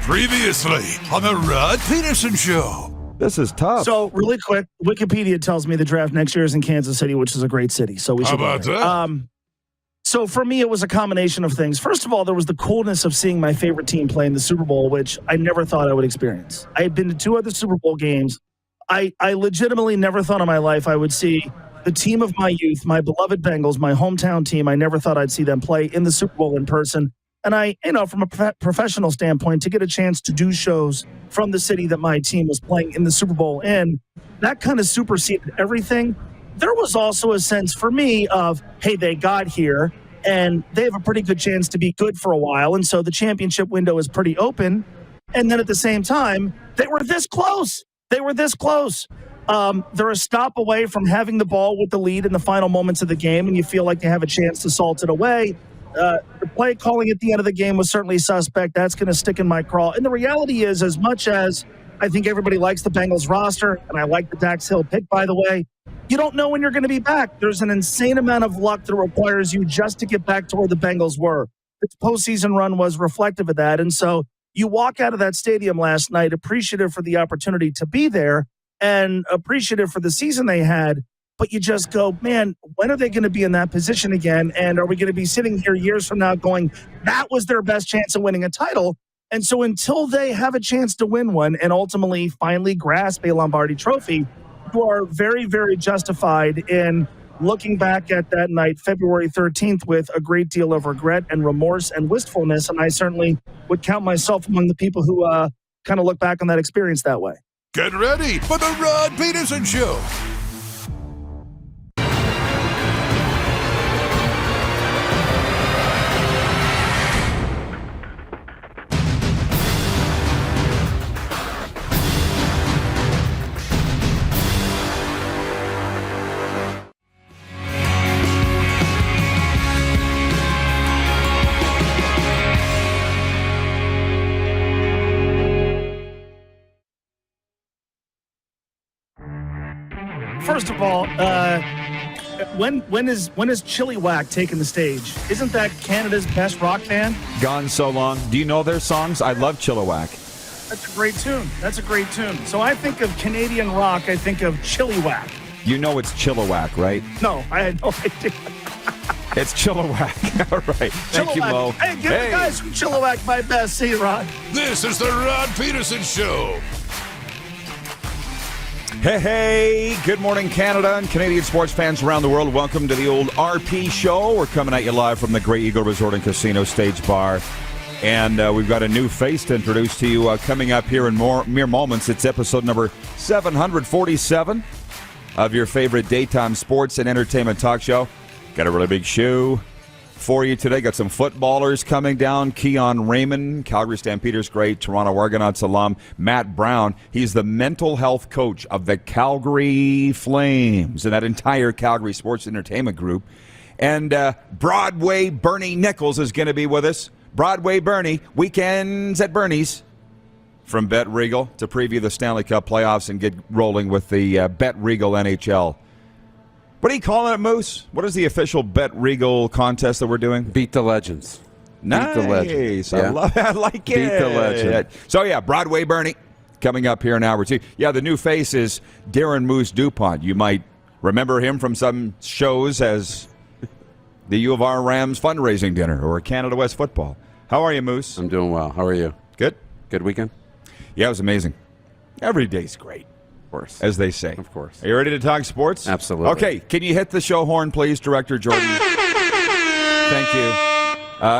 Previously on the Rod Pedersen Show. This is tough. So, really quick, Wikipedia tells me the draft next year is in Kansas City, which is a great city. So we should How go about there. that? So for me, it was a combination of things. First of all, there was the coolness of seeing my favorite team play in the Super Bowl, which I never thought I would experience. I had been to 2 other Super Bowl games. I legitimately never thought in my life I would see the team of my youth, my beloved Bengals, my hometown team. I never thought I'd see them play in the Super Bowl in person. And I, from a professional standpoint, to get a chance to do shows from the city that my team was playing in the Super Bowl in, that kind of superseded everything. There was also a sense for me of, hey, they got here and they have a pretty good chance to be good for a while. And so the championship window is pretty open. And then at the same time, they were this close. They're a stop away from having the ball with the lead in the final moments of the game, and you feel like they have a chance to salt it away. The play calling at the end of the game was certainly suspect. That's going to stick in my craw. And the reality is, as much as I think everybody likes the Bengals roster, and I like the Dax Hill pick, by the way, you don't know when you're going to be back. There's an insane amount of luck that requires you just to get back to where the Bengals were. The postseason run was reflective of that. And so you walk out of that stadium last night appreciative for the opportunity to be there and appreciative for the season they had. But you just go, man, when are they going to be in that position again? And are we going to be sitting here years from now going, that was their best chance of winning a title? And so until they have a chance to win one and ultimately finally grasp a Lombardi trophy, you are very, very justified in looking back at that night, February 13th, with a great deal of regret and remorse and wistfulness. And I certainly would count myself among the people who kind of look back on that experience that way. Get ready for the Rod Pedersen Show. First of all, when is Chilliwack taking the stage? Isn't that Canada's best rock band? Gone so long. Do you know their songs? I love Chilliwack. That's a great tune. So I think of Canadian rock, I think of Chilliwack. You know it's Chilliwack, right? No, I had no idea. It's Chilliwack. All right. Thank you, Mo. Hey, give the guys from Chilliwack my best. See you, Rod. This is the Rod Pedersen Show. Hey, good morning, Canada and Canadian sports fans around the world. Welcome to the old RP Show. We're coming at you live from the Grey Eagle Resort and Casino Stage Bar. And we've got a new face to introduce to you coming up here in mere moments. It's episode number 747 of your favorite daytime sports and entertainment talk show. Got a really big show for you today. Got some footballers coming down. Keon, Raymond, Calgary Stampeders great, Toronto Argonauts alum. Matt Brown, he's the mental health coach of the Calgary Flames and that entire Calgary sports entertainment group. And Broadway Bernie Nicholls is going to be with us. Broadway Bernie, weekends at Bernie's from BetRegal to preview the Stanley Cup Playoffs and get rolling with the BetRegal NHL. What are you calling it, Moose? What is the official BetRegal contest that we're doing? Beat the Legends. Nice. Beat the Legend. I love it. I like it. Beat the Legend. So, yeah, Broadway Bernie coming up here in hour 2. Yeah, the new face is Darren Moose DuPont. You might remember him from some shows as the U of R Rams fundraising dinner or Canada West football. How are you, Moose? I'm doing well. How are you? Good. Good weekend? Yeah, it was amazing. Every day's great. Of course. As they say. Of course. Are you ready to talk sports? Absolutely. Okay, can you hit the show horn, please, Director Jordan? Thank you.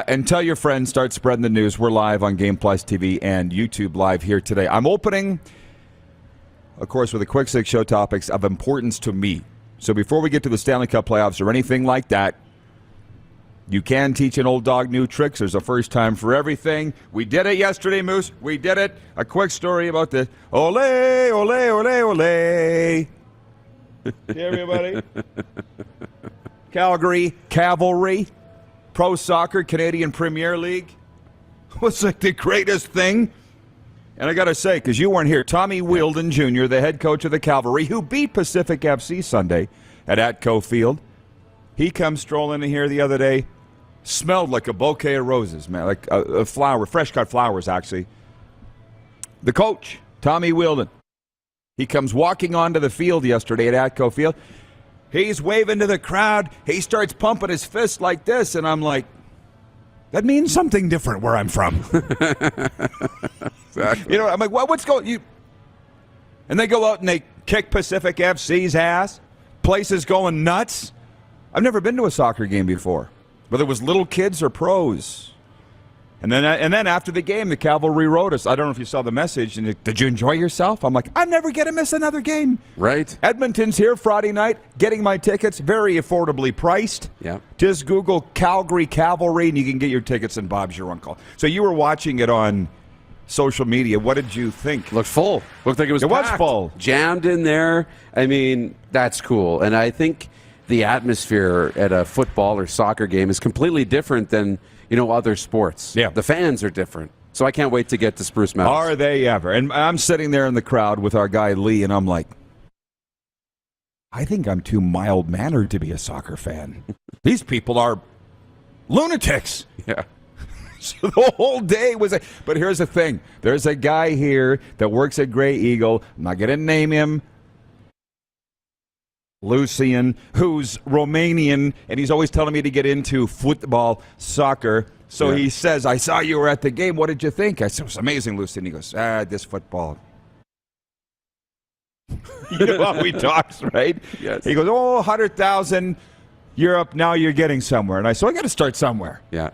And tell your friends, start spreading the news. We're live on Game Plus TV and YouTube Live here today. I'm opening, of course, with a quick 6 show topics of importance to me. So before we get to the Stanley Cup playoffs or anything like that, you can teach an old dog new tricks. There's a first time for everything. We did it yesterday, Moose. We did it. A quick story about the ole, ole, ole, ole. Everybody. Calgary Cavalry, Pro Soccer, Canadian Premier League. Was like the greatest thing. And I got to say, because you weren't here, Tommy Wheeldon Jr., the head coach of the Cavalry, who beat Pacific FC Sunday at Atco Field, he comes strolling in here the other day. Smelled like a bouquet of roses, man, like a flower, fresh cut flowers, actually. The coach, Tommy Wheeldon. He comes walking onto the field yesterday at Atco Field. He's waving to the crowd. He starts pumping his fist like this, and I'm like, that means something different where I'm from. Exactly. You know, I'm like, what's going on? And they go out and they kick Pacific FC's ass. Place is going nuts. I've never been to a soccer game before, whether it was little kids or pros. And then after the game, the Cavalry wrote us. I don't know if you saw the message. And did you enjoy yourself? I'm like, I'm never going to miss another game. Right. Edmonton's here Friday night. Getting my tickets, very affordably priced. Yeah. Just Google Calgary Cavalry, and you can get your tickets. And Bob's your uncle. So you were watching it on social media. What did you think? Looked full. Looked like it was packed. Full. Jammed in there. I mean, that's cool. And I think the atmosphere at a football or soccer game is completely different than, other sports. Yeah. The fans are different. So I can't wait to get to Spruce Mountain. Are they ever? And I'm sitting there in the crowd with our guy Lee, and I'm like, I think I'm too mild-mannered to be a soccer fan. These people are lunatics. Yeah. So the whole day was but here's the thing. There's a guy here that works at Grey Eagle. I'm not going to name him. Lucian, who's Romanian, and he's always telling me to get into football, soccer. So he says, I saw you were at the game. What did you think? I said, it was amazing, Lucian. He goes, this football. You know how he talks, right? Yes. He goes, 100,000 Europe, now you're getting somewhere. And I said, I got to start somewhere. Yeah.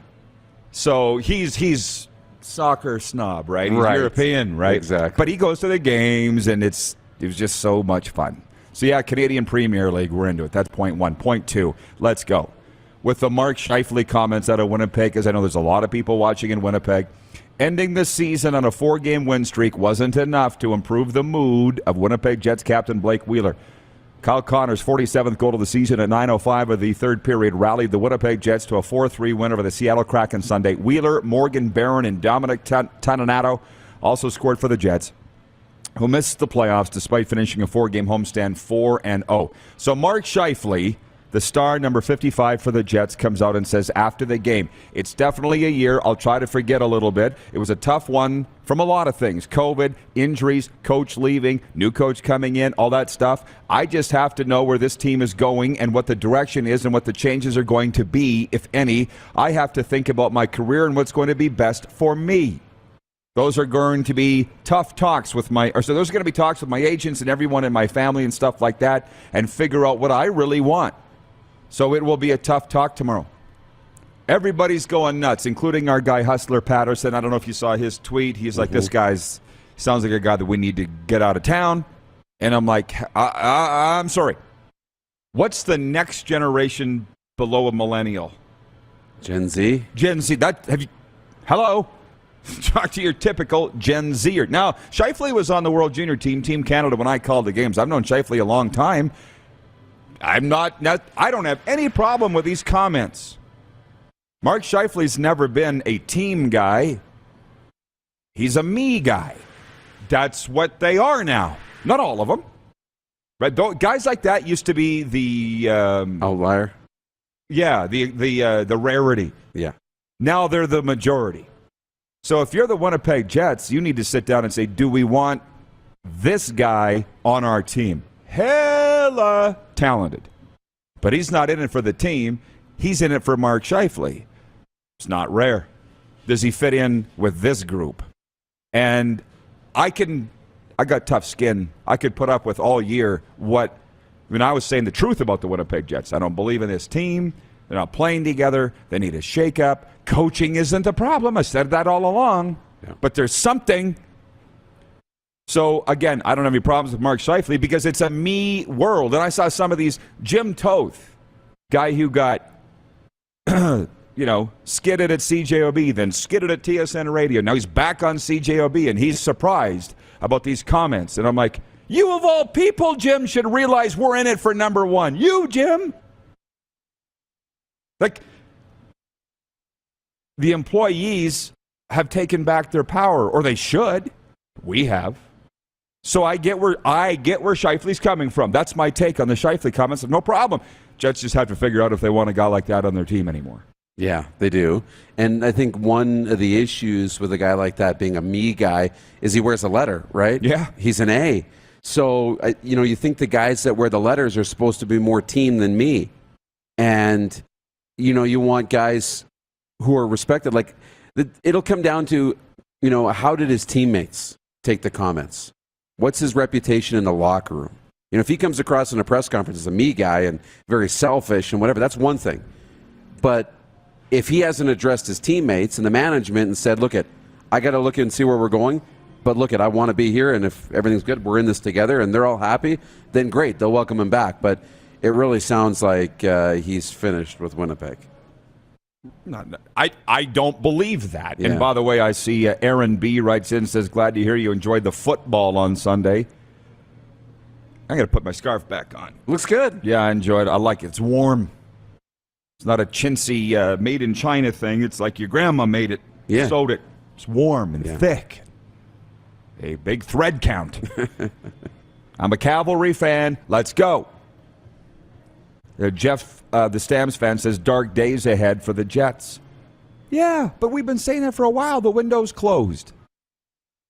So he's soccer snob, right? He's Right. European, right? Exactly. But he goes to the games, and it was just so much fun. So, yeah, Canadian Premier League, we're into it. That's point one. Point two, let's go. With the Mark Scheifele comments out of Winnipeg, because I know there's a lot of people watching in Winnipeg, ending the season on a 4-game win streak wasn't enough to improve the mood of Winnipeg Jets captain Blake Wheeler. Kyle Connor's 47th goal of the season at 9:05 of the third period rallied the Winnipeg Jets to a 4-3 win over the Seattle Kraken Sunday. Wheeler, Morgan Barron, and Dominic Toninato also scored for the Jets, who missed the playoffs despite finishing a 4-game homestand 4-0. So Mark Scheifele, the star number 55 for the Jets, comes out and says after the game, it's definitely a year I'll try to forget a little bit. It was a tough one from a lot of things. COVID, injuries, coach leaving, new coach coming in, all that stuff. I just have to know where this team is going and what the direction is and what the changes are going to be, if any. I have to think about my career and what's going to be best for me. Those are going to be tough talks with those are going to be talks with my agents and everyone in my family and stuff like that, and figure out what I really want. So it will be a tough talk tomorrow. Everybody's going nuts, including our guy Hustler Patterson. I don't know if you saw his tweet. He's like, this guy's sounds like a guy that we need to get out of town. And I'm like, I'm sorry. What's the next generation below a millennial? Gen Z? Gen Z. Hello? Talk to your typical Gen Zer. Now, Scheifele was on the World Junior Team, Team Canada, when I called the games. I've known Scheifele a long time. I don't have any problem with these comments. Mark Scheifele's never been a team guy. He's a me guy. That's what they are now. Not all of them. Right? Guys like that used to be the outlier. Yeah, the rarity. Yeah. Now they're the majority. So if you're the Winnipeg Jets, you need to sit down and say, do we want this guy on our team? Hella talented. But he's not in it for the team. He's in it for Mark Scheifele. It's not rare. Does he fit in with this group? And I got tough skin. I could put up with all year I was saying the truth about the Winnipeg Jets. I don't believe in this team. They're not playing together. They need a shakeup. Coaching isn't a problem. I said that all along. Yeah. But there's something. So, again, I don't have any problems with Mark Scheifele because it's a me world. And I saw some of these. Jim Toth, guy who got, skidded at CJOB, then skidded at TSN Radio. Now he's back on CJOB, and he's surprised about these comments. And I'm like, you of all people, Jim, should realize we're in it for number one. You, Jim. Like, the employees have taken back their power, or they should. We have. So I get where Scheifele's coming from. That's my take on the Scheifele comments. No problem. Jets just have to figure out if they want a guy like that on their team anymore. Yeah, they do. And I think one of the issues with a guy like that being a me guy is he wears a letter, right? Yeah. He's an A. So, you think the guys that wear the letters are supposed to be more team than me. And, you want guys who are respected. Like, it'll come down to, how did his teammates take the comments? What's his reputation in the locker room? If he comes across in a press conference as a me guy and very selfish and whatever, that's one thing. But if he hasn't addressed his teammates and the management and said, I got to look and see where we're going, but I want to be here, and if everything's good, we're in this together, and they're all happy, then great, they'll welcome him back. But it really sounds like he's finished with Winnipeg. I don't believe that. Yeah. And by the way, I see Aaron B. writes in, says, glad to hear you enjoyed the football on Sunday. I'm going to put my scarf back on. Looks good. Yeah, I enjoyed it. I like it. It's warm. It's not a chintzy made in China thing. It's like your grandma made it, sewed it. It's warm and thick. A big thread count. I'm a Cavalry fan. Let's go. Jeff, the Stamps fan, says dark days ahead for the Jets. Yeah, but we've been saying that for a while. The window's closed.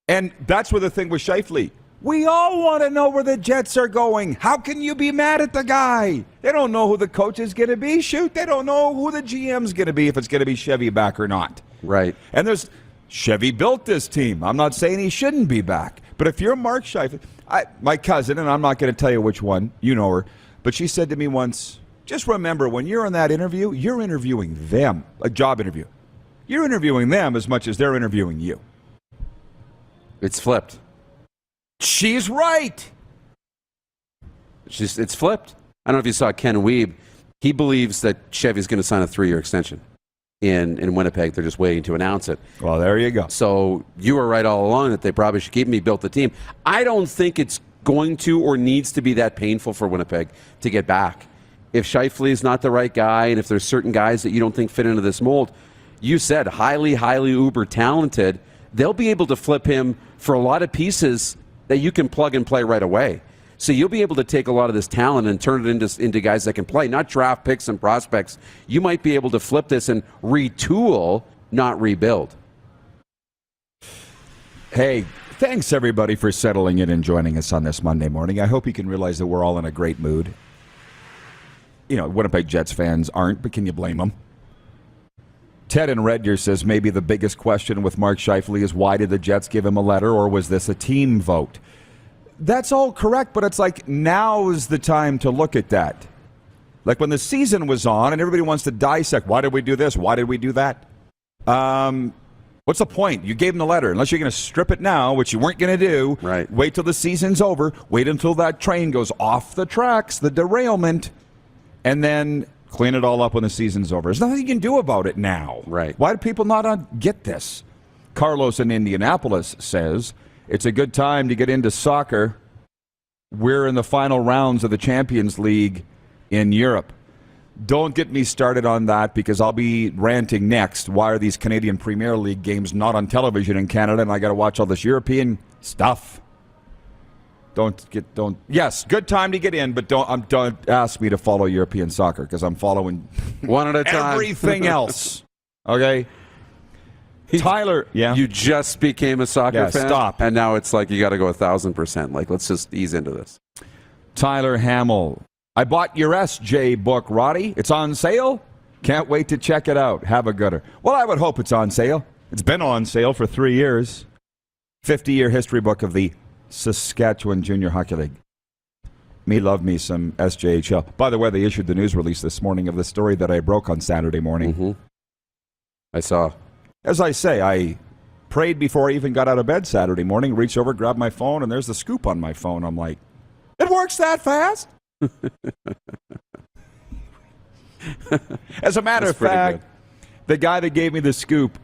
And that's where the thing with Scheifele. We all want to know where the Jets are going. How can you be mad at the guy? They don't know who the coach is going to be. Shoot, they don't know who the GM's going to be, if it's going to be Chevy back or not. Right. And Chevy built this team. I'm not saying he shouldn't be back. But if you're Mark Scheifele, my cousin, and I'm not going to tell you which one, you know her, but she said to me once, just remember, when you're in that interview, you're interviewing them, a job interview. You're interviewing them as much as they're interviewing you. It's flipped. She's right. It's flipped. I don't know if you saw Ken Wiebe. He believes that Chevy's going to sign a 3-year extension in Winnipeg. They're just waiting to announce it. Well, there you go. So you were right all along that they probably should keep him. He built the team. I don't think it's going to or needs to be that painful for Winnipeg to get back. If Scheifele is not the right guy, and if there's certain guys that you don't think fit into this mold, you said highly, highly uber talented, they'll be able to flip him for a lot of pieces that you can plug and play right away. So you'll be able to take a lot of this talent and turn it into guys that can play, not draft picks and prospects. You might be able to flip this and retool, not rebuild. Hey, thanks everybody for settling in and joining us on this Monday morning. I hope you can realize that we're all in a great mood. Winnipeg Jets fans aren't, but can you blame them? Ted in Red Deer says maybe the biggest question with Mark Scheifele is why did the Jets give him a letter, or was this a team vote? That's all correct, but it's like now is the time to look at that. Like when the season was on and everybody wants to dissect, why did we do this? Why did we do that? What's the point? You gave him the letter. Unless you're going to strip it now, which you weren't going to do. Right. Wait till the season's over. Wait until that train goes off the tracks, the derailment, and then clean it all up when the season's over. There's nothing you can do about it now. Right. Why do people not get this? Carlos in Indianapolis says, it's a good time to get into soccer. We're in the final rounds of the Champions League in Europe. Don't get me started on that because I'll be ranting next. Why are these Canadian Premier League games not on television in Canada and I got to watch all this European stuff? Yes, good time to get in, but don't ask me to follow European soccer because I'm following one at a time. Everything else. Okay? Tyler, yeah. You just became a soccer fan. Stop. And now it's like you got to go 1,000%. Like, let's just ease into this. Tyler Hamill. I bought your SJ book, Roddy. It's on sale. Can't wait to check it out. Have a gooder. Well, I would hope it's on sale. It's been on sale for 3 years. 50-year history book of the Saskatchewan Junior Hockey League. Me love me some SJHL. By the way, they issued the news release this morning of the story that I broke on Saturday morning. Mm-hmm. I saw. As I say, I prayed before I even got out of bed Saturday morning, reached over, grabbed my phone, and there's the scoop on my phone. I'm like, it works that fast? As a matter of fact, the guy that gave me the scoop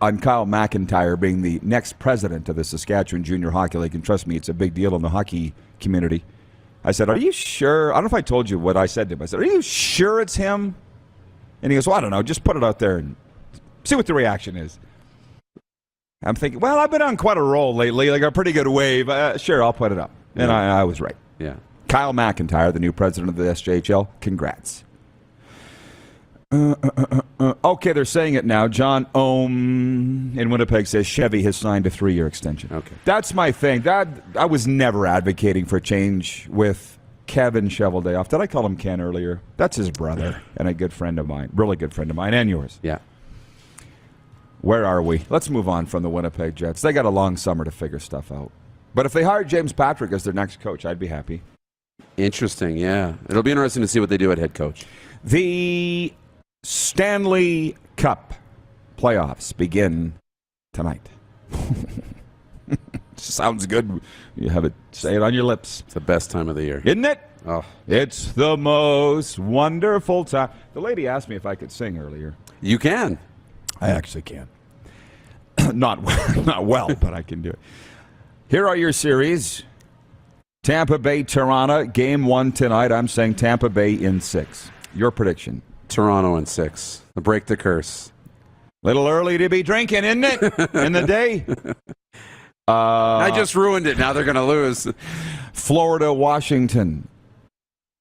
on Kyle McIntyre being the next president of the Saskatchewan Junior Hockey League, and trust me, it's a big deal in the hockey community. I said, are you sure? I don't know if I told you what I said to him. I said, are you sure it's him? And he goes, well, I don't know. Just put it out there and see what the reaction is. I'm thinking, well, I've been on quite a roll lately, like a pretty good wave. Sure, I'll put it up. And I was right. Yeah. Kyle McIntyre, the new president of the SJHL, congrats. Okay, they're saying it now. John Ohm in Winnipeg says Chevy has signed a 3-year extension. Okay. That's my thing. I was never advocating for change with Kevin Shoveldayoff. Did I call him Ken earlier? That's his brother and a good friend of mine. Really good friend of mine and yours. Yeah. Where are we? Let's move on from the Winnipeg Jets. They got a long summer to figure stuff out. But if they hired James Patrick as their next coach, I'd be happy. Interesting, yeah. It'll be interesting to see what they do at head coach. The Stanley Cup Playoffs begin tonight. Sounds good. You have it. Say it on your lips. It's the best time of the year. Isn't it? Oh. It's the most wonderful time. The lady asked me if I could sing earlier. You can. I actually can. Not well, but I can do it. Here are your series. Tampa Bay, Toronto, game 1 tonight. I'm saying Tampa Bay in 6. Your prediction? Toronto in 6. Break the curse. Little early to be drinking, isn't it? In the day? I just ruined it. Now they're going to lose. Florida, Washington.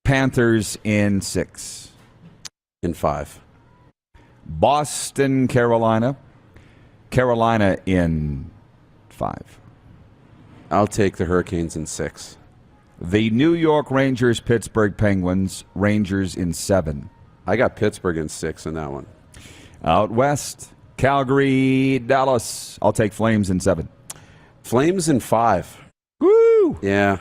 Panthers in 6. In 5. Boston, Carolina. Carolina in 5. I'll take the Hurricanes in 6. The New York Rangers, Pittsburgh Penguins. Rangers in 7. I got Pittsburgh in 6 in that one. Out west, Calgary, Dallas. I'll take Flames in 7. Flames in 5. Woo! Yeah.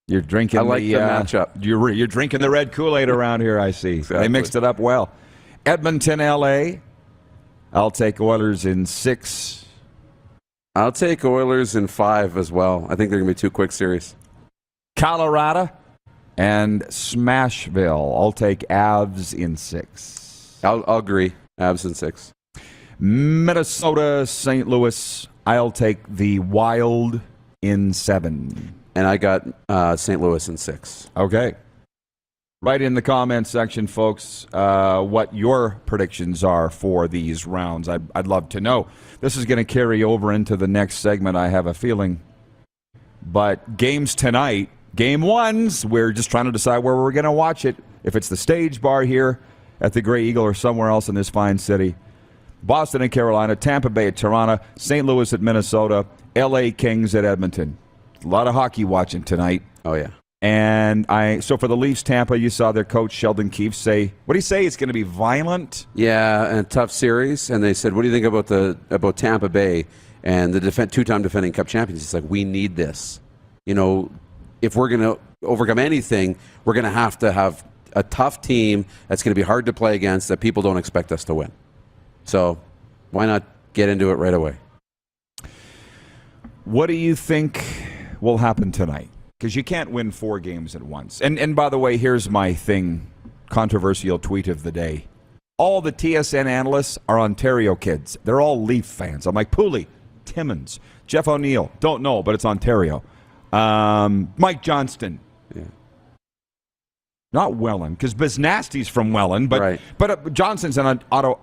You're drinking I like the matchup. You're drinking the red Kool-Aid around here, I see. Exactly. They mixed it up well. Edmonton, LA. I'll take Oilers in 6. I'll take Oilers in 5 as well. I think they're going to be 2 quick series. Colorado and Smashville. I'll take Avs in 6. I'll agree. Avs in 6. Minnesota, St. Louis. I'll take the Wild in 7. And I got St. Louis in 6. Okay. Write in the comments section, folks, what your predictions are for these rounds. I'd love to know. This is going to carry over into the next segment, I have a feeling. But games tonight, game 1s, we're just trying to decide where we're going to watch it. If it's the Stage Bar here at the Grey Eagle or somewhere else in this fine city. Boston and Carolina, Tampa Bay at Toronto, St. Louis at Minnesota, LA Kings at Edmonton. A lot of hockey watching tonight. Oh, yeah. And so for the Leafs, Tampa, you saw their coach, Sheldon Keefe, say, what did he say? It's going to be violent? Yeah, and a tough series. And they said, what do you think about Tampa Bay and the 2-time defending Cup champions? He's like, we need this. You know, if we're going to overcome anything, we're going to have a tough team that's going to be hard to play against that people don't expect us to win. So why not get into it right away? What do you think will happen tonight? Because you can't win 4 games at once. And by the way, here's my thing, controversial tweet of the day. All the TSN analysts are Ontario kids. They're all Leaf fans. I'm like, Pooley, Timmins, Jeff O'Neill. Don't know, but it's Ontario. Mike Johnston. Yeah. Not Welland, because Biznasty's from Welland. But, right. but Johnston's in Ottawa.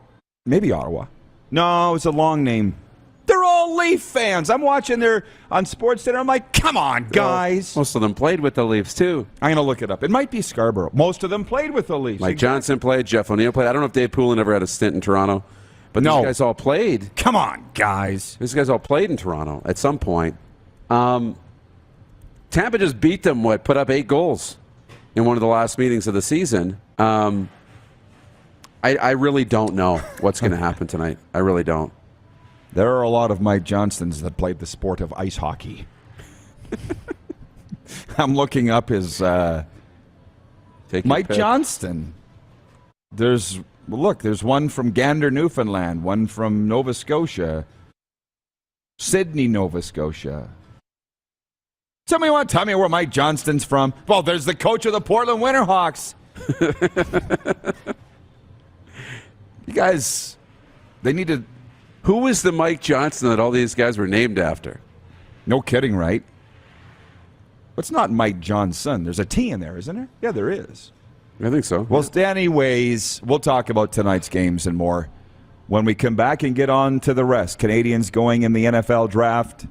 Maybe Ottawa. No, it's a long name. They're all Leaf fans. I'm watching on Sports Center. I'm like, come on, guys. Most of them played with the Leafs, too. I'm going to look it up. It might be Scarborough. Most of them played with the Leafs. Mike Johnson played. Jeff O'Neill played. I don't know if Dave Poulin ever had a stint in Toronto. But these guys all played. Come on, guys. These guys all played in Toronto at some point. Tampa just beat them, put up 8 goals in one of the last meetings of the season. I really don't know what's going to happen tonight. I really don't. There are a lot of Mike Johnstons that played the sport of ice hockey. I'm looking up his Mike Johnston. There's one from Gander, Newfoundland, one from Nova Scotia, Sydney, Nova Scotia. Tell me where Mike Johnston's from. Well, there's the coach of the Portland Winterhawks. You guys, they need to... Who was the Mike Johnson that all these guys were named after? No kidding, right? It's not Mike Johnson. There's a T in there, isn't there? Yeah, there is. I think so. Well, anyways, we'll talk about tonight's games and more when we come back and get on to the rest. Canadians going in the NFL draft.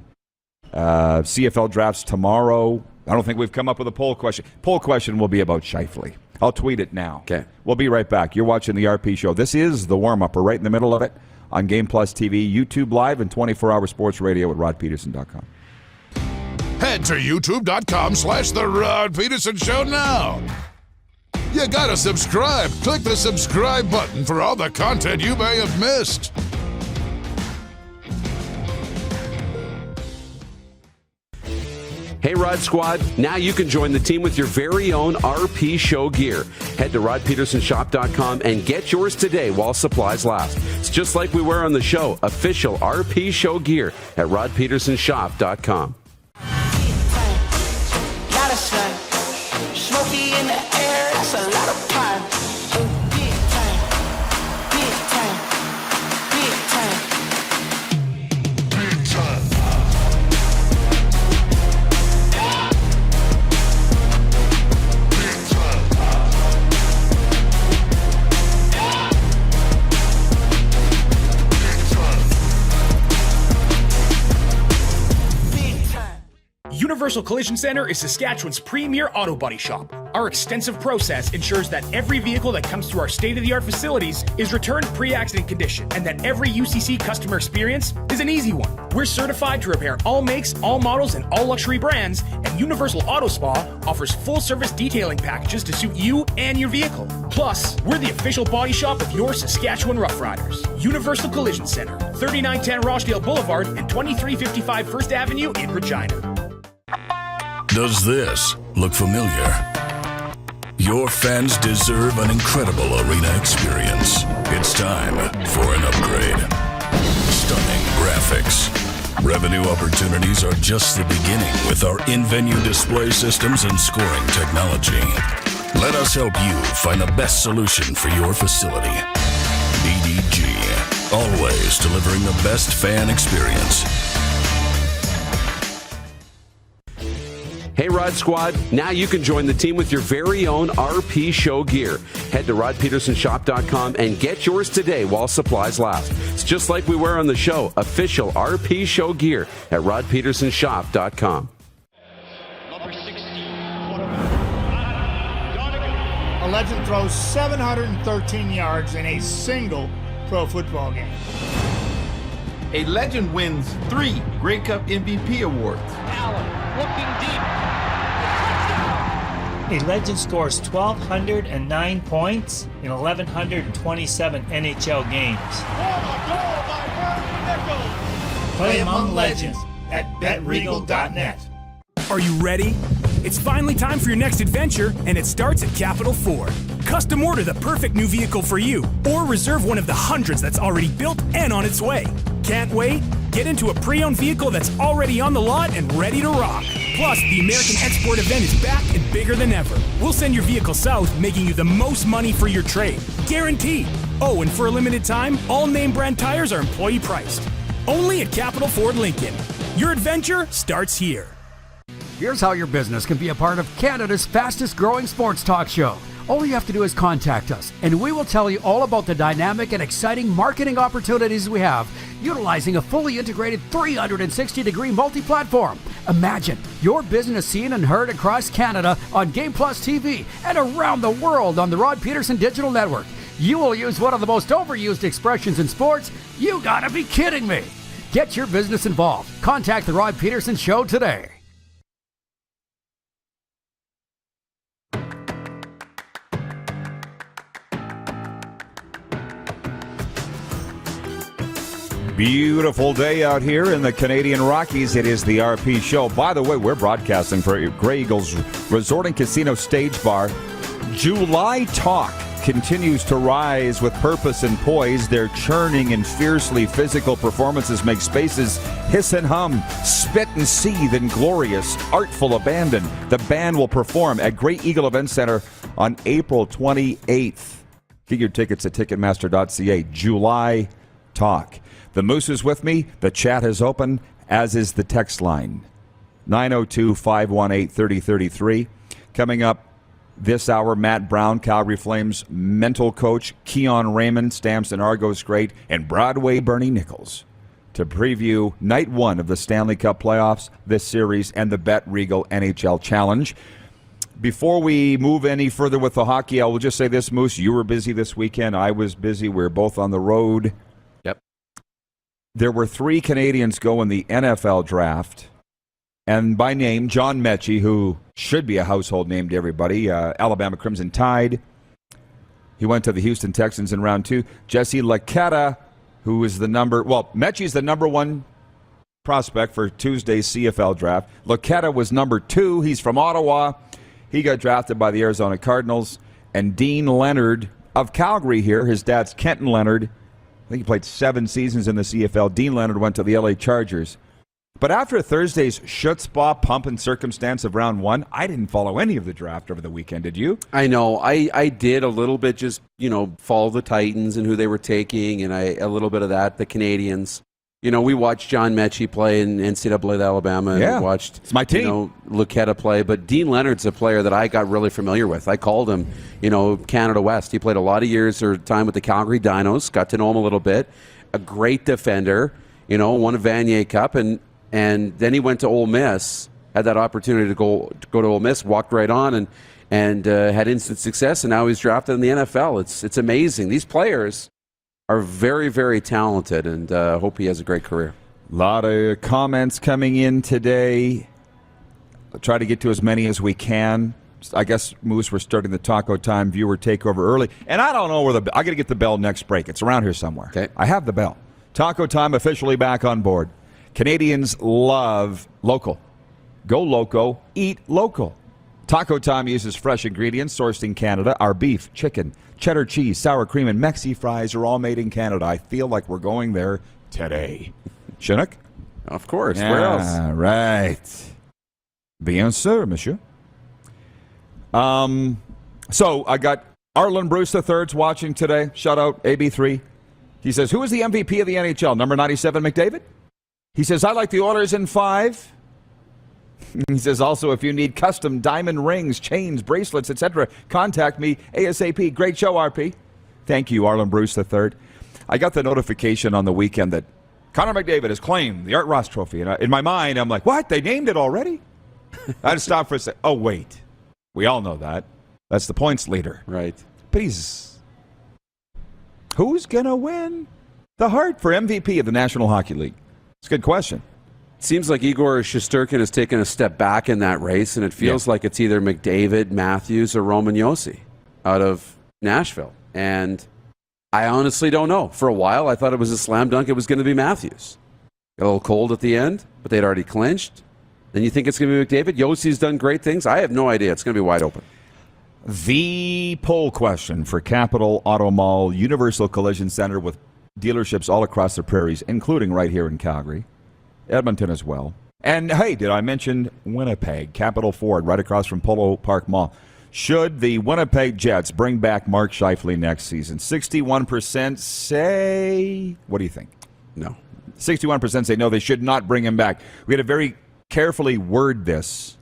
CFL drafts tomorrow. I don't think we've come up with a poll question. Poll question will be about Scheifele. I'll tweet it now. Okay. We'll be right back. You're watching the RP Show. This is the warm-up. We're right in the middle of it on Game Plus TV, YouTube Live, and 24-hour sports radio at rodpedersen.com. Head to youtube.com/The Rod Pedersen Show now. You gotta subscribe. Click the subscribe button for all the content you may have missed. Hey, Rod Squad, now you can join the team with your very own RP Show gear. Head to rodpedersenshop.com and get yours today while supplies last. It's just like we wear on the show, official RP Show gear at rodpedersenshop.com. Lot of sun, smoky in the air, that's a lot of pine. Big time, big time, big time, big time. Universal Collision Center is Saskatchewan's premier auto body shop. Our extensive process ensures that every vehicle that comes through our state-of-the-art facilities is returned pre-accident condition, and that every UCC customer experience is an easy one. We're certified to repair all makes, all models, and all luxury brands, and Universal Auto Spa offers full-service detailing packages to suit you and your vehicle. Plus, we're the official body shop of your Saskatchewan Roughriders. Universal Collision Center, 3910 Rochdale Boulevard and 2355 First Avenue in Regina. Does this look familiar? Your fans deserve an incredible arena experience. It's time for an upgrade. Stunning graphics. Revenue opportunities are just the beginning with our in-venue display systems and scoring technology. Let us help you find the best solution for your facility. BDG, always delivering the best fan experience. Hey, Rod Squad, now you can join the team with your very own RP Show gear. Head to rodpedersenshop.com and get yours today while supplies last. It's just like we wear on the show, official RP Show gear at rodpedersenshop.com. Number 16, a legend throws 713 yards in a single pro football game. A legend wins 3 Grey Cup MVP awards. Allen looking deep. A legend scores 1,209 points in 1,127 NHL games. Play among legends at BetRegal.net. Are you ready? It's finally time for your next adventure, and it starts at Capital Ford. Custom order the perfect new vehicle for you, or reserve one of the hundreds that's already built and on its way. Can't wait? Get into a pre-owned vehicle that's already on the lot and ready to rock. Plus, the American Export event is back and bigger than ever. We'll send your vehicle south, making you the most money for your trade. Guaranteed. Oh, and for a limited time, all name brand tires are employee priced. Only at Capital Ford Lincoln. Your adventure starts here. Here's how your business can be a part of Canada's fastest growing sports talk show. All you have to do is contact us, and we will tell you all about the dynamic and exciting marketing opportunities we have, utilizing a fully integrated 360-degree multi-platform. Imagine your business seen and heard across Canada on Game Plus TV and around the world on the Rod Pedersen Digital Network. You will use one of the most overused expressions in sports. You gotta be kidding me. Get your business involved. Contact the Rod Pedersen Show today. Beautiful day out here in the Canadian Rockies. It is the RP Show. By the way, we're broadcasting for Grey Eagles Resort and Casino Stage Bar. July talk continues to rise with purpose and poise. Their churning and fiercely physical performances make spaces hiss and hum, spit and seethe in glorious, artful abandon. The band will perform at Grey Eagle Event Center on April 28th. Get your tickets at Ticketmaster.ca. July talk. The Moose is with me. The chat is open, as is the text line. 902-518-3033. Coming up this hour, Matt Brown, Calgary Flames mental coach, Keon Raymond, Stamps and Argos great, and Broadway Bernie Nicholls to preview night 1 of the Stanley Cup Playoffs, this series, and the BetRegal NHL Challenge. Before we move any further with the hockey, I will just say this, Moose. You were busy this weekend. I was busy. We were both on the road. Yep. There were 3 Canadians go in the NFL draft. And by name, John Mechie, who should be a household name to everybody, Alabama Crimson Tide. He went to the Houston Texans in round 2. Jesse Lacetta, who is Mechie's the number 1 prospect for Tuesday's CFL draft. Lacetta was number 2. He's from Ottawa. He got drafted by the Arizona Cardinals. And Dean Leonard of Calgary here, his dad's Kenton Leonard. I think he played 7 seasons in the CFL. Dean Leonard went to the LA Chargers. But after Thursday's chutzpah pump and circumstance of round 1, I didn't follow any of the draft over the weekend. Did you? I know. I did a little bit, just, follow the Titans and who they were taking, and a little bit of that, the Canadians. We watched John Mechie play in NCAA Alabama. And yeah, watched, it's my team. Lacetta play. But Dean Leonard's a player that I got really familiar with. I called him, Canada West. He played a lot of years or time with the Calgary Dinos. Got to know him a little bit. A great defender. Won a Vanier Cup, and then he went to Ole Miss. Had that opportunity to go to Ole Miss. Walked right on and had instant success. And now he's drafted in the NFL. It's amazing. These players are very, very talented, and hope he has a great career. A lot of comments coming in today. I'll try to get to as many as we can. I guess, Moose, we're starting the Taco Time viewer takeover early. And I don't know where I got to get the bell next break. It's around here somewhere. Okay. I have the bell. Taco Time officially back on board. Canadians love local. Go loco, eat local. Taco Time uses fresh ingredients sourced in Canada. Our beef, chicken, cheddar cheese, sour cream, and Mexi fries are all made in Canada. I feel like we're going there today. Chinook? Of course. Yeah, where else? Right. Bien sûr, monsieur. So I got Arlen Bruce III's watching today. Shout out, AB3. He says, who is the MVP of the NHL? Number 97, Mcdavid? He says, I like the Oilers in 5. He says, also, if you need custom diamond rings, chains, bracelets, etc., contact me ASAP. Great show, RP. Thank you, Arlen Bruce III. I got the notification on the weekend that Conor McDavid has claimed the Art Ross Trophy. And in my mind, I'm like, what? They named it already? I had to stop for a second. Oh, wait. We all know that. That's the points leader. Right. But who's going to win the Hart for MVP of the National Hockey League? It's a good question. Seems like Igor Shesterkin has taken a step back in that race, and it feels like it's either McDavid, Matthews, or Roman Josi out of Nashville. And I honestly don't know. For a while, I thought it was a slam dunk. It was going to be Matthews. Got a little cold at the end, but they'd already clinched. Then you think it's going to be McDavid. Josi's done great things. I have no idea. It's going to be wide open. The poll question for Capital Auto Mall Universal Collision Center with dealerships all across the prairies, including right here in Calgary. Edmonton as well. And, hey, did I mention Winnipeg? Capital Ford, right across from Polo Park Mall. Should the Winnipeg Jets bring back Mark Scheifele next season? 61% say... What do you think? No. 61% say no, they should not bring him back. We had to very carefully word this.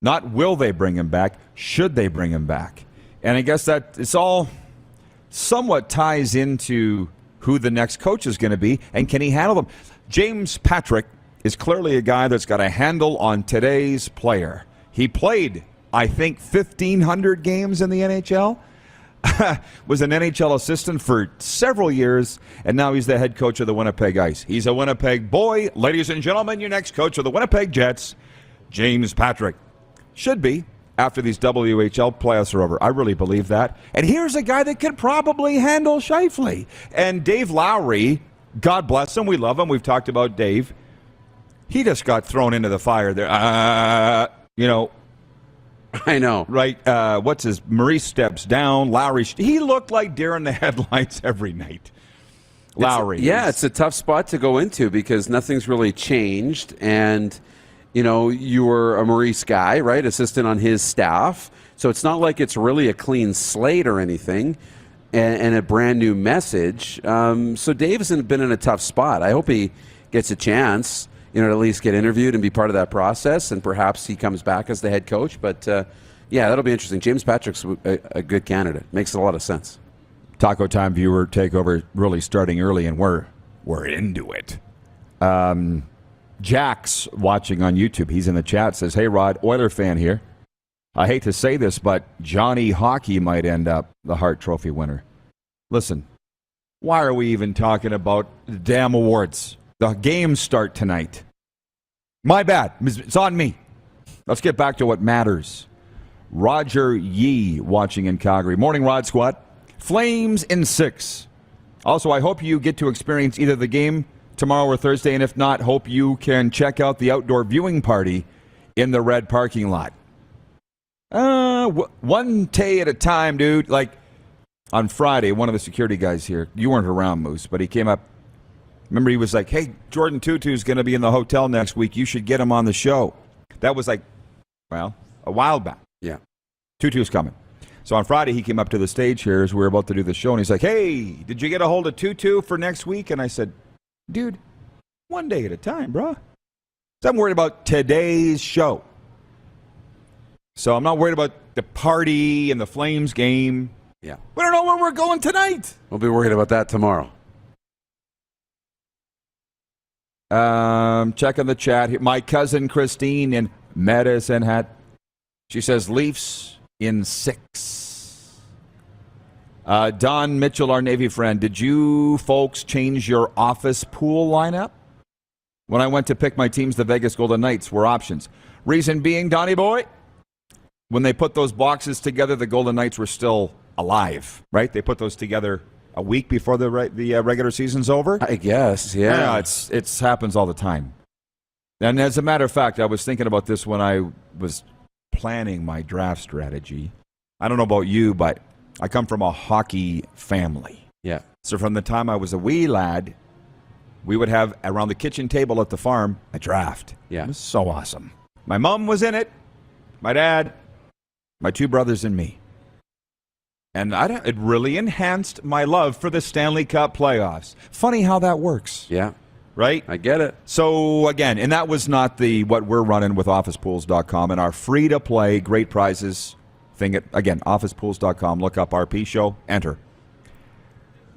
Not will they bring him back, should they bring him back? And I guess that it's all somewhat ties into who the next coach is going to be and can he handle them. James Patrick is clearly a guy that's got a handle on today's player. He played, I think, 1,500 games in the NHL, was an NHL assistant for several years, and now he's the head coach of the Winnipeg Ice. He's a Winnipeg boy. Ladies and gentlemen, your next coach of the Winnipeg Jets, James Patrick. Should be after these WHL playoffs are over. I really believe that. And here's a guy that could probably handle Scheifele. And Dave Lowry, God bless him. We love him. We've talked about Dave. He just got thrown into the fire there. I know. Right. What's his? Maurice steps down. Lowry. He looked like deer in the headlights every night. Lowry. It's a tough spot to go into because nothing's really changed. And, you were a Maurice guy, right? Assistant on his staff. So it's not like it's really a clean slate or anything. And a brand new message. So Dave's been in a tough spot. I hope he gets a chance, to at least get interviewed and be part of that process, and perhaps he comes back as the head coach. But, that'll be interesting. James Patrick's a good candidate. Makes a lot of sense. Taco Time viewer takeover really starting early, and we're into it. Jack's watching on YouTube. He's in the chat, says, hey, Rod, Oiler fan here. I hate to say this, but Johnny Hockey might end up the Hart Trophy winner. Listen, why are we even talking about the damn awards? The games start tonight. My bad. It's on me. Let's get back to what matters. Roger Yee watching in Calgary. Morning, Rod Squad. Flames in 6. Also, I hope you get to experience either the game tomorrow or Thursday, and if not, hope you can check out the outdoor viewing party in the red parking lot. One day at a time, dude. Like, on Friday, one of the security guys here, you weren't around, Moose, but he came up. Remember, he was like, hey, Jordan Tutu's going to be in the hotel next week. You should get him on the show. That was like, well, a while back. Yeah. Tutu's coming. So on Friday, he came up to the stage here as we were about to do the show, and he's like, hey, did you get a hold of Tutu for next week? And I said, dude, one day at a time, bro. So I'm worried about today's show. So I'm not worried about the party and the Flames game. Yeah. We don't know where we're going tonight. We'll be worried about that tomorrow. Checking the chat here. My cousin Christine in Medicine Hat. She says Leafs in 6. Don Mitchell, our Navy friend. Did you folks change your office pool lineup? When I went to pick my teams, the Vegas Golden Knights were options. Reason being, Donnie boy, when they put those boxes together, the Golden Knights were still alive, right? They put those together a week before the regular season's over. I guess, yeah. It happens all the time. And as a matter of fact, I was thinking about this when I was planning my draft strategy. I don't know about you, but I come from a hockey family. Yeah. So from the time I was a wee lad, we would have around the kitchen table at the farm a draft. Yeah. It was so awesome. My mom was in it, my dad, my 2 brothers, and me. And it really enhanced my love for the Stanley Cup Playoffs. Funny how that works. Yeah. Right? I get it. So, again, and that was not what we're running with OfficePools.com and our free-to-play great prizes thing. Again, OfficePools.com. Look up RP Show. Enter.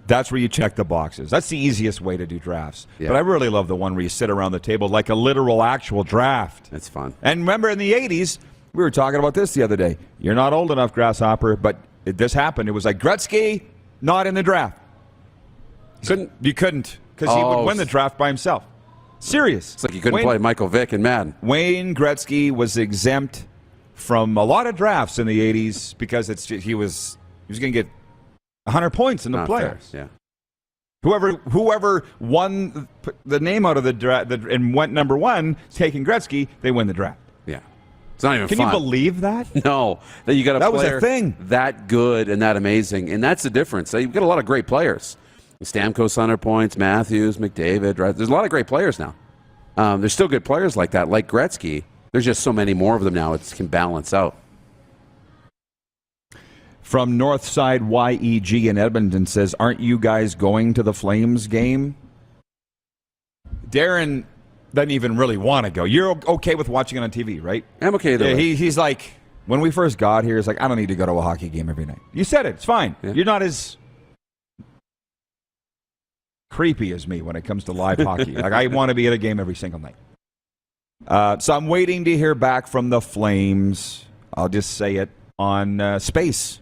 That's where you check the boxes. That's the easiest way to do drafts. Yeah. But I really love the one where you sit around the table like a literal actual draft. That's fun. And remember in the 80s, we were talking about this the other day. You're not old enough, Grasshopper, but this happened. It was like Gretzky, not in the draft. You couldn't, because he would win the draft by himself. Serious. It's like you couldn't play Michael Vick and Madden. Wayne Gretzky was exempt from a lot of drafts in the 80s because he was going to get 100 points in the playoffs. Yeah. Whoever won the name out of the draft and went number 1, taking Gretzky, they win the draft. Yeah. It's not even Can fun. you believe that? No. That you got a that player was a thing. that good and that amazing. And that's the difference. You've got a lot of great players. Stamkos 100 points, Matthews, McDavid. Right? There's a lot of great players now. There's still good players like that, like Gretzky. There's just so many more of them now. It can balance out. From Northside YEG in Edmonton says, aren't you guys going to the Flames game? Darren doesn't even really want to go. You're okay with watching it on TV, right? I'm okay with it. He's like, when we first got here, he's like, I don't need to go to a hockey game every night. You said it. It's fine. Yeah. You're not as creepy as me when it comes to live hockey. Like, I want to be at a game every single night. So I'm waiting to hear back from the Flames. I'll just say it on space.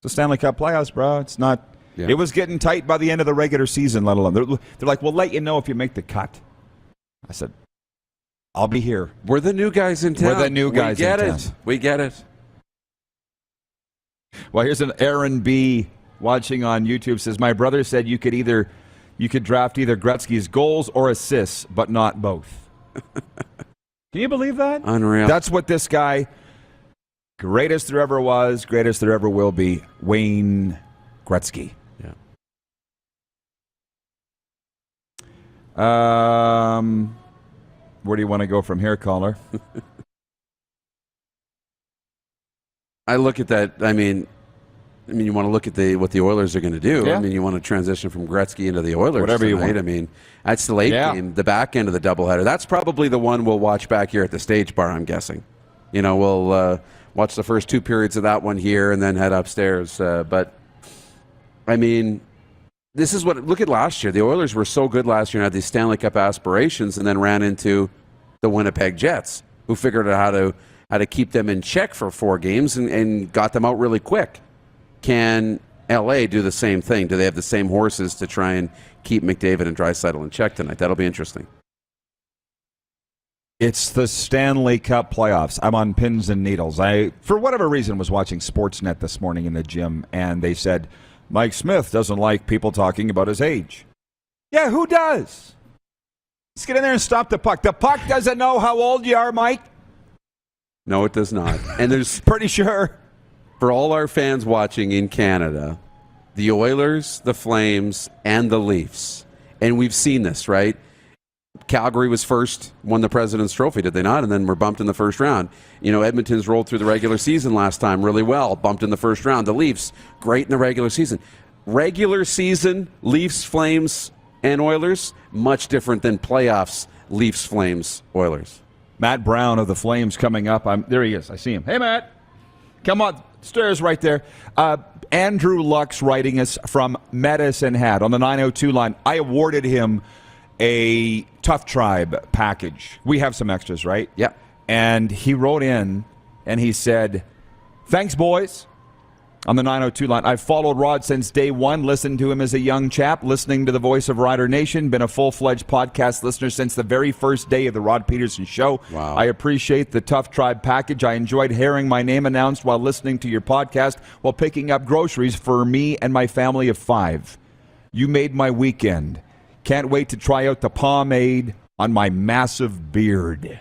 The Stanley Cup Playoffs, bro. It's not. Yeah. It was getting tight by the end of the regular season, let alone. They're like, we'll let you know if you make the cut. I said, I'll be here. We're the new guys in town. We're the new guys in town. We get it. Well, here's an Aaron B. watching on YouTube. Says, my brother said you could draft either Gretzky's goals or assists, but not both. Can you believe that? Unreal. That's what this guy, greatest there ever was, greatest there ever will be, Wayne Gretzky. Yeah. Where do you want to go from here, caller? I look at that. I mean, you want to look at what the Oilers are going to do. Yeah. I mean, you want to transition from Gretzky into the Oilers. Whatever tonight. you want. I mean, that's the late game, the back end of the doubleheader. That's probably the one we'll watch back here at the Stage Bar, I'm guessing. We'll watch the first 2 periods of that one here and then head upstairs. But, I mean, this is look at last year. The Oilers were so good last year and had these Stanley Cup aspirations and then ran into the Winnipeg Jets, who figured out how to keep them in check for 4 games and got them out really quick. Can LA do the same thing? Do they have the same horses to try and keep McDavid and Draisaitl in check tonight? That'll be interesting. It's the Stanley Cup Playoffs. I'm on pins and needles. I, for whatever reason, was watching Sportsnet this morning in the gym, and they said, Mike Smith doesn't like people talking about his age. Yeah, who does? Let's get in there and stop the puck. The puck doesn't know how old you are, Mike. No, it does not. And there's pretty sure. For all our fans watching in Canada, the Oilers, the Flames, and the Leafs. And we've seen this, right? Calgary was first, won the President's Trophy, did they not? And then were bumped in the first round. You know, Edmonton's rolled through the regular season last time really well, bumped in the first round. The Leafs, great in the regular season. Regular season, Leafs, Flames, and Oilers, much different than playoffs, Leafs, Flames, Oilers. Matt Brown of the Flames coming up. There he is. I see him. Hey, Matt. Come on. Stairs right there. Andrew Lux writing us from Medicine Hat on the 902 line. I awarded him a Tough Tribe package. We have some extras, right? Yeah. And he wrote in and he said, thanks, boys. On the 902 line, I've followed Rod since day one, listened to him as a young chap, listening to the voice of Rider Nation, been a full-fledged podcast listener since the very first day of the Rod Pedersen Show. Wow. I appreciate the Tough Tribe package. I enjoyed hearing my name announced while listening to your podcast while picking up groceries for me and my family of 5. You made my weekend. Can't wait to try out the pomade on my massive beard.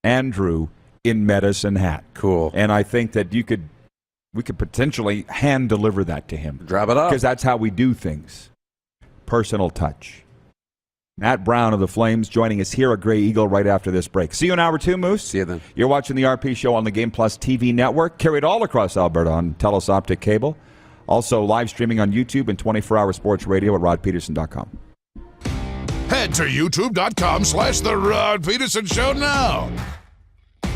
Andrew in Medicine Hat. Cool. And I think that we could potentially hand deliver that to him. Drop it up. Because that's how we do things. Personal touch. Matt Brown of the Flames joining us here at Grey Eagle right after this break. See you in hour 2, Moose. See you then. You're watching the RP Show on the Game Plus TV network, carried all across Alberta on TELUS Optic Cable. Also live streaming on YouTube and 24-hour sports radio at rodpedersen.com. Head to youtube.com/The Rod Pedersen Show now.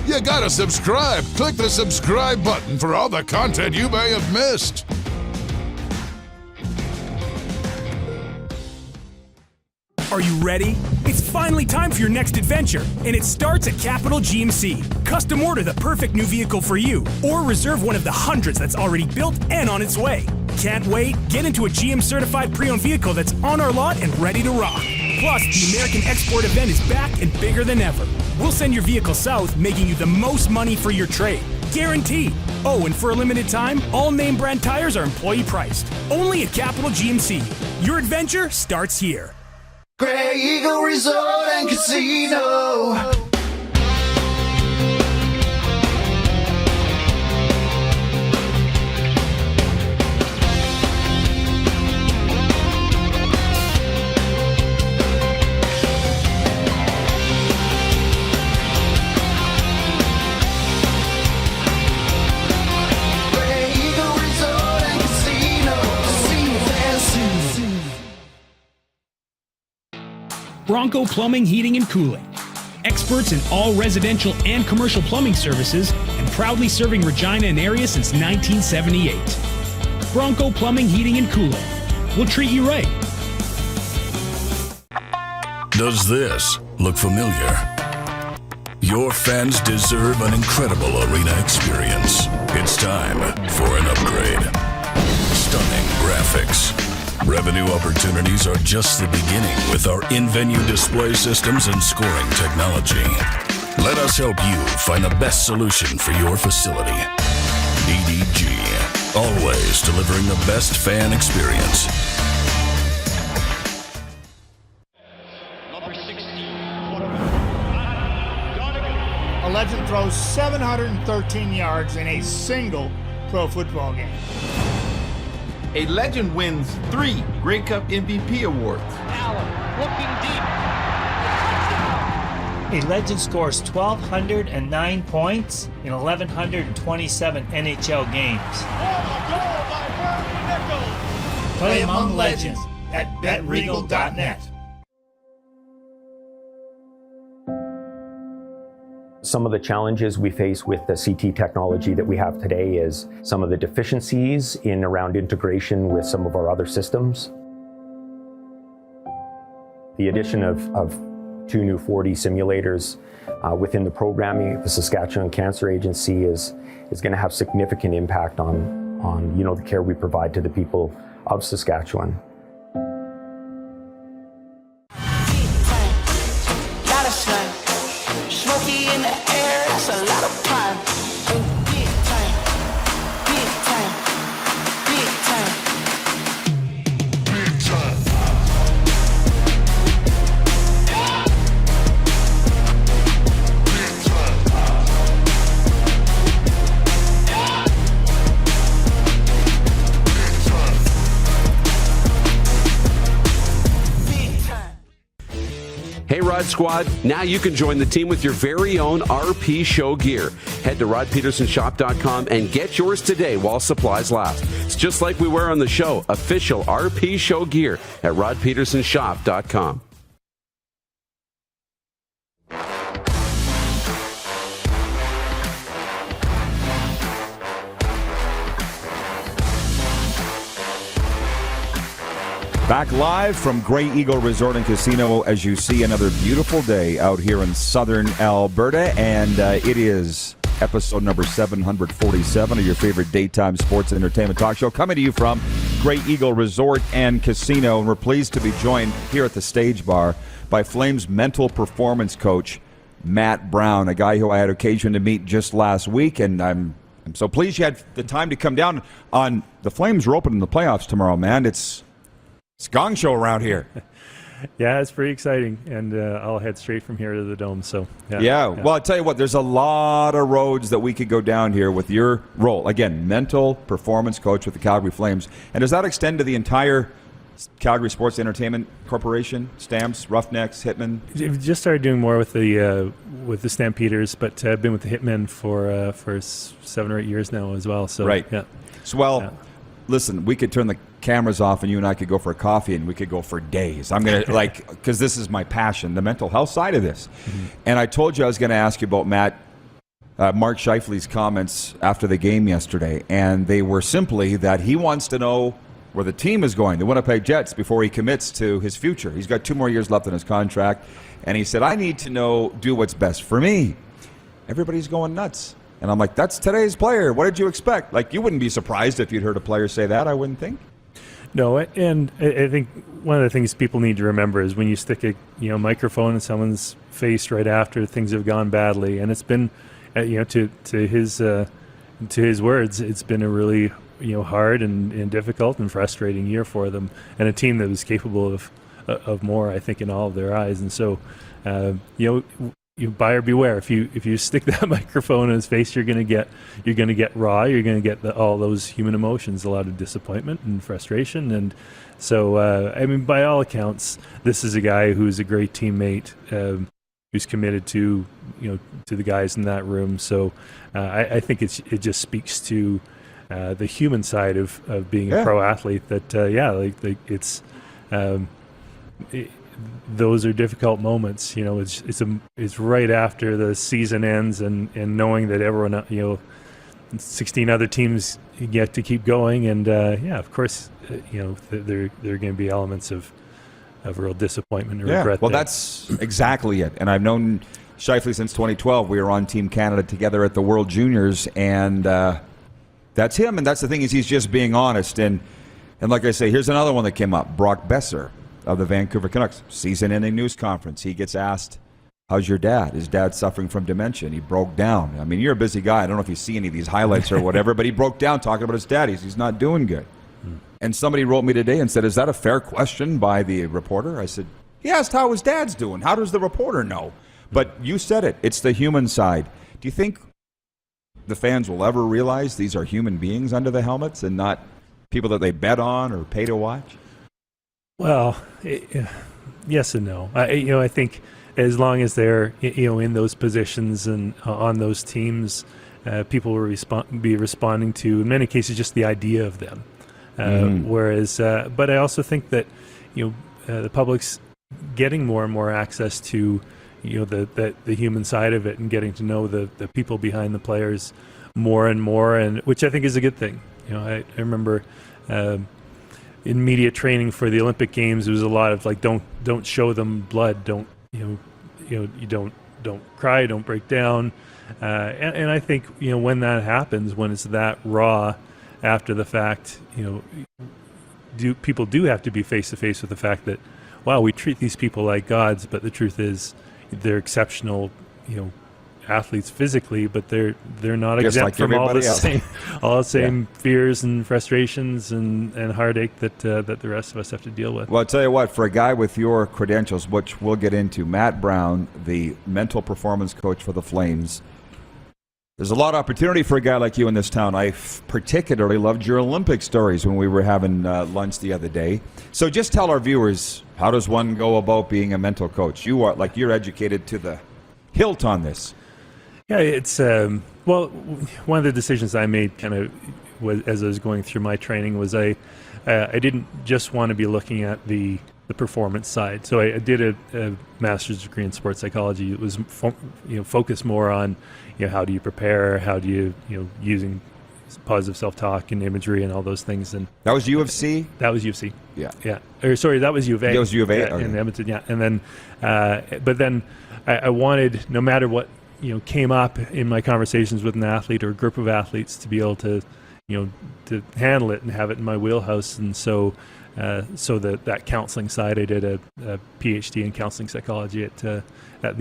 You gotta subscribe. Click the subscribe button for all the content you may have missed. Are you ready? It's finally time for your next adventure, and it starts at Capital GMC. Custom order the perfect new vehicle for you, or reserve one of the hundreds that's already built and on its way. Can't wait? Get into a GM-certified pre-owned vehicle that's on our lot and ready to rock. Plus, the American Export event is back and bigger than ever. We'll send your vehicle south, making you the most money for your trade. Guaranteed. Oh, and for a limited time, all name brand tires are employee priced. Only at Capital GMC. Your adventure starts here. Grey Eagle Resort and Casino. Bronco Plumbing, Heating, and Cooling. Experts in all residential and commercial plumbing services and proudly serving Regina and area since 1978. Bronco Plumbing, Heating, and Cooling. We'll treat you right. Does this look familiar? Your fans deserve an incredible arena experience. It's time for an upgrade. Stunning graphics. Revenue opportunities are just the beginning with our in-venue display systems and scoring technology. Let us help you find the best solution for your facility. EDG, always delivering the best fan experience. A legend throws 713 yards in a single pro football game. A legend wins 3 Grey Cup MVP awards. Allen looking deep. A legend scores 1,209 points in 1,127 NHL games. Play among legends at BetRegal.net. Some of the challenges we face with the CT technology that we have today is some of the deficiencies in around integration with some of our other systems. The addition of 2 new 4D simulators within the programming. The Saskatchewan Cancer Agency is going to have significant impact on the care we provide to the people of Saskatchewan. Smoky in the air, that's a lot of prime. Big time, big time, big time, big time. Hey, Rod Squad, now you can join the team with your very own RP Show gear. Head to rodpedersenshop.com and get yours today while supplies last. It's just like we wear on the show, official RP Show gear at rodpedersenshop.com. Back live from Grey Eagle Resort and Casino. As you see, another beautiful day out here in southern Alberta, and it is episode number 747 of your favorite daytime sports and entertainment talk show, coming to you from Grey Eagle Resort and Casino. And we're pleased to be joined here at the Stage Bar by Flames mental performance coach Matt Brown, a guy who I had occasion to meet just last week, and I'm so pleased you had the time to come down. On the Flames are opening the playoffs tomorrow, man. It's gong show around here. Yeah, it's pretty exciting, and I'll head straight from here to the Dome. So yeah. Well, I'll tell you what, there's a lot of roads that we could go down here with your role. Again, mental performance coach with the Calgary Flames. And does that extend to the entire Calgary Sports Entertainment Corporation? Stamps, Roughnecks, Hitmen? I've just started doing more with the Stampeders, but I've been with the Hitmen for 7 or 8 years now as well. So right. Yeah. So listen, we could turn the cameras off and you and I could go for a coffee and we could go for days. I'm going to because this is my passion, the mental health side of this. Mm-hmm. And I told you I was going to ask you about Mark Scheifele's comments after the game yesterday. And they were simply that he wants to know where the team is going, the Winnipeg Jets, before he commits to his future. He's got 2 more years left in his contract. And he said, I need to do what's best for me. Everybody's going nuts. And I'm like, that's today's player. What did you expect? Like, you wouldn't be surprised if you'd heard a player say that, I wouldn't think. No, and I think one of the things people need to remember is when you stick a microphone in someone's face right after things have gone badly, and it's been, to his words, it's been a really hard and difficult and frustrating year for them, and a team that was capable of more, I think, in all of their eyes. And so, you buyer beware. If you stick that microphone in his face, you're going to get raw. You're going to get all those human emotions, a lot of disappointment and frustration. And so, by all accounts, this is a guy who's a great teammate, who's committed to the guys in that room. So, I think it just speaks to the human side of being a pro athlete. That those are difficult moments. It's right after the season ends, and knowing that everyone, 16 other teams get to keep going, and of course, there are going to be elements of real disappointment and regret. Well, that's exactly it. And I've known Scheifele since 2012. We were on Team Canada together at the World Juniors, and that's him. And that's the thing, is he's just being honest. And like I say, here's another one that came up: Brock Besser of the Vancouver Canucks, season-ending news conference. He gets asked, how's your dad? His dad's suffering from dementia, and he broke down. I mean, you're a busy guy. I don't know if you see any of these highlights or whatever, but he broke down talking about his dad. He's not doing good. And somebody wrote me today and said, is that a fair question by the reporter? I said, he asked how his dad's doing. How does the reporter know? But you said it. It's the human side. Do you think the fans will ever realize these are human beings under the helmets and not people that they bet on or pay to watch? Well, yes and no. I think as long as they're in those positions and on those teams, people will be responding to, in many cases, just the idea of them. Whereas, but I also think that the public's getting more and more access to the human side of it, and getting to know the people behind the players more and more, and which I think is a good thing. I remember. In media training for the Olympic Games, there was a lot of don't show them blood, don't cry, don't break down. And I think, when that happens, when it's that raw after the fact, people do have to be face to face with the fact that, wow, we treat these people like gods, but the truth is they're exceptional, athletes physically, but they're not just exempt like from all the same Yeah. fears and frustrations and heartache that the rest of us have to deal with. Well, I'll tell you what, for a guy with your credentials, which we'll get into, Matt Brown, the mental performance coach for the Flames, there's a lot of opportunity for a guy like you in this town. I particularly loved your Olympic stories when we were having lunch the other day. So just tell our viewers, how does one go about being a mental coach? You're educated to the hilt on this. Yeah, it's one of the decisions I made as I was going through my training was I didn't just want to be looking at the performance side. So I did a master's degree in sports psychology. It was focused more on how do you prepare, how do you using positive self-talk and imagery and all those things. And that was U of C? That was U of C. Yeah. Or sorry, that was U of A. That was U of A? In Edmonton, yeah. And then, but then I wanted, no matter what came up in my conversations with an athlete or a group of athletes, to be able to to handle it and have it in my wheelhouse. And so that counseling side, I did a PhD in counseling psychology at the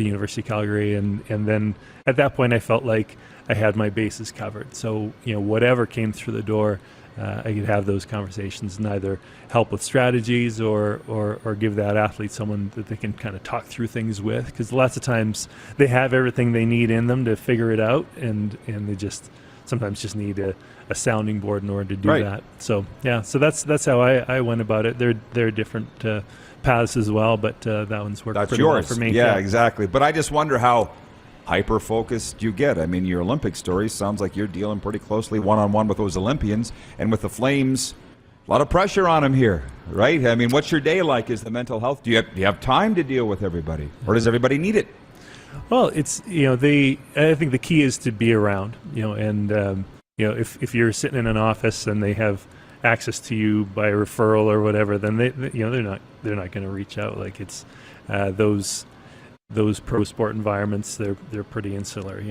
University of Calgary, and then at that point I felt like I had my bases covered. So whatever came through the door, I could have those conversations and either help with strategies or give that athlete someone that they can kind of talk through things with, because lots of times they have everything they need in them to figure it out, and they just sometimes just need a sounding board in order to do that. So that's how I went about it. There are different paths as well, but that one's worked pretty well for me. Yeah, exactly. But I just wonder how hyper-focused you get. I mean, your Olympic story sounds like you're dealing pretty closely one-on-one with those Olympians, and with the Flames, a lot of pressure on them here, right? I mean, what's your day like? Is the mental health? Do you have time to deal with everybody, or does everybody need it? Well, it's I think the key is to be around, and if you're sitting in an office and they have access to you by referral or whatever, then they're not going to reach out. Like it's those pro sport environments, they're pretty insular.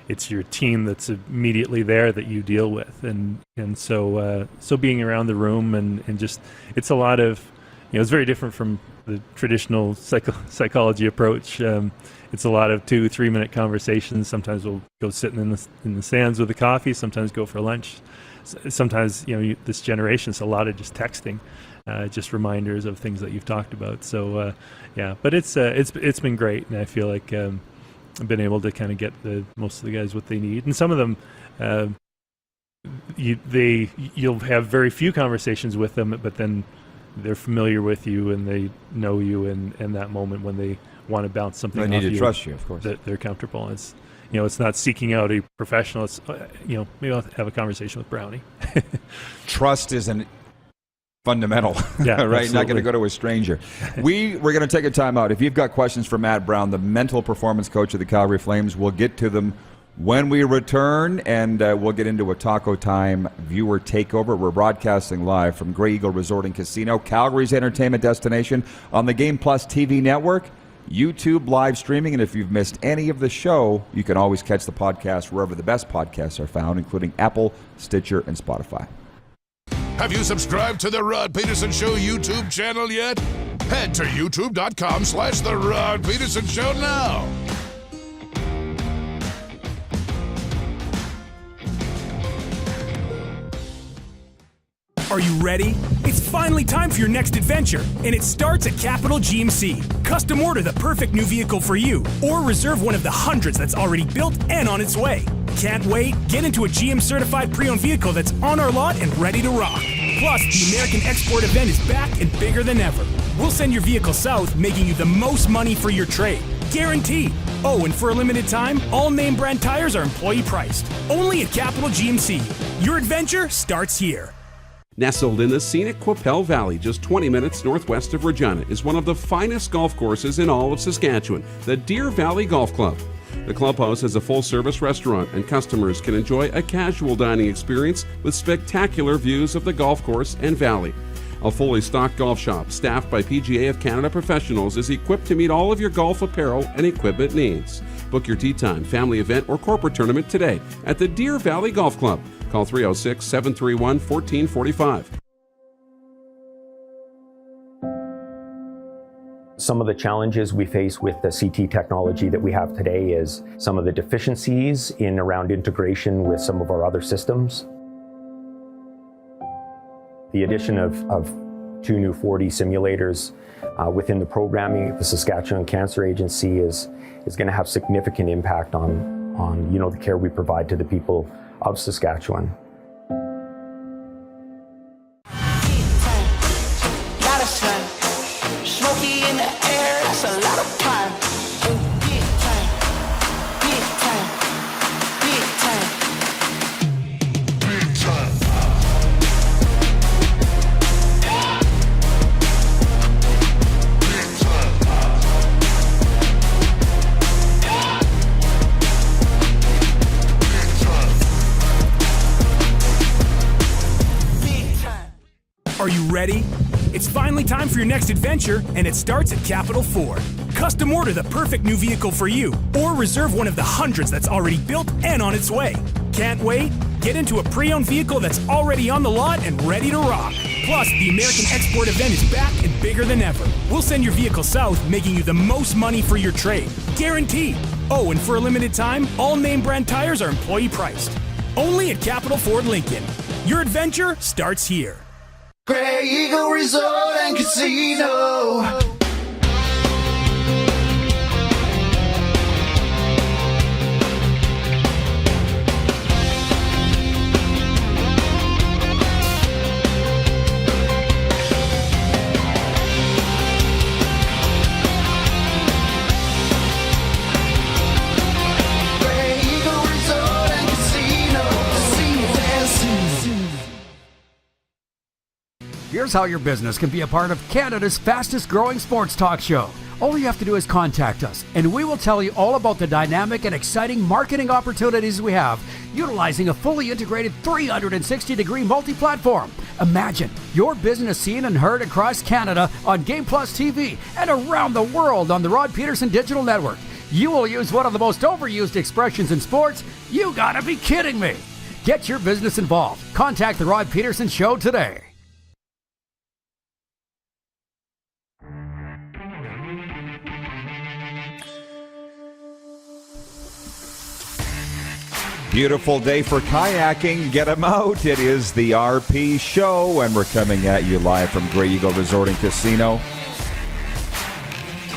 It's your team that's immediately there that you deal with, and so being around the room and just, it's a lot of, it's very different from the traditional psychology approach. It's a lot of 2-3 minute conversations. Sometimes we'll go sitting in the stands with a coffee. Sometimes go for lunch. Sometimes this generation, it's a lot of just texting. Just reminders of things that you've talked about. So, but it's been great, and I feel like I've been able to kind of get most of the guys what they need. And some of them, you'll have very few conversations with them, but then they're familiar with you and they know you, and that moment when they want to bounce something off you, they need to trust you, of course. They're comfortable. It's it's not seeking out a professional. It's maybe I'll have a conversation with Brownie. Trust isn't fundamental, yeah, right? Absolutely. Not going to go to a stranger. We're going to take a time out. If you've got questions for Matt Brown, the mental performance coach of the Calgary Flames, we'll get to them when we return, and we'll get into a Taco Time viewer takeover. We're broadcasting live from Grey Eagle Resort and Casino, Calgary's entertainment destination, on the Game Plus TV network, YouTube live streaming, and if you've missed any of the show, you can always catch the podcast wherever the best podcasts are found, including Apple, Stitcher, and Spotify. Have you subscribed to the Rod Pedersen Show YouTube channel yet? Head to youtube.com/The Rod Pedersen Show now. Are you ready? It's finally time for your next adventure, and it starts at Capital GMC. Custom order the perfect new vehicle for you, or reserve one of the hundreds that's already built and on its way. Can't wait? Get into a GM certified pre-owned vehicle that's on our lot and ready to rock. Plus, the American Export event is back and bigger than ever. We'll send your vehicle south, making you the most money for your trade. Guaranteed. Oh, and for a limited time, all name brand tires are employee priced. Only at Capital GMC. Your adventure starts here. Nestled in the scenic Qu'Appelle Valley, just 20 minutes northwest of Regina, is one of the finest golf courses in all of Saskatchewan, the Deer Valley Golf Club. The clubhouse has a full-service restaurant, and customers can enjoy a casual dining experience with spectacular views of the golf course and valley. A fully stocked golf shop staffed by PGA of Canada professionals is equipped to meet all of your golf apparel and equipment needs. Book your tee time, family event, or corporate tournament today at the Deer Valley Golf Club. Call 306-731-1445. Some of the challenges we face with the CT technology that we have today is some of the deficiencies in around integration with some of our other systems. The addition of 2 new 4D simulators within the programming of the Saskatchewan Cancer Agency is going to have significant impact on the care we provide to the people of Saskatchewan. Are you ready? It's finally time for your next adventure, and it starts at Capital Ford. Custom order the perfect new vehicle for you, or reserve one of the hundreds that's already built and on its way. Can't wait? Get into a pre-owned vehicle that's already on the lot and ready to rock. Plus, the American Export event is back and bigger than ever. We'll send your vehicle south, making you the most money for your trade. Guaranteed. Oh, and for a limited time, all name brand tires are employee priced. Only at Capital Ford Lincoln. Your adventure starts here. Grey Eagle Resort and Casino. Here's how your business can be a part of Canada's fastest growing sports talk show. All you have to do is contact us, and we will tell you all about the dynamic and exciting marketing opportunities we have, utilizing a fully integrated 360-degree multi-platform. Imagine your business seen and heard across Canada on Game Plus TV and around the world on the Rod Pedersen Digital Network. You will use one of the most overused expressions in sports. You gotta be kidding me. Get your business involved. Contact the Rod Pedersen Show today. Beautiful day for kayaking. Get them out. It is the RP Show, and we're coming at you live from Grey Eagle Resort and Casino.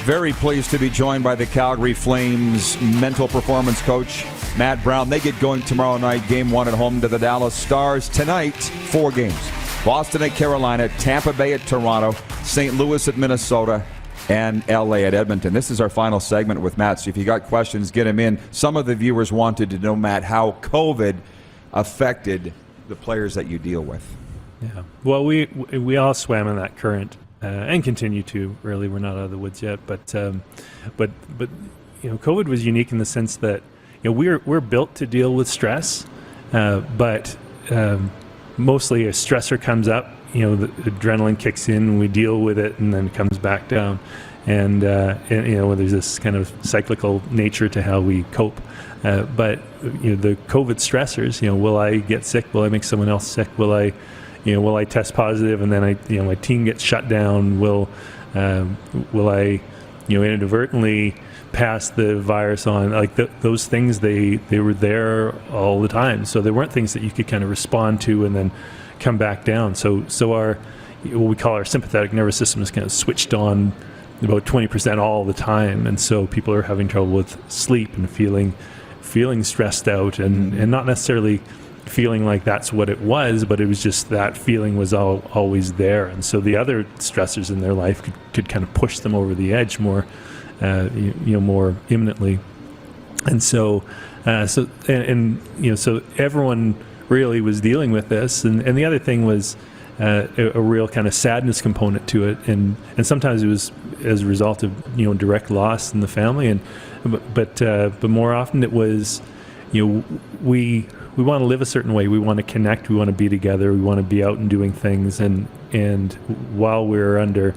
Very pleased to be joined by the Calgary Flames mental performance coach, Matt Brown. They get going tomorrow night, game 1 at home to the Dallas Stars. Tonight, 4 games. Boston at Carolina, Tampa Bay at Toronto, St. Louis at Minnesota, and LA at Edmonton. This is our final segment with Matt, so if you got questions, get them in. Some of the viewers wanted to know, Matt, how COVID affected the players that you deal with. Yeah, well, we all swam in that current and continue to. Really, we're not out of the woods yet, but COVID was unique in the sense that we're built to deal with stress, but mostly a stressor comes up. The adrenaline kicks in, we deal with it, and then it comes back down. And there's this kind of cyclical nature to how we cope. But the COVID stressors, will I get sick? Will I make someone else sick? Will I test positive and then my team gets shut down? Will I inadvertently pass the virus on? Those things, they were there all the time. So there weren't things that you could kind of respond to and then come back down. So our, what we call our sympathetic nervous system, is kind of switched on about 20% all the time, and so people are having trouble with sleep and feeling stressed out, and not necessarily feeling like that's what it was, but it was just that feeling was always there, and so the other stressors in their life could kind of push them over the edge more more imminently, and so everyone really was dealing with this, and the other thing was a real kind of sadness component to it, and sometimes it was as a result of direct loss in the family, but more often it was we want to live a certain way. We want to connect. We want to be together. We want to be out and doing things. And while we were under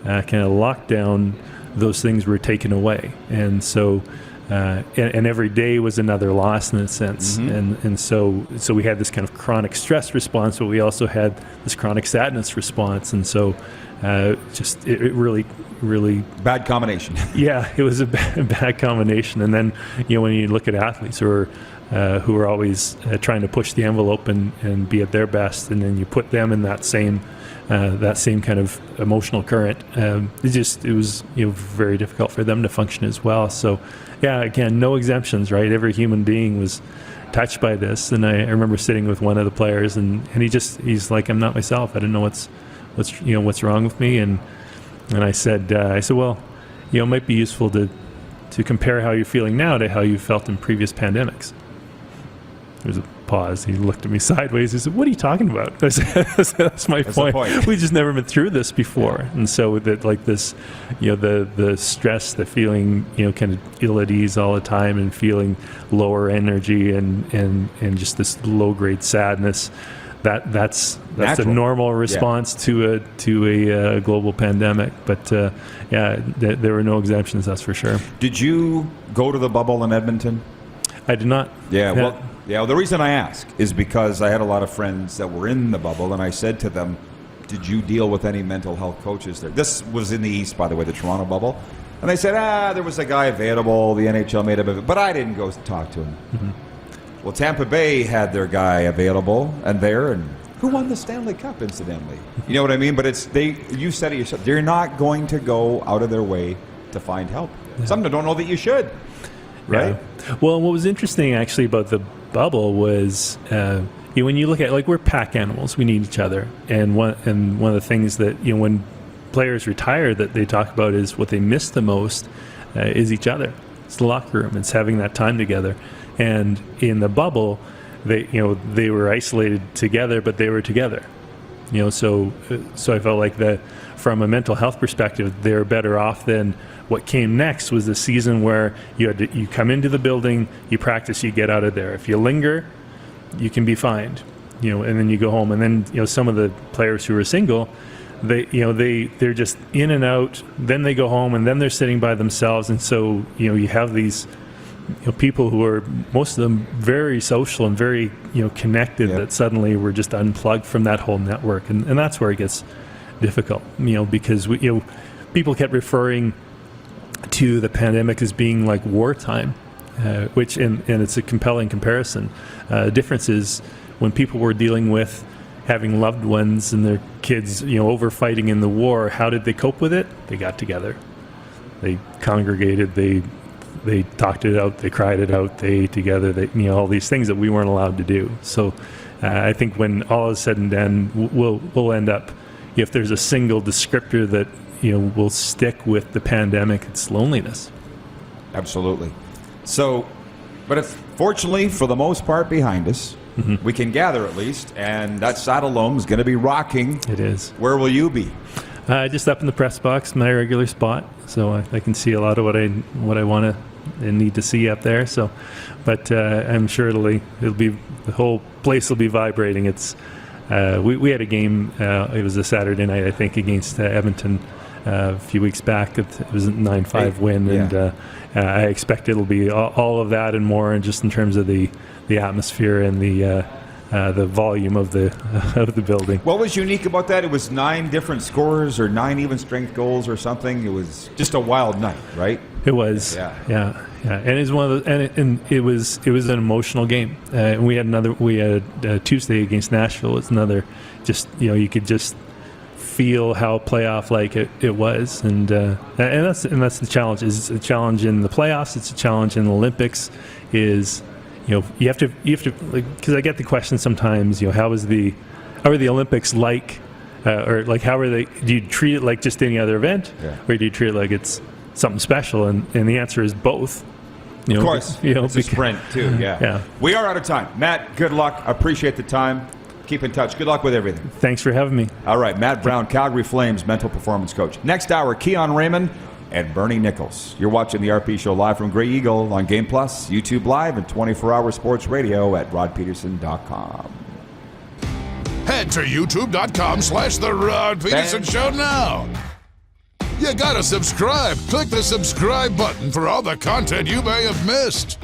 kind of lockdown, those things were taken away. And so, and every day was another loss in a sense. And so we had this kind of chronic stress response, but we also had this chronic sadness response. And so it really bad combination. Yeah, it was a bad combination. And then, when you look at athletes who are always trying to push the envelope and be at their best, and then you put them in that same kind of emotional current, it was very difficult for them to function as well. So, yeah, again, no exemptions, right? Every human being was touched by this. And I remember sitting with one of the players, and he's like, I'm not myself. I don't know what's wrong with me. And I said, well, it might be useful to compare how you're feeling now to how you felt in previous pandemics. There was a pause. He looked at me sideways. He said, what are you talking about? I said, that's my point. We've just never been through this before. And so that, like, this, the stress, the feeling, kind of ill at ease all the time, and feeling lower energy and just this low grade sadness, that's a normal response to a global pandemic. But there were no exemptions, that's for sure. Did you go to the bubble in Edmonton? I did not. Well, the reason I ask is because I had a lot of friends that were in the bubble, and I said to them, did you deal with any mental health coaches there? This was in the East, by the way, the Toronto bubble. And they said, there was a guy available, the NHL made him, but I didn't go talk to him. Mm-hmm. Well, Tampa Bay had their guy available and who won the Stanley Cup, incidentally? You know what I mean? But you said it yourself, they're not going to go out of their way to find help. Yeah. Some don't know that you should, right? Yeah. Well, what was interesting actually about the bubble was when you look at, like, we're pack animals, we need each other, and one of the things that when players retire that they talk about is what they miss the most is each other. It's the locker room. It's having that time together. And in the bubble, they were isolated together, but they were together. So I felt like that from a mental health perspective, they're better off than what came next was the season where you come into the building, you practice, you get out of there. If you linger, you can be fined, and then you go home. And then some of the players who are single, they're just in and out. Then they go home, and then they're sitting by themselves. And so you have these people who are, most of them, very social and very connected, that suddenly were just unplugged from that whole network, and that's where it gets difficult. Because people kept referring to the pandemic as being like wartime, which and it's a compelling comparison. The difference is when people were dealing with having loved ones and their kids, over fighting in the war, how did they cope with it? They got together, they congregated, they talked it out, they cried it out, they ate together, all these things that we weren't allowed to do. So I think when all is said and done, we'll end up, if there's a single descriptor that will stick with the pandemic, it's loneliness. Absolutely. So, but it's fortunately for the most part behind us. Mm-hmm. We can gather at least, and that Saddle Dome is going to be rocking. It is. Where will you be? Just up in the press box, my regular spot, so I can see a lot of what I want to and need to see up there. So, but I'm sure it'll be the whole place will be vibrating. It's we had a game. It was a Saturday night, I think, against Edmonton a few weeks back. It was a 9-5 win, and I expect it'll be all of that and more, and just in terms of the atmosphere and the volume of the building. What was unique about that? It was 9 different scorers or 9 even strength goals or something. It was just a wild night, right? It was, yeah. And it's one of the, and it was an emotional game. We had Tuesday against Nashville. It's another, just you could just feel how playoff like it was, and that's the challenge. It's a challenge in the playoffs. It's a challenge in the Olympics. Is you have to because I get the question sometimes. How are the Olympics like, or like how are they? Do you treat it like just any other event, or do you treat it like it's something special? And the answer is both. Of course, it's a sprint too. Yeah. We are out of time. Matt, good luck. I appreciate the time. Keep in touch. Good luck with everything. Thanks for having me. All right, Matt Brown, Calgary Flames mental performance coach. Next hour, Keon Raymond and Bernie Nicholls. You're watching the RP Show live from Grey Eagle on Game Plus, YouTube Live, and 24-hour sports radio at rodpedersen.com. Head to youtube.com/The Rod Pedersen Show now. You gotta subscribe. Click the subscribe button for all the content you may have missed.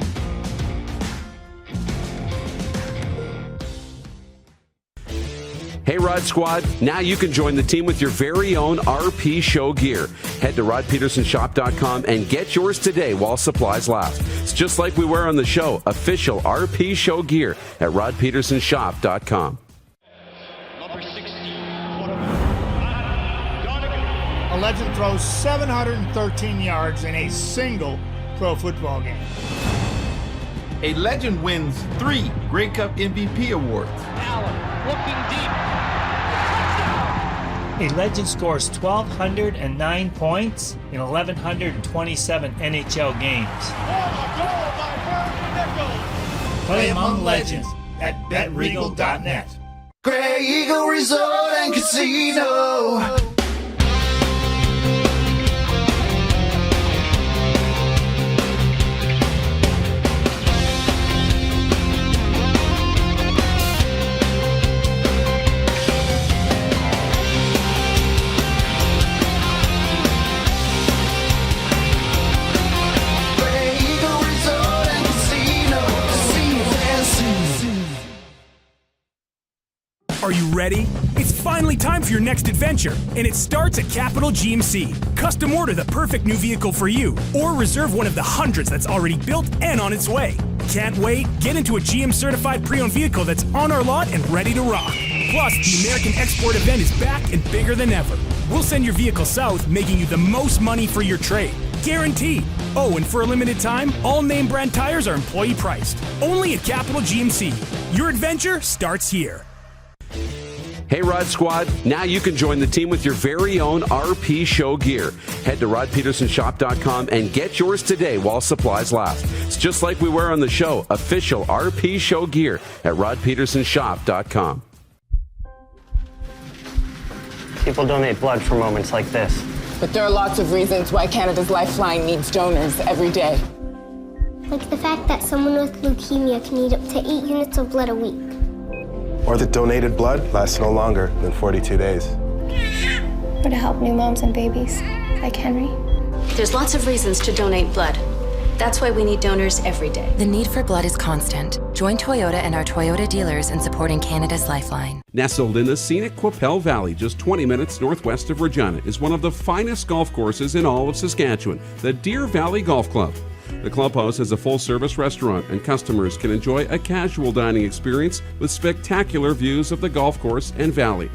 Hey, Rod Squad, now you can join the team with your very own RP Show gear. Head to rodpedersenshop.com and get yours today while supplies last. It's just like we wear on the show, official RP Show gear at rodpedersenshop.com. A legend throws 713 yards in a single pro football game. A legend wins 3 Grey Cup MVP awards. Allen looking deep. A legend scores 1,209 points in 1,127 NHL games. Play among legends at BetRegal.net. Grey Eagle Resort and Casino. Are you ready? It's finally time for your next adventure, and it starts at Capital GMC. Custom order the perfect new vehicle for you, or reserve one of the hundreds that's already built and on its way. Can't wait? Get into a GM certified pre-owned vehicle that's on our lot and ready to rock. Plus, the American Export event is back and bigger than ever. We'll send your vehicle south, making you the most money for your trade. Guaranteed. Oh, and for a limited time, all name brand tires are employee priced. Only at Capital GMC. Your adventure starts here. Hey, Rod Squad, now you can join the team with your very own RP Show gear. Head to rodpedersenshop.com and get yours today while supplies last. It's just like we wear on the show, official RP Show gear at rodpedersenshop.com. People donate blood for moments like this. But there are lots of reasons why Canada's Lifeline needs donors every day. Like the fact that someone with leukemia can need up to 8 units of blood a week. Or that donated blood lasts no longer than 42 days. Or to help new moms and babies, like Henry. There's lots of reasons to donate blood. That's why we need donors every day. The need for blood is constant. Join Toyota and our Toyota dealers in supporting Canada's Lifeline. Nestled in the scenic Qu'Appelle Valley, just 20 minutes northwest of Regina, is one of the finest golf courses in all of Saskatchewan, the Deer Valley Golf Club. The clubhouse has a full-service restaurant, and customers can enjoy a casual dining experience with spectacular views of the golf course and valley.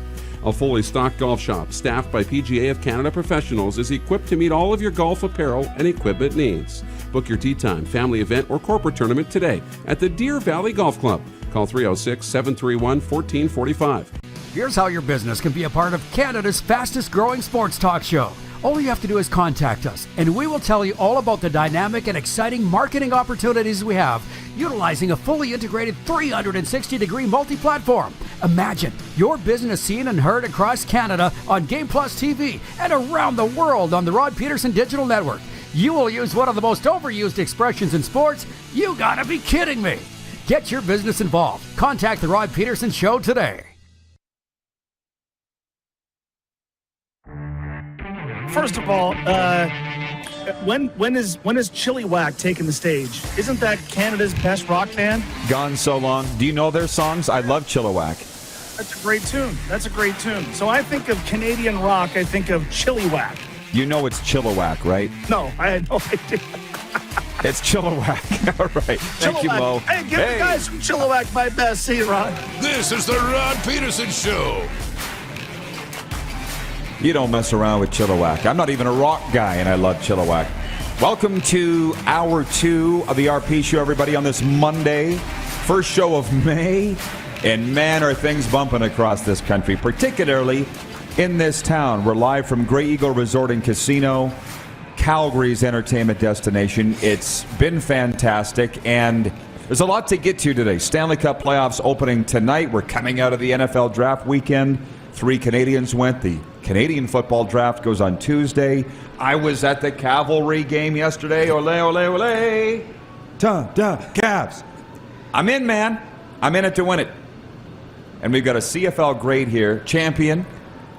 A fully stocked golf shop, staffed by PGA of Canada professionals, is equipped to meet all of your golf apparel and equipment needs. Book your tee time, family event, or corporate tournament today at the Deer Valley Golf Club. Call 306-731-1445. Here's how your business can be a part of Canada's fastest growing sports talk show. All you have to do is contact us, and we will tell you all about the dynamic and exciting marketing opportunities we have, utilizing a fully integrated 360-degree multi-platform. Imagine your business seen and heard across Canada on Game Plus TV and around the world on the Rod Pedersen Digital Network. You will use one of the most overused expressions in sports. You gotta be kidding me. Get your business involved. Contact the Rod Pedersen Show today. First of all, when is Chilliwack taking the stage? Isn't that Canada's best rock band? Gone so long. Do you know their songs? I love Chilliwack. That's a great tune. So I think of Canadian rock, I think of Chilliwack. You know it's Chilliwack, right? No, I had no idea. It's Chilliwack. All right. Thank you, Mo. Hey, give the guys from Chilliwack my best. See you, Rod. This is the Rod Pedersen Show. You don't mess around with Chilliwack. I'm not even a rock guy, and I love Chilliwack. Welcome to Hour 2 of the RP Show, everybody, on this Monday. First show of May. And, man, are things bumping across this country, particularly in this town. We're live from Grey Eagle Resort and Casino, Calgary's entertainment destination. It's been fantastic, and there's a lot to get to today. Stanley Cup Playoffs opening tonight. We're coming out of the NFL draft weekend. 3 Canadians went. The Canadian football draft goes on Tuesday. I was at the Cavalry game yesterday. Ole, ole, ole. Cavs. I'm in, man. I'm in it to win it. And we've got a CFL grade here, champion,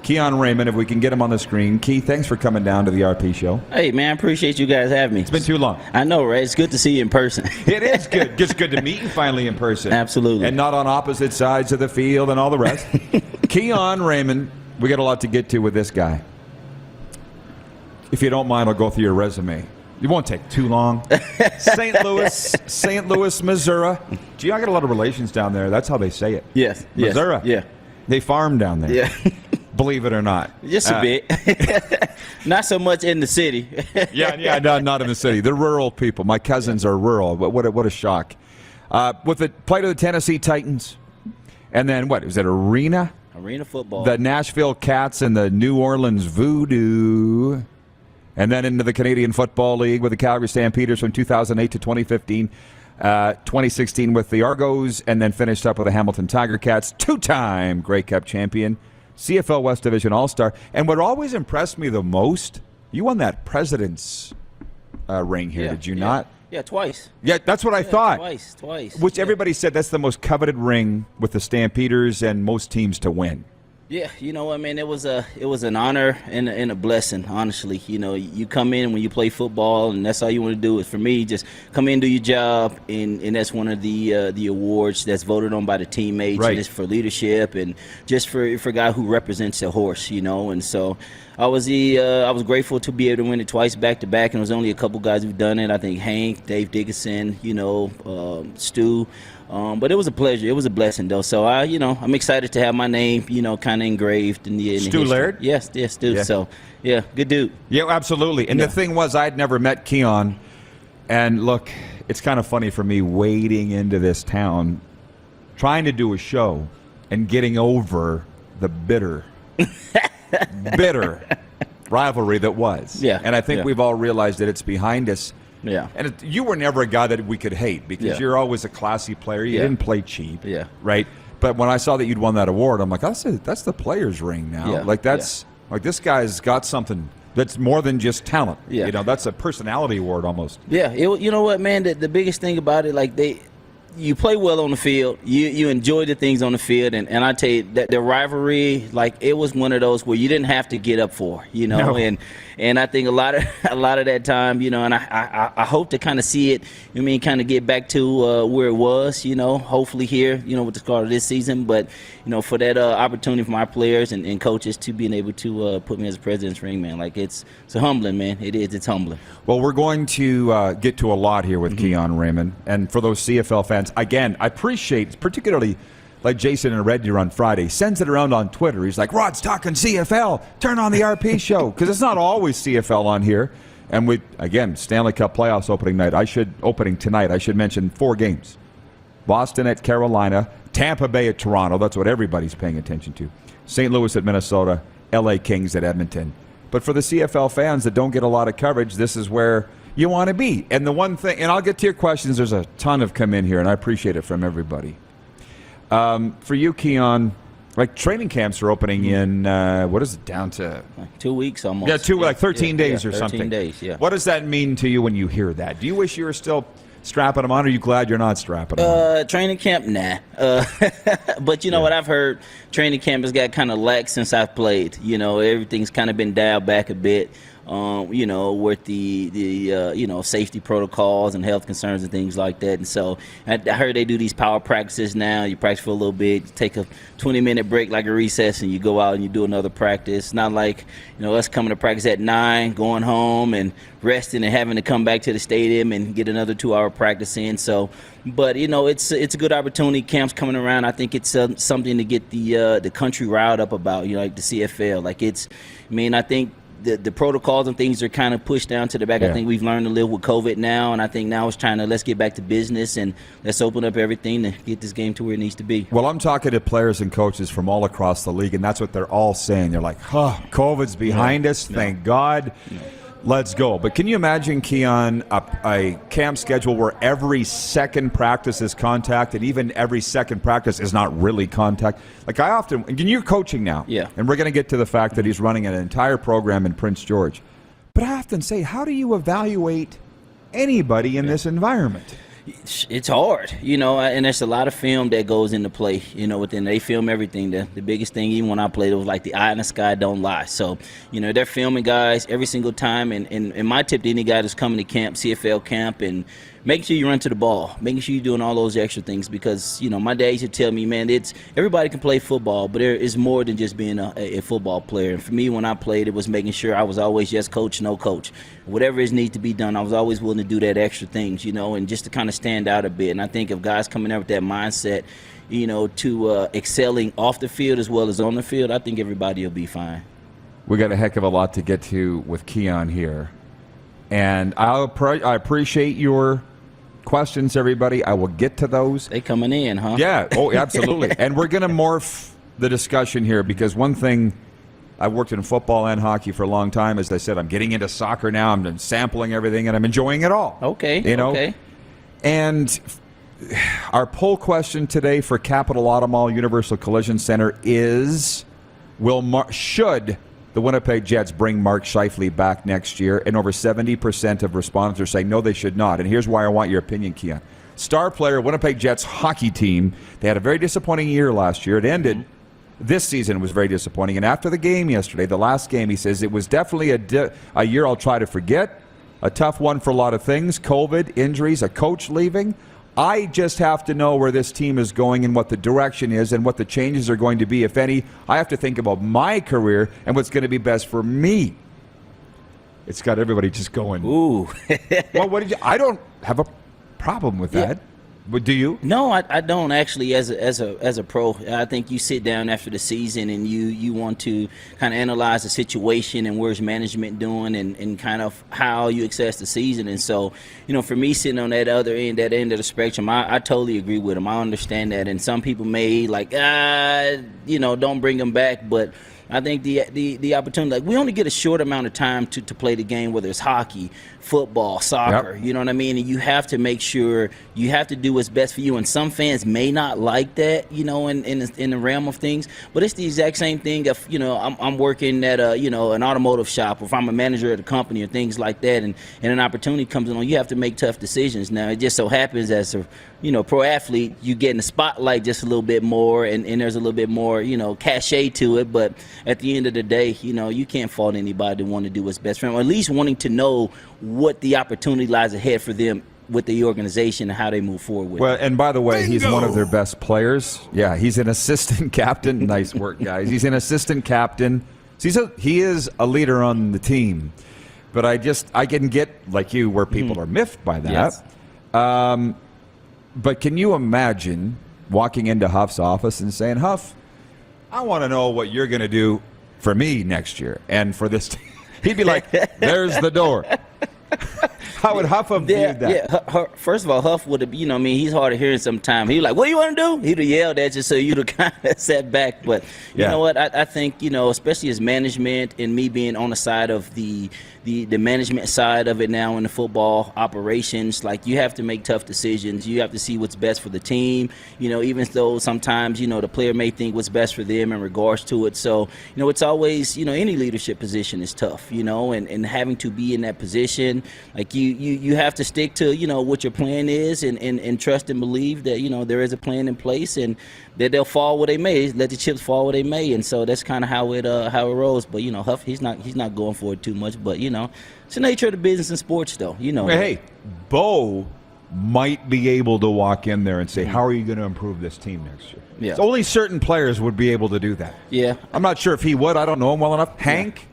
Keon Raymond, if we can get him on the screen. Key, thanks for coming down to the RP show. Hey, man, I appreciate you guys having me. It's been too long. I know, right? It's good to see you in person. It is good. It's good to meet you finally in person. Absolutely. And not on opposite sides of the field and all the rest. Keon Raymond, we got a lot to get to with this guy. If you don't mind, I'll go through your resume. It won't take too long. St. Louis, Missouri. Gee, I got a lot of relations down there. That's how they say it. Yes. Missouri. Yeah. They farm down there. Yeah. Believe it or not. Just a bit. Not so much in the city. Yeah, not in the city. They're rural people. My cousins are rural. What a shock. With the play to the Tennessee Titans. And then what? Was it Arena football. The Nashville Cats and the New Orleans Voodoo. And then into the Canadian Football League with the Calgary Stampeders from 2008 to 2015. 2016 with the Argos, and then finished up with the Hamilton Tiger Cats. Two-time Grey Cup champion. CFL West Division All-Star. And what always impressed me the most, you won that President's ring here, did you not? Yeah, twice. Yeah, that's what I thought. Twice. Which everybody said that's the most coveted ring with the Stampeders and most teams to win. Yeah, you know what, man, it was an honor and a blessing, honestly. You know, you come in when you play football, and that's all you want to do. Is for me, just come in, do your job, and that's one of the awards that's voted on by the teammates. Right. And it's for leadership and just for a guy who represents a horse, you know. And so I was grateful to be able to win it twice back to back, and there's only a couple guys who've done it. I think Hank, Dave Dickinson, you know, Stu. But it was a pleasure. It was a blessing, though. So I'm excited to have my name, kind of engraved in the Stu Laird? Yes, Stu. Yeah. So, yeah, good dude. Yeah, absolutely. And the thing was, I'd never met Keon. And look, it's kind of funny for me wading into this town, trying to do a show, and getting over the bitter rivalry that was. Yeah. And I think we've all realized that it's behind us. Yeah. And you were never a guy that we could hate because you're always a classy player. You didn't play cheap. Yeah. Right? But when I saw that you'd won that award, I'm like, that's the player's ring now. Yeah. Like, like this guy's got something that's more than just talent. Yeah. You know, that's a personality award almost. Yeah. You know what, man? The biggest thing about it, like, you play well on the field. You enjoy the things on the field, and I tell you that the rivalry, like, it was one of those where you didn't have to get up for, No. And I think a lot of that time, and I hope to kind of see it. Kind of get back to where it was, hopefully here, with the start of this season. But for that opportunity for my players and coaches to being able to put me as a president's ring, man, like it's humbling, man. It is. It's humbling. Well, we're going to get to a lot here with Keon Raymond, and for those CFL fans, again, I appreciate, particularly like Jason and Red Deer on Friday, sends it around on Twitter. He's like, Rod's talking CFL. Turn on the RP show. Because it's not always CFL on here. And again, Stanley Cup Playoffs opening tonight. I should mention 4 games. Boston at Carolina, Tampa Bay at Toronto. That's what everybody's paying attention to. St. Louis at Minnesota, LA Kings at Edmonton. But for the CFL fans that don't get a lot of coverage, this is where you want to be. And the one thing, and I'll get to your questions. There's a ton have come in here, and I appreciate it from everybody. For you, Keon, like training camps are opening in, what is it, down to? Like 2 weeks almost. Yeah, like 13 days or 13 something. 13 days, yeah. What does that mean to you when you hear that? Do you wish you were still strapping them on, or are you glad you're not strapping them on? Training camp, nah. But what I've heard, training camp has got kind of lax since I've played. Everything's kind of been dialed back a bit. With the safety protocols and health concerns and things like that. And so I heard they do these power practices now. You practice for a little bit, you take a 20-minute break like a recess, and you go out and you do another practice. Not like, us coming to practice at 9, going home and resting and having to come back to the stadium and get another 2-hour practice in. So, but, it's a good opportunity. Camps coming around. I think it's something to get the country riled up about, like the CFL. Like I think the protocols and things are kind of pushed down to the back. Yeah. I think we've learned to live with COVID now, and I think now it's let's get back to business and let's open up everything to get this game to where it needs to be. Well, I'm talking to players and coaches from all across the league, and that's what they're all saying. They're like, COVID's behind us, thank God. Let's go. But can you imagine, Keon, a camp schedule where every second practice is contact, and even every second practice is not really contact? Like I often, and you're coaching now, yeah, and we're going to get to the fact that he's running an entire program in Prince George. But I often say, how do you evaluate anybody in this environment? It's hard, and there's a lot of film that goes into play, within. They film everything. The biggest thing, even when I played, it was like the eye in the sky don't lie. So, they're filming guys every single time. And my tip to any guy that's coming to camp, CFL camp, and making sure you run to the ball, making sure you're doing all those extra things because, my dad used to tell me, man, everybody can play football, but there is more than just being a football player. And for me, when I played, it was making sure I was always yes coach, no coach. Whatever is needs to be done, I was always willing to do that extra things, and just to kind of stand out a bit. And I think if guys coming out with that mindset, to excelling off the field as well as on the field, I think everybody will be fine. We got a heck of a lot to get to with Keon here. And I appreciate your questions, everybody. I will get to those. They coming in, huh? Yeah. Oh, absolutely. And we're going to morph the discussion here because one thing, I've worked in football and hockey for a long time. As I said, I'm getting into soccer now. I'm sampling everything, and I'm enjoying it all. Okay. Okay. And our poll question today for Capital Auto Mall Universal Collision Center is, should the Winnipeg Jets bring Mark Scheifele back next year? And over 70% of respondents are saying no, they should not. And here's why I want your opinion, Keon. Star player, Winnipeg Jets hockey team. They had a very disappointing year last year. It ended. This season was very disappointing. And after the game yesterday, the last game, he says, it was definitely a year I'll try to forget. A tough one for a lot of things. COVID, injuries, a coach leaving. I just have to know where this team is going and what the direction is and what the changes are going to be, if any. I have to think about my career and what's going to be best for me. It's got everybody just going, ooh. Well, I don't have a problem with that. But do you? No, I don't actually. As a pro, I think you sit down after the season and you want to kind of analyze the situation and where's management doing and kind of how you access the season. And so, for me sitting on that other end, that end of the spectrum, I totally agree with him. I understand that. And some people may don't bring him back, but I think the opportunity, we only get a short amount of time to play the game, whether it's hockey, football, soccer, you know what I mean? And you have to make sure you have to do what's best for you. And some fans may not like that, in the realm of things, but it's the exact same thing if, I'm working at an automotive shop, or if I'm a manager at a company or things like that, and an opportunity comes along, you have to make tough decisions. Now, it just so happens as a pro athlete, you get in the spotlight just a little bit more, and there's a little bit more, cachet to it. But at the end of the day, you can't fault anybody to want to do what's best for them, or at least wanting to know what the opportunity lies ahead for them with the organization and how they move forward with it. And by the way, he's one of their best players. Yeah, he's an assistant captain. Nice work, guys. He's an assistant captain. So he is a leader on the team. But I can get, like you, where people are miffed by that. Yes. But can you imagine walking into Huff's office and saying, Huff, I want to know what you're going to do for me next year and for this team. He'd be like, there's the door. How would Huff have viewed that? Yeah, first of all, Huff would have, he's hard of hearing sometimes. He'd be like, what do you want to do? He'd have yelled at you, so you'd have kind of sat back. But you know what? I think, especially as management and me being on the side of the management side of it now in the football operations, you have to make tough decisions. You have to see what's best for the team, even though sometimes, the player may think what's best for them in regards to it. So, it's always, any leadership position is tough, and having to be in that position, you have to stick to, what your plan is and trust and believe that, there is a plan in place and that they'll fall where they may, let the chips fall where they may. And so that's kind of how it rolls. But, Huff, he's not going for it too much. But, it's the nature of the business and sports, though. Hey, Bo might be able to walk in there and say, how are you going to improve this team next year? Yeah. So only certain players would be able to do that. Yeah. I'm not sure if he would. I don't know him well enough. Hank?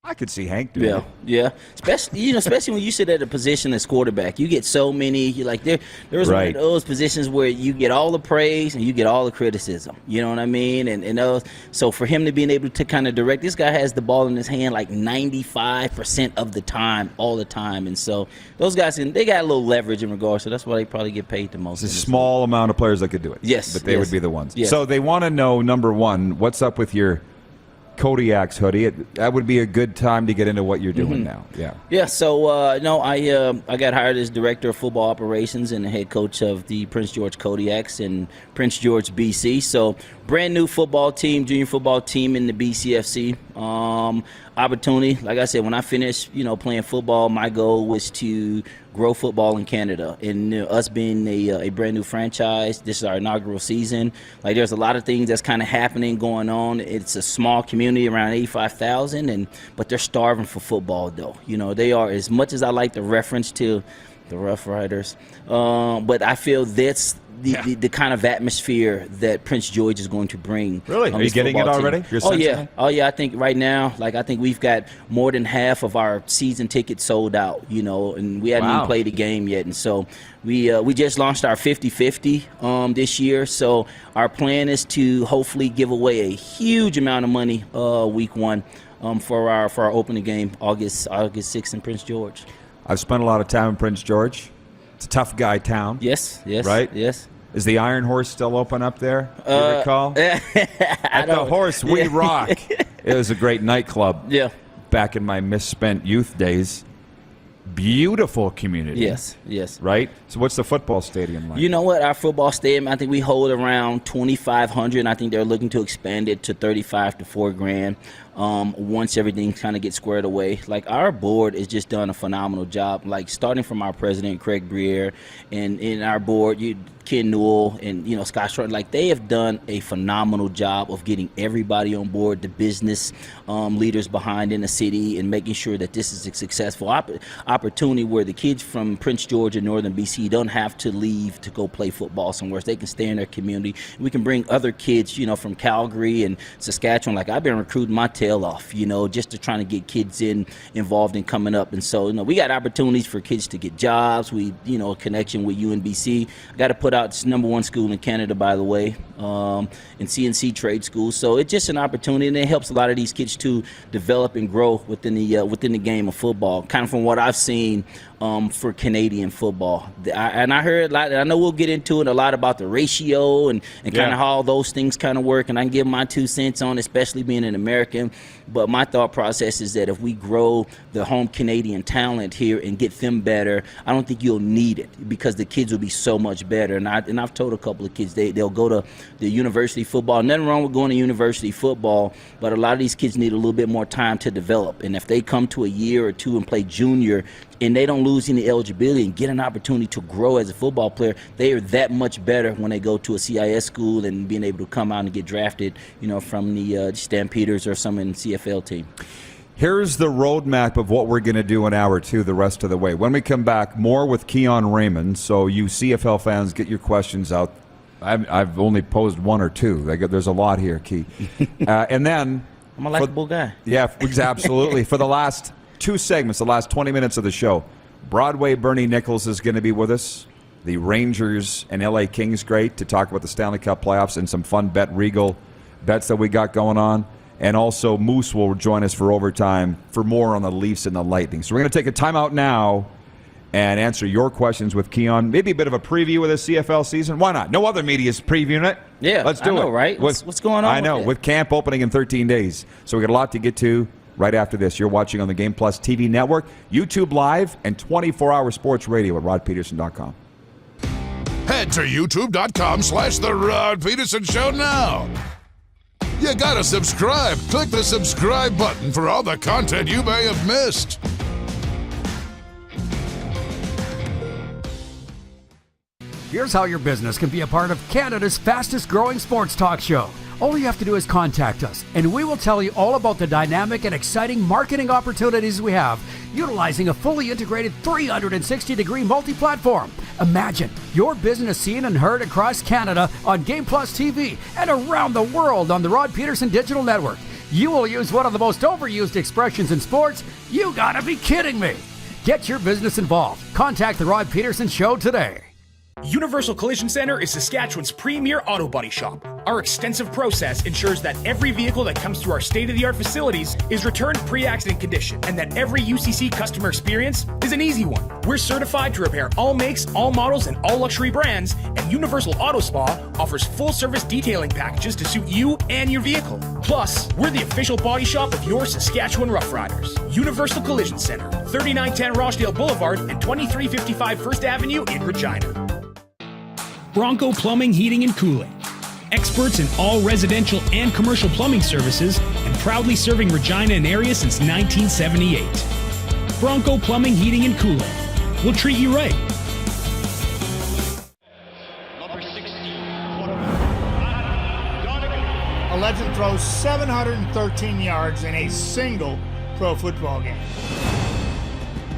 I could see Hank doing it. Yeah. Especially when you sit at a position as quarterback. You get so many, there's one of those positions where you get all the praise and you get all the criticism. You know what I mean? And so for him to be able to kind of direct, this guy has the ball in his hand 95% of the time, all the time. And so those guys, they got a little leverage in regards, so that's why they probably get paid the most. It's a small amount of players that could do it. Yes. But they would be the ones. Yes. So they want to know, number one, what's up with your Kodiak's hoodie. That would be a good time to get into what you're doing now. Yeah. Yeah. So no, I got hired as director of football operations and the head coach of the Prince George Kodiaks in Prince George, BC. So brand new football team, junior football team in the BCFC. Opportunity, like I said, when I finished, playing football, my goal was to grow football in Canada. And us being a brand new franchise, this is our inaugural season. Like, there's a lot of things that's kind of happening, going on. It's a small community, around 85,000, but they're starving for football, though. They are, as much as I like the reference to the Rough Riders, but I feel that's the kind of atmosphere that Prince George is going to bring. Really? Are you getting it already? Oh yeah. I think right now, I think we've got more than half of our season tickets sold out, and we hadn't even played a game yet. And so we just launched our 50-50 this year. So our plan is to hopefully give away a huge amount of money week 1 for our opening game, August 6th in Prince George. I've spent a lot of time in Prince George. It's a tough guy town. Yes. Right? Yes. Is the Iron Horse still open up there? Do you recall? At the Horse, we rock. It was a great nightclub. Yeah. Back in my misspent youth days. Beautiful community. Yes. Right? So what's the football stadium like? You know what? Our football stadium, I think we hold around 2,500, and I think they're looking to expand it to 35 to $4,000 once everything kind of gets squared away. Like, our board has just done a phenomenal job, like starting from our president, Craig Briere, and in our board, Ken Newell and Scott Short, like, they have done a phenomenal job of getting everybody on board, the business leaders behind in the city, and making sure that this is a successful opportunity where the kids from Prince George and Northern BC don't have to leave to go play football somewhere. So they can stay in their community. We can bring other kids, from Calgary and Saskatchewan. Like, I've been recruiting my tail off, just to trying to get kids involved in coming up. And so, we got opportunities for kids to get jobs. We, a connection with UNBC. I got to put out this #1 school in Canada, by the way, in CNC trade school. So it's just an opportunity, and it helps a lot of these kids to develop and grow within the game of football. Kind of from what I've seen for Canadian football, and I heard a lot. I know we'll get into it a lot about the ratio and kind of how all those things kind of work, and I can give my 2 cents on, especially being an American. But my thought process is that if we grow the home Canadian talent here and get them better, I don't think you'll need it, because the kids will be so much better. And I've told a couple of kids they'll go to the university football. Nothing wrong with going to university football, but a lot of these kids need a little bit more time to develop. And if they come to a year or two and play junior, and they don't lose any eligibility and get an opportunity to grow as a football player, they are that much better when they go to a CIS school and being able to come out and get drafted, from the Stampeders or some in the CFL team. Here's the roadmap of what we're going to do in hour 2 the rest of the way. When we come back, more with Keon Raymond. So you CFL fans, get your questions out. I've only posed 1 or 2. There's a lot here, Key. And then... I'm a likable guy. Yeah, absolutely. For the last 2 segments, the last 20 minutes of the show, Broadway Bernie Nicholls is going to be with us. The Rangers and LA Kings great to talk about the Stanley Cup playoffs and some fun BetRegal bets that we got going on. And also Moose will join us for overtime for more on the Leafs and the Lightning. So we're going to take a timeout now and answer your questions with Keon. Maybe a bit of a preview of the CFL season. Why not? No other media is previewing it. Yeah, let's do I know, it. Right? What's going on? I know, with camp opening in 13 days. So we got a lot to get to right after this. You're watching on the Game Plus TV network, YouTube Live, and 24-hour sports radio at rodpedersen.com. Head to youtube.com/The Rod Pedersen Show now. You gotta subscribe. Click the subscribe button for all the content you may have missed. Here's how your business can be a part of Canada's fastest growing sports talk show. All you have to do is contact us, and we will tell you all about the dynamic and exciting marketing opportunities we have, utilizing a fully integrated 360-degree multi-platform. Imagine your business seen and heard across Canada on Game Plus TV and around the world on the Rod Pedersen Digital Network. You will use one of the most overused expressions in sports. You gotta be kidding me. Get your business involved. Contact the Rod Pedersen Show today. Universal Collision Center is Saskatchewan's premier auto body shop. Our extensive process ensures that every vehicle that comes through our state-of-the-art facilities is returned pre-accident condition, and that every UCC customer experience is an easy one. We're certified to repair all makes, all models, and all luxury brands, and Universal Auto Spa offers full-service detailing packages to suit you and your vehicle. Plus, we're the official body shop of your Saskatchewan Rough Riders. Universal Collision Center, 3910 Rochdale Boulevard and 2355 First Avenue in Regina. Bronco Plumbing, Heating, and Cooling. Experts in all residential and commercial plumbing services and proudly serving Regina and area since 1978. Bronco Plumbing, Heating, and Cooling. We'll treat you right. A legend throws 713 yards in a single pro football game.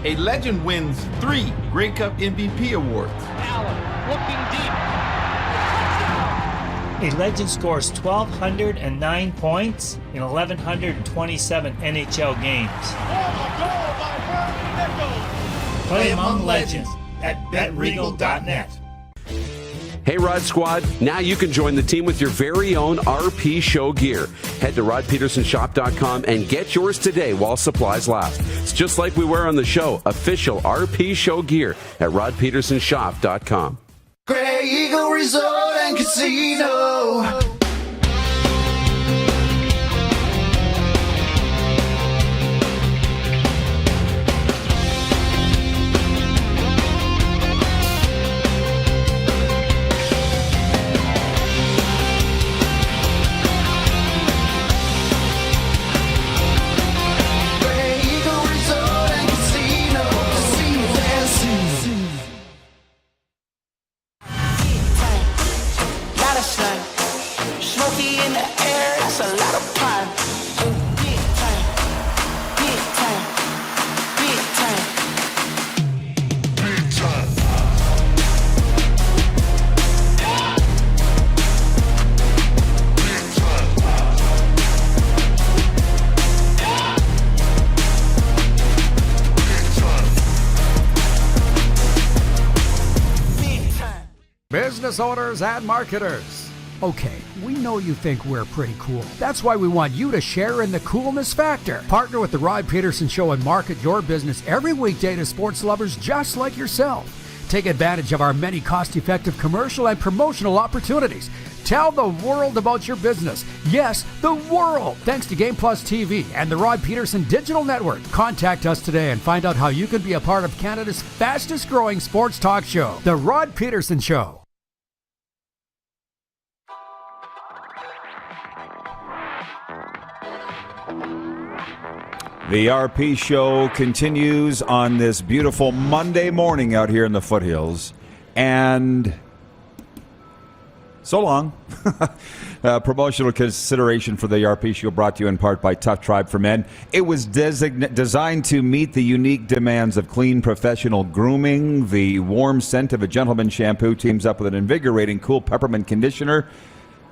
A legend wins 3 Grey Cup MVP awards. Allen looking deep. A legend scores 1,209 points in 1,127 NHL games. Play among legends at BetRegal.net. Hey, Rod Squad, now you can join the team with your very own RP Show gear. Head to RodPedersenShop.com and get yours today while supplies last. It's just like we wear on the show, official RP Show gear at RodPedersenShop.com. Grey Eagle Resort and Casino. Business owners and marketers. Okay, we know you think we're pretty cool. That's why we want you to share in the coolness factor. Partner with the Rod Pedersen Show and market your business every weekday to sports lovers just like yourself. Take advantage of our many cost-effective commercial and promotional opportunities. Tell the world about your business. Yes, the world. Thanks to Game Plus TV and the Rod Pedersen Digital Network. Contact us today and find out how you can be a part of Canada's fastest growing sports talk show, The Rod Pedersen Show. The RP Show continues on this beautiful Monday morning out here in the foothills. And so long. Promotional consideration for the RP Show brought to you in part by Tough Tribe for Men. It was designed to meet the unique demands of clean professional grooming. The warm scent of a gentleman shampoo teams up with an invigorating cool peppermint conditioner.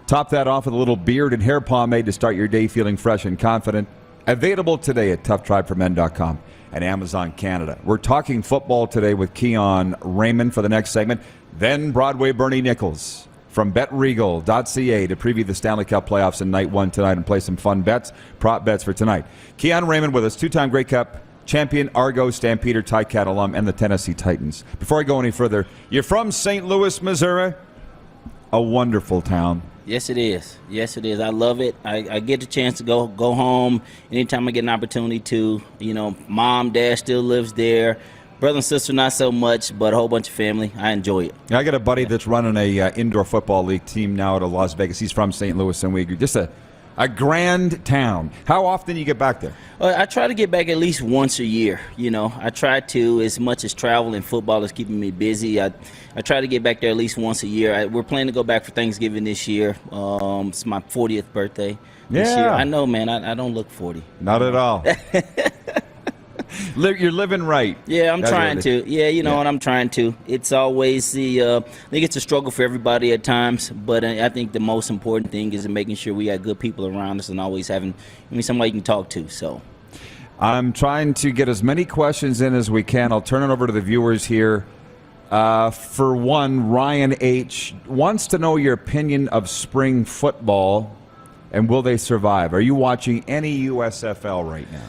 Top that off with a little beard and hair pomade to start your day feeling fresh and confident. Available today at toughtribeformen.com and Amazon Canada. We're talking football today with Keon Raymond for the next segment. Then Broadway Bernie Nicholls from BetRegal.ca to preview the Stanley Cup Playoffs in Night 1 tonight and play some fun bets, prop bets for tonight. Keon Raymond with us, two-time Grey Cup champion, Argo, Stampede, Ticat alum, and the Tennessee Titans. Before I go any further, you're from St. Louis, Missouri. A wonderful town. Yes, it is. Yes, it is. I love it. I get the chance to go home anytime I get an opportunity to. You know, mom, dad still lives there. Brother and sister, not so much, but a whole bunch of family. I enjoy it. I got a buddy that's running a indoor football league team now out of Las Vegas. He's from St. Louis, and we just a grand town. How often do you get back there? I try to get back at least once a year. You know, I try to, as much as travel and football is keeping me busy, I try to get back there at least once a year. We're planning to go back for Thanksgiving this year. It's my 40th birthday this year. I know, man. I don't look 40. Not at all. You're living right. Yeah, I'm trying to. Yeah, you know what? I'm trying to. It's always I think it's a struggle for everybody at times, but I think the most important thing is making sure we got good people around us and always having somebody you can talk to. So I'm trying to get as many questions in as we can. I'll turn it over to the viewers here. For one, Ryan H. wants to know your opinion of spring football and will they survive? Are you watching any USFL right now?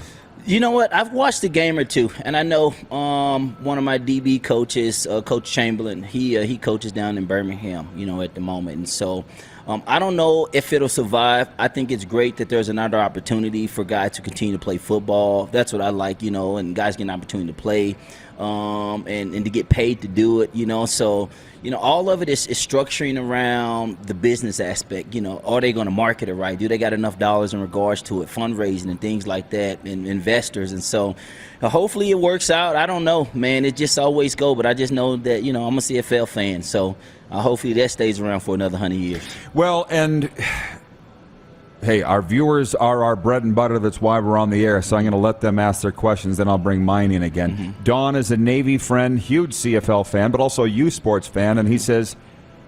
You know what? I've watched a game or two, and I know one of my DB coaches, Coach Chamberlain, he coaches down in Birmingham, at the moment. And so I don't know if it'll survive. I think it's great that there's another opportunity for guys to continue to play football. That's what I like, and guys get an opportunity to play and to get paid to do it, So, all of it is structuring around the business aspect. Are they going to market it right? Do they got enough dollars in regards to it, fundraising and things like that, and investors? And so hopefully it works out. I don't know, man. It just always go, but I just know that, I'm a CFL fan. So hopefully that stays around for another 100 years. Well, and hey, our viewers are our bread and butter. That's why we're on the air. So I'm going to let them ask their questions, then I'll bring mine in again. Mm-hmm. Don is a Navy friend, huge CFL fan, but also a U Sports fan. And he says,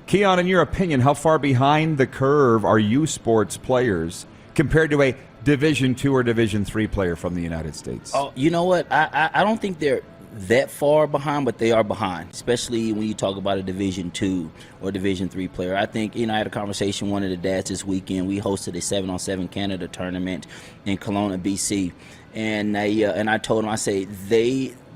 Keon, in your opinion, how far behind the curve are U Sports players compared to a Division II or Division III player from the United States? Oh, you know what? I don't think they're that far behind, but they are behind, especially when you talk about a Division II or Division III player. I think, I had a conversation with one of the dads this weekend. We hosted a 7-on-7 Canada tournament in Kelowna, BC, and I told him, I say,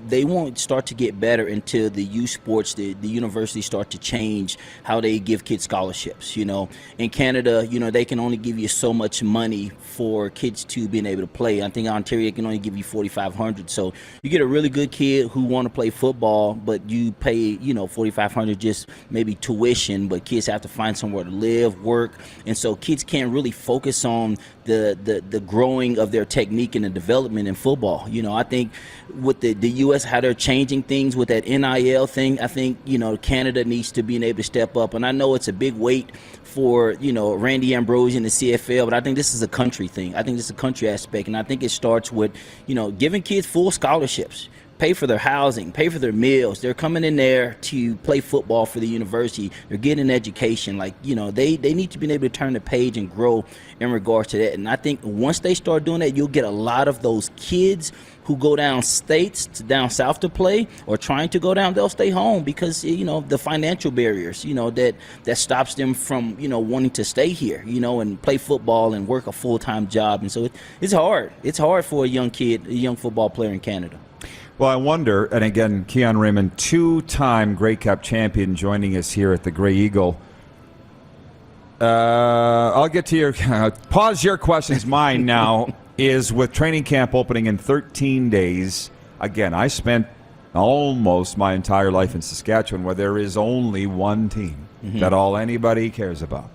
they won't start to get better until the U Sports, the universities start to change how they give kids scholarships. In Canada, they can only give you so much money for kids to being able to play. I think Ontario can only give you $4,500. So you get a really good kid who want to play football, but you pay, $4,500 just maybe tuition, but kids have to find somewhere to live, work. And so kids can't really focus on the growing of their technique and the development in football. I think with the U.S., how they're changing things with that NIL thing, I think, Canada needs to be able to step up. And I know it's a big weight for, Randy Ambrosie and the CFL, but I think this is a country thing. I think this is a country aspect, and I think it starts with, giving kids full scholarships. Pay for their housing, pay for their meals. They're coming in there to play football for the university. They're getting an education. They need to be able to turn the page and grow in regards to that. And I think once they start doing that, you'll get a lot of those kids who go down down south to play or trying to go down, they'll stay home because, the financial barriers, that stops them from, wanting to stay here, and play football and work a full-time job. And so it's hard. It's hard for a young kid, a young football player in Canada. Well, I wonder, and again, Keon Raymond, two-time Grey Cup champion, joining us here at the Grey Eagle. I'll get to your pause your questions. Mine now is with training camp opening in 13 days. Again, I spent almost my entire life in Saskatchewan where there is only one team that all anybody cares about,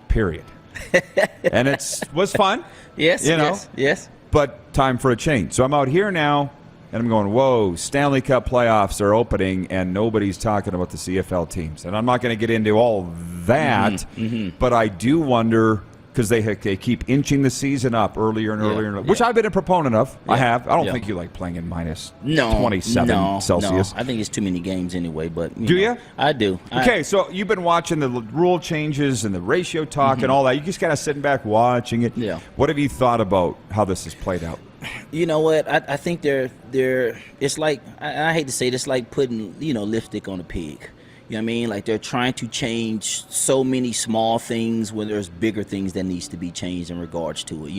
period. And was fun. Yes, yes. But time for a change. So I'm out here now. And I'm going, whoa, Stanley Cup Playoffs are opening, and nobody's talking about the CFL teams. And I'm not going to get into all that, but I do wonder, because they keep inching the season up earlier and earlier, which I've been a proponent of. Yeah. I don't think you like playing in minus 27 Celsius. No, I think it's too many games anyway. But do you? I do. Okay, so you've been watching the rule changes and the ratio talk and all that. You just kind of sitting back watching it. Yeah. What have you thought about how this has played out? You know what? I think they're it's like, I hate to say it, it's like putting, lipstick on a pig. You know what I mean? Like they're trying to change so many small things when there's bigger things that needs to be changed in regards to it,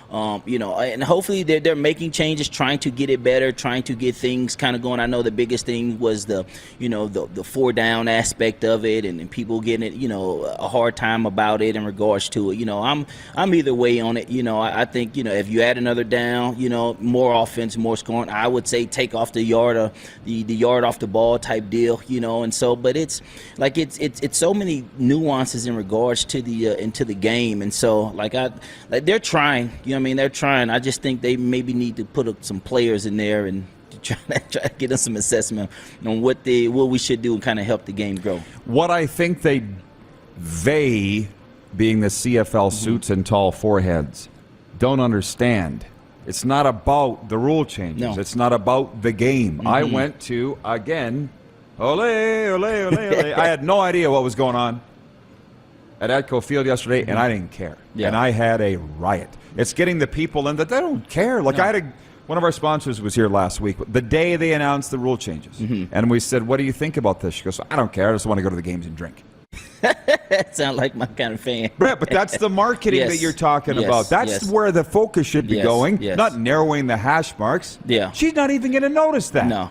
and hopefully they're making changes, trying to get it better, trying to get things kind of going. I know the biggest thing was the 4-down aspect of it, and people getting it, a hard time about it in regards to it. I'm either way on it. I think, if you add another down, more offense, more scoring, I would say take off the yard, the yard off the ball type deal, and so. But it's like it's so many nuances in regards to into the game, and so they're trying. They're trying. I just think they maybe need to put up some players in there and try to get us some assessment on what we should do and kind of help the game grow. What I think they being the CFL suits and tall foreheads don't understand. It's not about the rule changes. No. It's not about the game. I went to again. Ole, ole, ole, ole. I had no idea what was going on at Atco Field yesterday, and I didn't care. Yeah. And I had a riot. It's getting the people in that they don't care. Like, no. I had a One of our sponsors was here last week, the day they announced the rule changes. And we said, what do you think about this? She goes, I don't care. I just want to go to the games and drink. That sounds like my kind of fan. Yeah, but that's the marketing that you're talking about. That's where the focus should be going, not narrowing the hash marks. Yeah. She's not even going to notice that. No,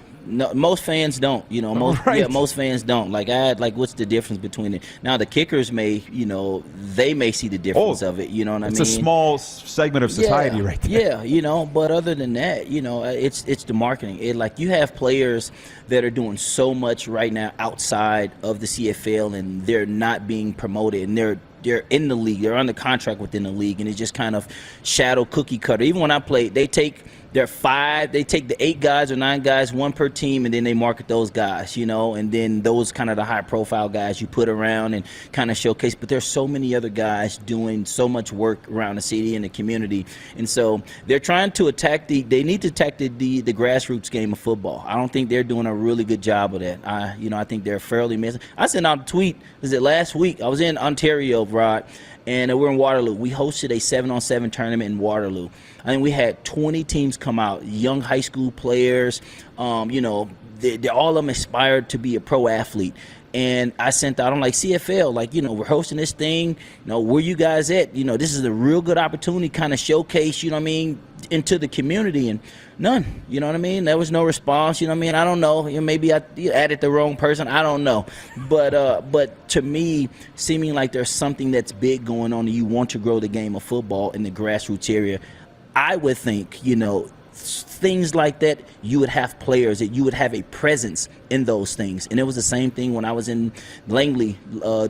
most fans don't. You know, most fans don't. What's the difference between it? Now, the kickers may, they may see the difference of it. You know what I mean? It's a small segment of society right there. Yeah, but other than that, it's the marketing. You have players that are doing so much right now outside of the CFL, and they're not being promoted, and they're in the league. They're under contract within the league, and it's just kind of shadow cookie cutter. Even when I played, they take the 8 guys or 9 guys, one per team, and then they market those guys, and then those kind of the high profile guys you put around and kind of showcase. But there's so many other guys doing so much work around the city and the community. And so they're trying to they need to attack the grassroots game of football. I don't think they're doing a really good job of that. I think they're fairly missing. I sent out a tweet, last week? I was in Ontario, Rod, and we're in Waterloo. We hosted a 7-on-7 tournament in Waterloo. I think we had 20 teams come out, young high school players. They're all of them aspired to be a pro athlete. And I sent out, I'm like, CFL, we're hosting this thing. Where you guys at? This is a real good opportunity, kind of showcase, into the community. And none, There was no response, I don't know. Maybe I added the wrong person. I don't know. But to me, seeming like there's something that's big going on and you want to grow the game of football in the grassroots area, I would think, things like that, you would have players, that you would have a presence in those things. And it was the same thing when I was in Langley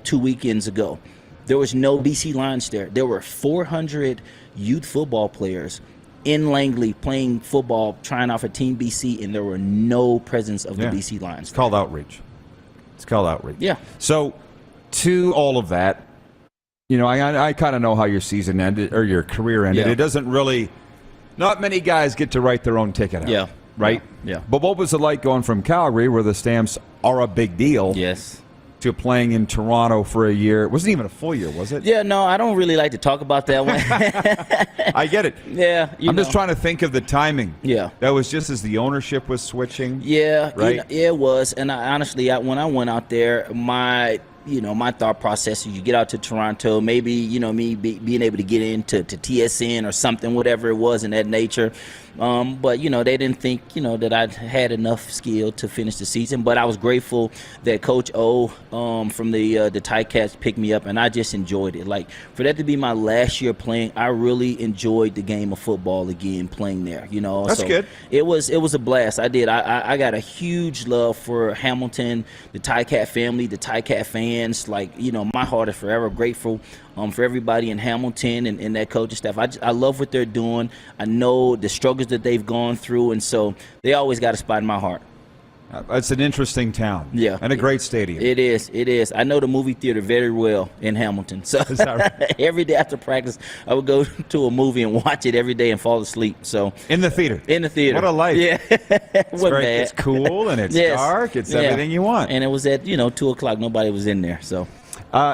2 weekends ago. There was no BC Lions there. There were 400 youth football players in Langley playing football, trying out for Team BC, and there were no presence of the BC Lions. It's called outreach. Yeah. So to all of that, I kind of know how your season ended or your career ended. Yeah. It doesn't really, not many guys get to write their own ticket out. Yeah. Right? Yeah. But what was it like going from Calgary, where the Stamps are a big deal, yes, to playing in Toronto for a year? It wasn't even a full year, was it? Yeah, no, I don't really like to talk about that one. I get it. Yeah. I'm just trying to think of the timing. Yeah. That was just as the ownership was switching. Yeah. Right? It was. And honestly, when I went out there, my thought process is you get out to Toronto, maybe, me being able to get into TSN or something, whatever it was in that nature. But, they didn't think, that I had enough skill to finish the season. But I was grateful that Coach O from the Ticats picked me up, and I just enjoyed it. Like, for that to be my last year playing, I really enjoyed the game of football again, playing there, That's so good. It was a blast. I did. I got a huge love for Hamilton, the Ticat family, the Ticat fans. My heart is forever grateful for everybody in Hamilton and that coaching staff. I love what they're doing. I know the struggles that they've gone through, and so they always got a spot in my heart. It's an interesting town. Yeah. And a great stadium. It is. I know the movie theater very well in Hamilton. So Is that right? Every day after practice, I would go to a movie and watch it every day and fall asleep. So in the theater. What a life. Yeah. It's cool and it's dark. It's everything you want. And it was at 2:00. Nobody was in there. So.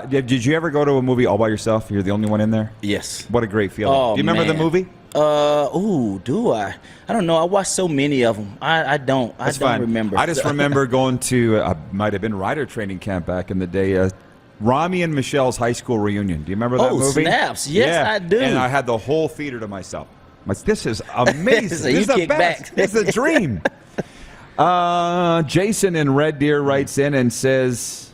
Did you ever go to a movie all by yourself? You're the only one in there? Yes. What a great feeling. Oh, do you remember the movie? Do I? I don't know. I watched so many of them. I don't remember. I just remember going to, might have been Rider Training Camp back in the day, Rami and Michelle's high school reunion. Do you remember that movie? Oh, snaps. Yes, I do. And I had the whole theater to myself. This is amazing. So this is the best. Back. It's a dream. Jason in Red Deer writes in and says,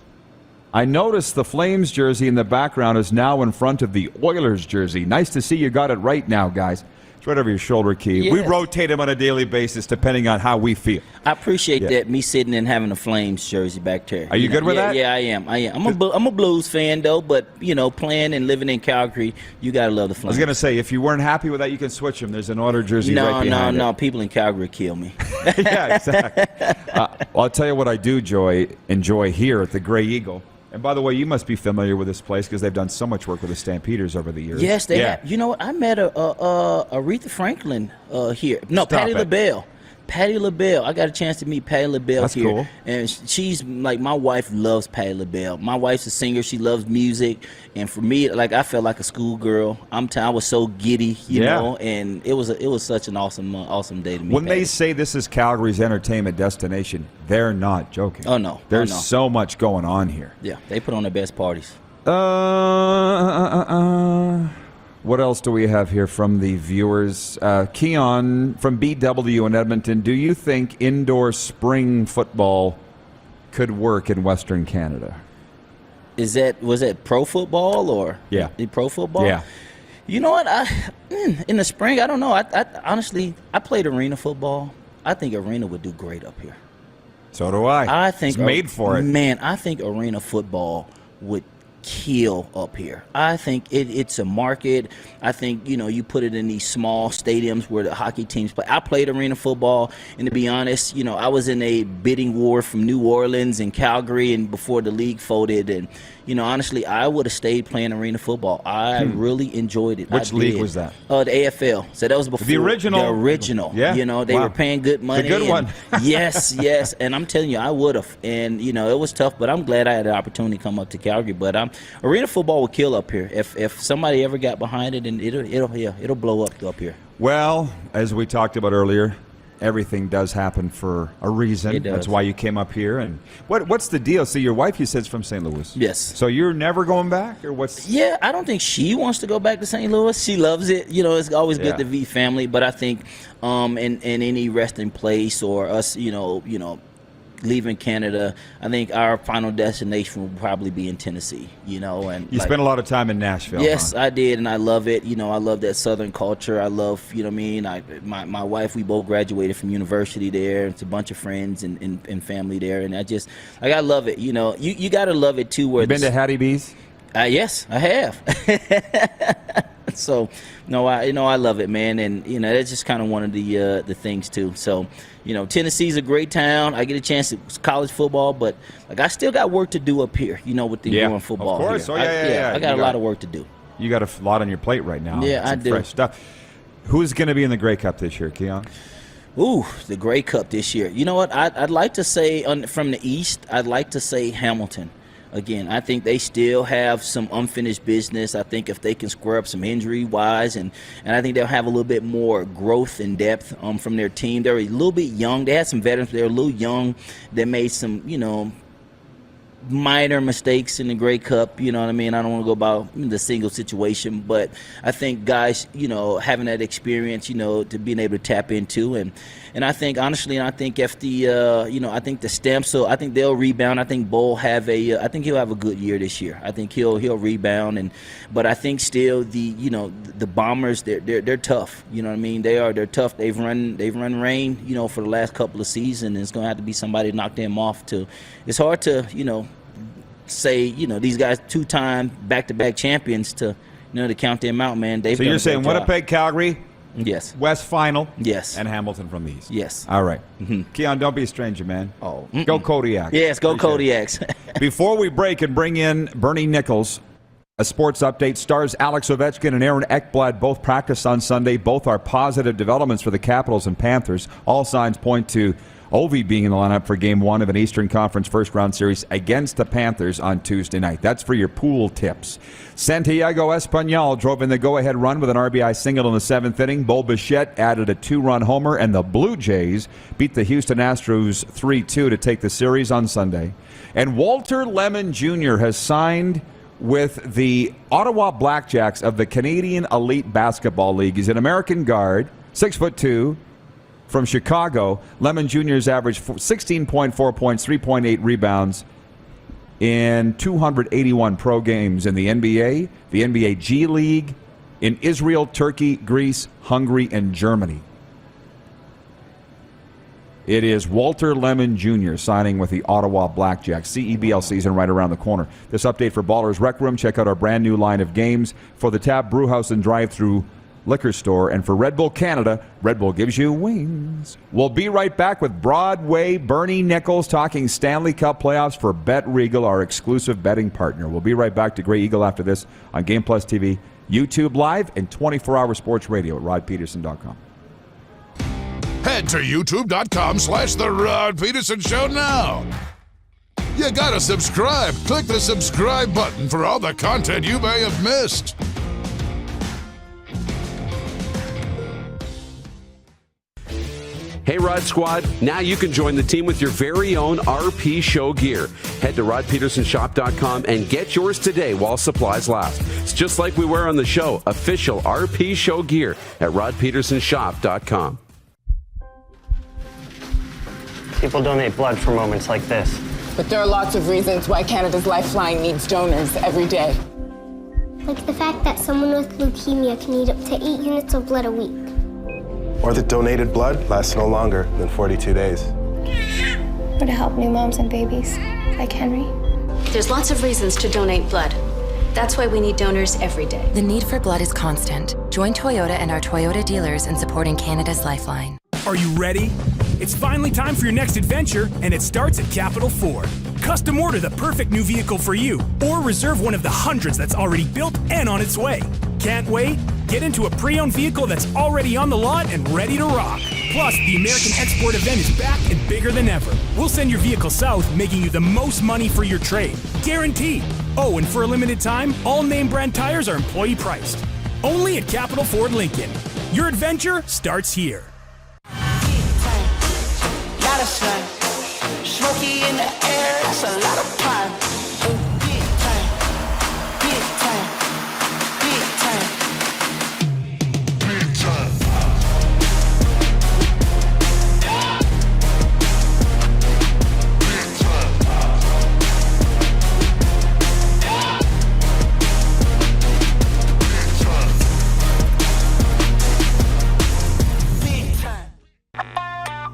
I noticed the Flames jersey in the background is now in front of the Oilers jersey. Nice to see you got it right now, guys. It's right over your shoulder, Key. Yes. We rotate them on a daily basis depending on how we feel. I appreciate that, me sitting and having a Flames jersey back there. Are you good with that? Yeah, I am. I'm a Blues fan, though, but, playing and living in Calgary, you got to love the Flames. I was going to say, if you weren't happy with that, you can switch them. There's an Oilers jersey right behind it. No. People in Calgary kill me. Yeah, exactly. Well, I'll tell you what I do enjoy here at the Grey Eagle. And by the way, you must be familiar with this place because they've done so much work with the Stampeders over the years. Yes, they have. You know what? I met Aretha Franklin here. No, Stop Patti it. LaBelle. Patti LaBelle. I got a chance to meet Patti LaBelle That's here. cool. And she's like, my wife loves Patti LaBelle. My wife's a singer. She loves music. And for me, like, I felt like a schoolgirl. I was so giddy, you know, and it was such an awesome day to meet When Patti. they say this is Calgary's entertainment destination, they're not joking. Oh, no. There's Oh, no. so much going on here. Yeah, they put on the best parties. What else do we have here from the viewers? Keon from BW in Edmonton. Do you think indoor spring football could work in Western Canada? Was that pro football or the pro football? Yeah. You know what? In the spring, I don't know. I honestly, I played arena football. I think arena would do great up here. So do I. I think it's made for it. Man, I think arena football would kill up here. I think it's a market. I think, you put it in these small stadiums where the hockey teams play. I played arena football, and to be honest, I was in a bidding war from New Orleans and Calgary and before the league folded, and honestly, I would have stayed playing arena football. I really enjoyed it. Which league was that? The AFL. So that was before the original. The original. Yeah. They were paying good money. The good one. yes. And I'm telling you, I would have. And it was tough, but I'm glad I had the opportunity to come up to Calgary. But arena football would kill up here. If somebody ever got behind it, and it'll blow up here. Well, as we talked about earlier, everything does happen for a reason. It does. That's why you came up here. And what's the deal? So your wife, you said, is from St. Louis. Yes. So you're never going back, or what's? Yeah, I don't think she wants to go back to St. Louis. She loves it. It's always good Yeah. to be family. But I think in any resting place or us, leaving Canada, I think our final destination will probably be in Tennessee. And You spent a lot of time in Nashville. Yes, huh? I did, and I love it. I love that Southern culture. I love, my wife, we both graduated from university there. It's a bunch of friends and family there, and I love it. You got to love it too. Where You been to Hattie B's? Yes, I have. So, I love it, man, and that's just kind of one of the things too. So, Tennessee's a great town. I get a chance to college football, but I still got work to do up here. With the growing football. Of course. Here. Yeah. I got a lot of work to do. You got a lot on your plate right now. Yeah, Some I do. Fresh stuff. Who's going to be in the Grey Cup this year, Keon? Ooh, the Grey Cup this year. You know what? I'd like to say from the East, I'd like to say Hamilton. Again, I think they still have some unfinished business. I think if they can square up some injury-wise, and I think they'll have a little bit more growth and depth from their team. They're a little bit young. They had some veterans. They're a little young. They made some, minor mistakes in the Grey Cup, you know what I mean? I don't want to go about the single situation, but I think guys, having that experience, to being able to tap into, and I think honestly, I think if the, I think the Stamps, so I think they'll rebound. I think Bull I think he'll have a good year this year. I think he'll rebound, but I think still the Bombers, they're tough. You know what I mean? They're tough. They've run rain, for the last couple of seasons, and it's going to have to be somebody to knock them off too. It's hard to, say, these guys 2-time back-to-back champions to count them out, man. So you're saying Winnipeg, Calgary, yes, West Final, yes, and Hamilton from the East. Yes. All right. Keon, don't be a stranger, man. Oh, go Kodiak. Yes, go Kodiaks. Before we break and bring in Bernie Nicholls, a sports update. Stars Alex Ovechkin and Aaron Ekblad both practiced on Sunday. Both are positive developments for the Capitals and Panthers. All signs point to Ovi being in the lineup for Game 1 of an Eastern Conference first-round series against the Panthers on Tuesday night. That's for your pool tips. Santiago Espanyol drove in the go-ahead run with an RBI single in the 7th inning. Bo Bichette added a 2-run homer, and the Blue Jays beat the Houston Astros 3-2 to take the series on Sunday. And Walter Lemon Jr. has signed with the Ottawa Blackjacks of the Canadian Elite Basketball League. He's an American guard, 6'2", from Chicago. Lemon Jr.'s averaged 16.4 points, 3.8 rebounds in 281 pro games in the NBA, the NBA G League, in Israel, Turkey, Greece, Hungary, and Germany. It is Walter Lemon Jr. signing with the Ottawa Blackjacks. CEBL season right around the corner. This update for Ballers Rec Room. Check out our brand new line of games for the Tap Brewhouse and Drive-Thru Liquor Store. And for Red Bull Canada, Red Bull gives you wings. We'll be right back with Broadway Bernie Nicholls talking Stanley Cup Playoffs for BetRegal, our exclusive betting partner. We'll be right back to Grey Eagle after this on Game Plus TV, YouTube Live, and 24-hour sports radio at rodpedersen.com. Head to youtube.com/The Rod Pedersen Show now. You gotta subscribe. Click the subscribe button for all the content you may have missed. Hey, Rod Squad. Now you can join the team with your very own RP Show gear. Head to rodpedersenshop.com and get yours today while supplies last. It's just like we wear on the show. Official RP Show gear at rodpedersenshop.com. People donate blood for moments like this. But there are lots of reasons why Canada's Lifeline needs donors every day. Like the fact that someone with leukemia can need up to 8 units of blood a week. Or that donated blood lasts no longer than 42 days. Or to help new moms and babies, like Henry. There's lots of reasons to donate blood. That's why we need donors every day. The need for blood is constant. Join Toyota and our Toyota dealers in supporting Canada's Lifeline. Are you ready? It's finally time for your next adventure, and it starts at Capital Ford. Custom order the perfect new vehicle for you, or reserve one of the hundreds that's already built and on its way. Can't wait? Get into a pre-owned vehicle that's already on the lot and ready to rock. Plus, the American Export event is back and bigger than ever. We'll send your vehicle south, making you the most money for your trade. Guaranteed. Oh, and for a limited time, all name brand tires are employee priced. Only at Capital Ford Lincoln. Your adventure starts here. Lot of sun, smoky in the air, that's a lot of pine. Big time, big time, big time, big time.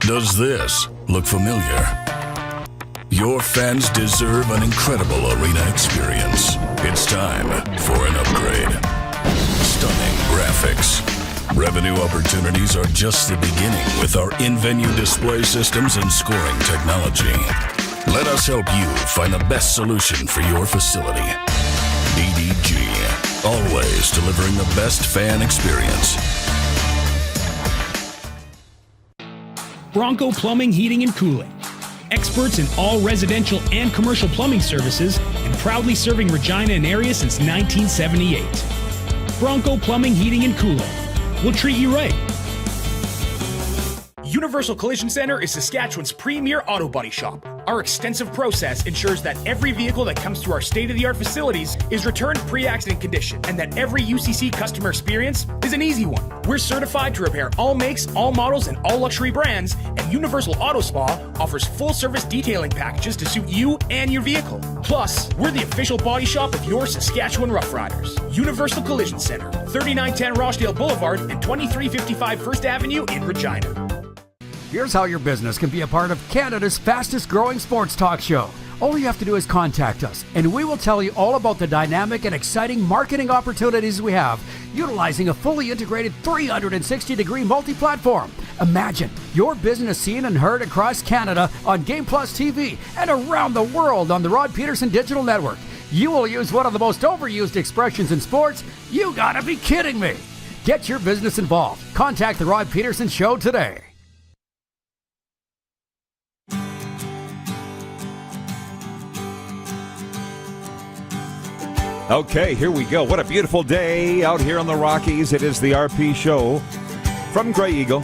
Does this look familiar? Your fans deserve an incredible arena experience. It's time for an upgrade. Stunning graphics. Revenue opportunities are just the beginning with our in-venue display systems and scoring technology. Let us help you find the best solution for your facility. DDG, always delivering the best fan experience. Bronco Plumbing, Heating, and Cooling. Experts in all residential and commercial plumbing services and proudly serving Regina and area since 1978. Bronco Plumbing, Heating, and Cooling. We'll treat you right. Universal Collision Center is Saskatchewan's premier auto body shop. Our extensive process ensures that every vehicle that comes through our state-of-the-art facilities is returned pre-accident condition, and that every UCC customer experience is an easy one. We're certified to repair all makes, all models, and all luxury brands, and Universal Auto Spa offers full-service detailing packages to suit you and your vehicle. Plus, we're the official body shop of your Saskatchewan Rough Riders. Universal Collision Center, 3910 Rochdale Boulevard and 2355 First Avenue in Regina. Here's how your business can be a part of Canada's fastest growing sports talk show. All you have to do is contact us, and we will tell you all about the dynamic and exciting marketing opportunities we have, utilizing a fully integrated 360-degree multi-platform. Imagine your business seen and heard across Canada on Game Plus TV and around the world on the Rod Pedersen Digital Network. You will use one of the most overused expressions in sports. You gotta be kidding me. Get your business involved. Contact the Rod Pedersen Show today. Okay, here we go. What a beautiful day out here on the Rockies. It is the RP Show from Grey Eagle.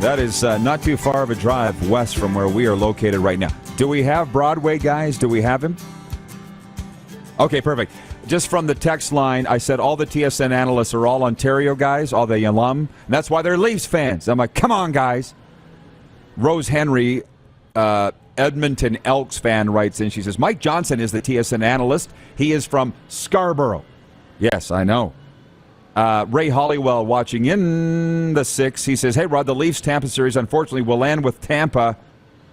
That is not too far of a drive west from where we are located right now. Do we have Broadway, guys? Do we have him? Okay, perfect. Just from the text line, I said all the TSN analysts are all Ontario guys, all the alum. And that's why they're Leafs fans. I'm like, come on, guys. Rose Henry, Edmonton Elks fan, writes in. She says, Mike Johnson is the TSN analyst. He is from Scarborough. Yes, I know. Ray Hollywell watching in the 6. He says, hey, Rod, the Leafs-Tampa series unfortunately will end with Tampa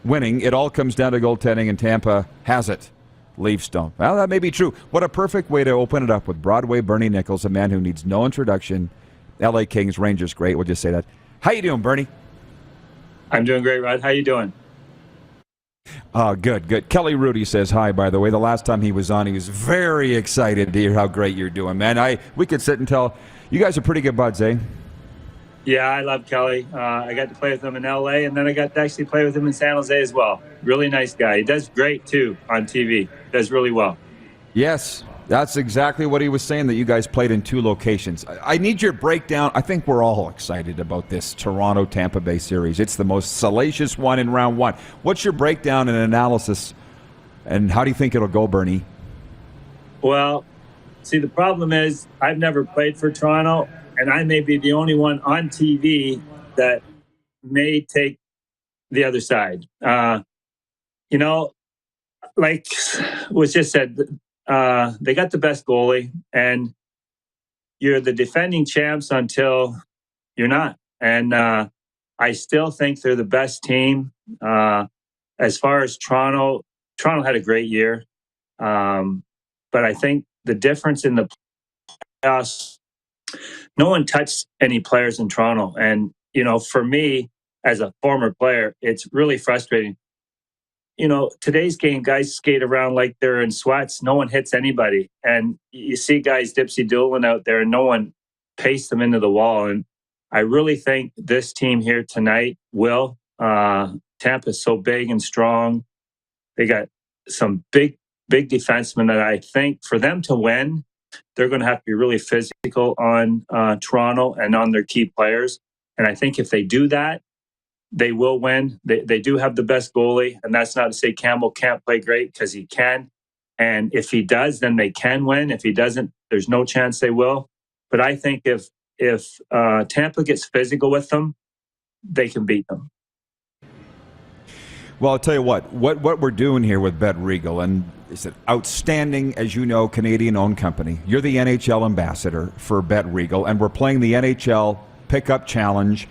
winning. It all comes down to goaltending, and Tampa has it. Leafs don't. Well, that may be true. What a perfect way to open it up with Broadway Bernie Nicholls, a man who needs no introduction. LA Kings, Rangers, great. We'll just say that. How you doing, Bernie? I'm doing great, Rod. How you doing? Good. Kelly Rudy says hi, by the way. The last time he was on, he was very excited to hear how great you're doing, man. We could sit and tell. You guys are pretty good buds, eh? Yeah, I love Kelly. I got to play with him in LA, and then I got to actually play with him in San Jose as well. Really nice guy. He does great, too, on TV. Does really well. Yes, that's exactly what he was saying, that you guys played in 2 locations. I need your breakdown. I think we're all excited about this Toronto-Tampa Bay series. It's the most salacious one in round 1. What's your breakdown and analysis, and how do you think it'll go, Bernie? Well, see, the problem is I've never played for Toronto, and I may be the only one on TV that may take the other side. You know, like was just said, they got the best goalie, and you're the defending champs until you're not. And I still think they're the best team. As far as Toronto had a great year. But I think the difference in the playoffs, no one touched any players in Toronto. And, you know, for me, as a former player, it's really frustrating. You know, today's game, guys skate around like they're in sweats. No one hits anybody. And you see guys dipsy-doodling out there, and no one pastes them into the wall. And I really think this team here tonight will. Tampa's so big and strong. They got some big defensemen that I think for them to win, they're going to have to be really physical on Toronto and on their key players. And I think if they do that, they will win. They do have the best goalie, and that's not to say Campbell can't play great, because he can. And if he does, then they can win. If he doesn't, there's no chance they will. But I think if Tampa gets physical with them, they can beat them. Well, I'll tell you what we're doing here with BetRegal, and it's an outstanding, as you know, Canadian-owned company. You're the NHL ambassador for BetRegal, and we're playing the NHL Pickup Challenge.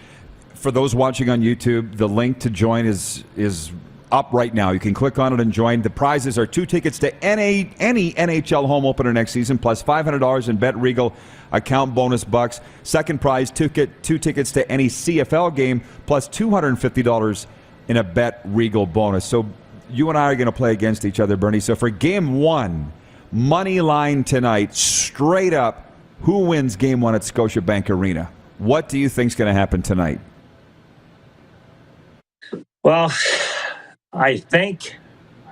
For those watching on YouTube, the link to join is up right now. You can click on it and join. The prizes are 2 tickets to any NHL home opener next season, plus $500 in BetRegal account bonus bucks. Second prize, 2 tickets to any CFL game, plus $250 in a BetRegal bonus. So you and I are going to play against each other, Bernie. So for game 1, money line tonight, straight up, who wins game 1 at Scotiabank Arena? What do you think is going to happen tonight? Well, I think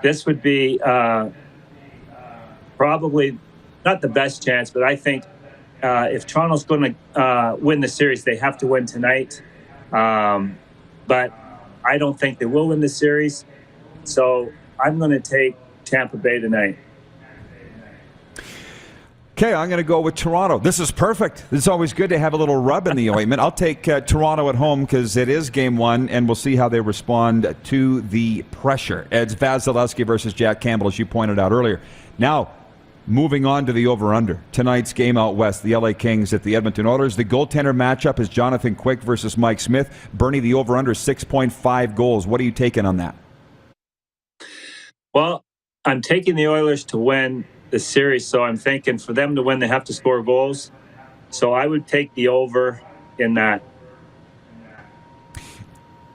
this would be probably not the best chance, but I think if Toronto's going to win the series, they have to win tonight. But I don't think they will win the series. So I'm going to take Tampa Bay tonight. Okay, I'm going to go with Toronto. This is perfect. It's always good to have a little rub in the ointment. I'll take Toronto at home because it is game 1, and we'll see how they respond to the pressure. It's Vasilevsky versus Jack Campbell, as you pointed out earlier. Now, moving on to the over-under. Tonight's game out west, the LA Kings at the Edmonton Oilers. The goaltender matchup is Jonathan Quick versus Mike Smith. Bernie, the over-under is 6.5 goals. What are you taking on that? Well, I'm taking the Oilers to win the series, so I'm thinking for them to win, they have to score goals. So I would take the over in that.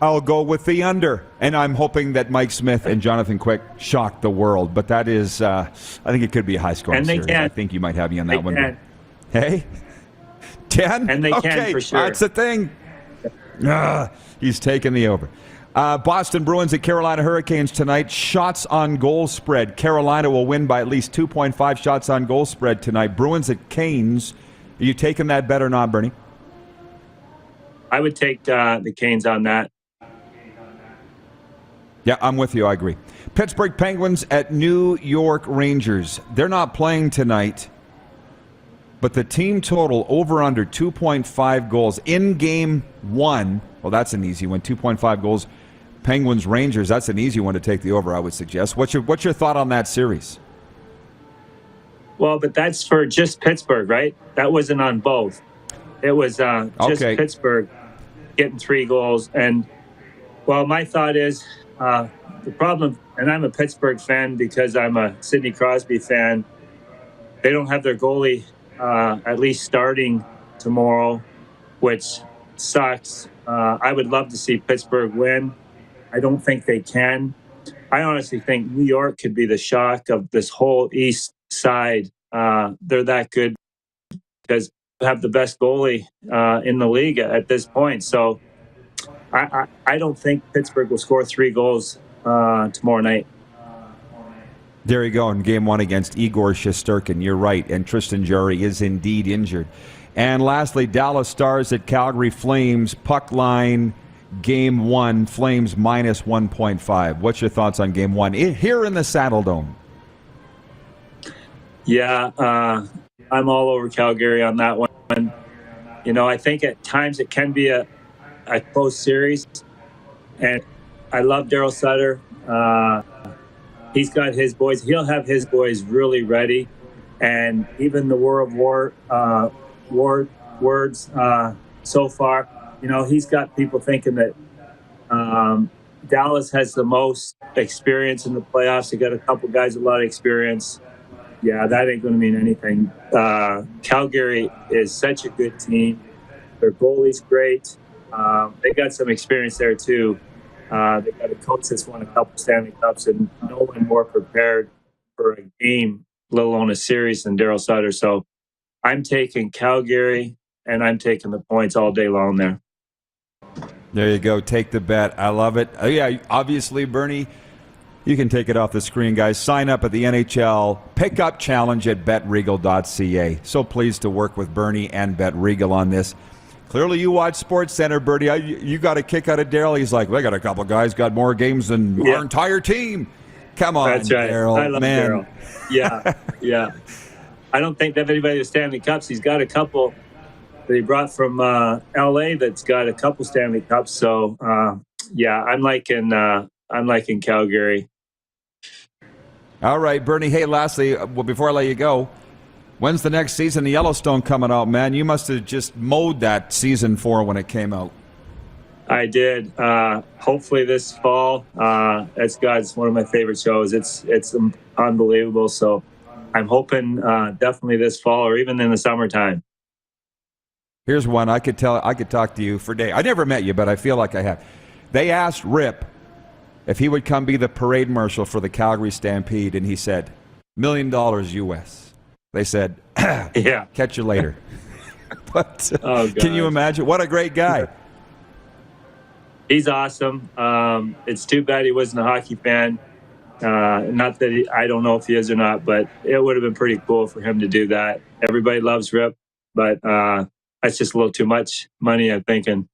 I'll go with the under, and I'm hoping that Mike Smith and Jonathan Quick shock the world. But that is, I think it could be a high-scoring series. Can. I think you might have me on that one. Can. Hey, 10? And they can for sure. That's the thing. He's taking the over. Boston Bruins at Carolina Hurricanes tonight. Shots on goal spread. Carolina will win by at least 2.5 shots on goal spread tonight. Bruins at Canes. Are you taking that bet or not, Bernie? I would take the Canes on that. Yeah, I'm with you. I agree. Pittsburgh Penguins at New York Rangers. They're not playing tonight, but the team total over under 2.5 goals in game 1. Well, that's an easy one. 2.5 goals. Penguins Rangers. That's an easy one to take the over, I would suggest. What's your thought on that series? Well, but that's for just Pittsburgh, right? That wasn't on both. It was just Pittsburgh getting 3 goals. And well, my thought is the problem, and I'm a Pittsburgh fan because I'm a Sidney Crosby fan. They don't have their goalie at least starting tomorrow, which sucks. I would love to see Pittsburgh win. I don't think they can. I honestly think New York could be the shock of this whole East side. They're that good because have the best goalie in the league at this point. So I don't think Pittsburgh will score 3 goals tomorrow night. There you go in Game 1 against Igor Shesterkin. You're right, and Tristan Jarry is indeed injured. And lastly, Dallas Stars at Calgary Flames. Puck line, Game 1, Flames minus 1.5. What's your thoughts on Game 1 here in the Saddle Dome? Yeah, I'm all over Calgary on that one. You know, I think at times it can be a close series. And I love Daryl Sutter. He's got his boys. He'll have his boys really ready. And even the War of words so far, you know, he's got people thinking that Dallas has the most experience in the playoffs. They got a couple guys with a lot of experience. Yeah, that ain't going to mean anything. Calgary is such a good team. Their goalie's great. They got some experience there, too. They got a coach that's won a couple Stanley Cups, and no one more prepared for a game, let alone a series, than Daryl Sutter. So I'm taking Calgary, and I'm taking the points all day long there. There you go. Take the bet. I love it. Yeah, obviously, Bernie, you can take it off the screen, guys. Sign up at the NHL Pickup Challenge at BetRegal.ca. So pleased to work with Bernie and BetRegal on this. Clearly, you watch SportsCenter, Bernie. You got a kick out of Daryl. He's like, we got a couple of guys got more games than our entire team. Come on, that's right. Daryl. I love Daryl. Yeah. I don't think that anybody with Stanley Cups. He's got a couple that he brought from L.A. that's got a couple Stanley Cups. So, I'm liking Calgary. All right, Bernie. Hey, lastly, before I let you go, when's the next season of Yellowstone coming out, man? You must have just mowed that season 4 when it came out. I did. Hopefully this fall. It's one of my favorite shows. It's unbelievable. So I'm hoping definitely this fall or even in the summertime. Here's one I could talk to you for days. I never met you, but I feel like I have. They asked Rip if he would come be the parade marshal for the Calgary Stampede, and he said, $1 million US. They said, yeah, catch you later. But can you imagine? What a great guy. He's awesome. It's too bad he wasn't a hockey fan. Not that I don't know if he is or not, but it would have been pretty cool for him to do that. Everybody loves Rip, but that's just a little too much money, I'm thinking.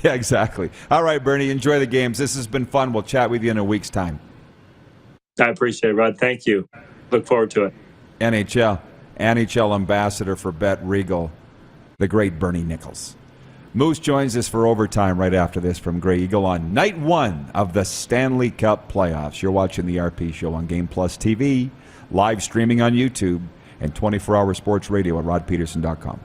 Yeah, exactly. All right, Bernie, enjoy the games. This has been fun. We'll chat with you in a week's time. I appreciate it, Rod. Thank you. Look forward to it. NHL ambassador for BetRegal, the great Bernie Nicholls. Moose joins us for overtime right after this from Grey Eagle on night 1 of the Stanley Cup Playoffs. You're watching the RP Show on Game Plus TV, live streaming on YouTube, and 24-hour sports radio at rodpedersen.com.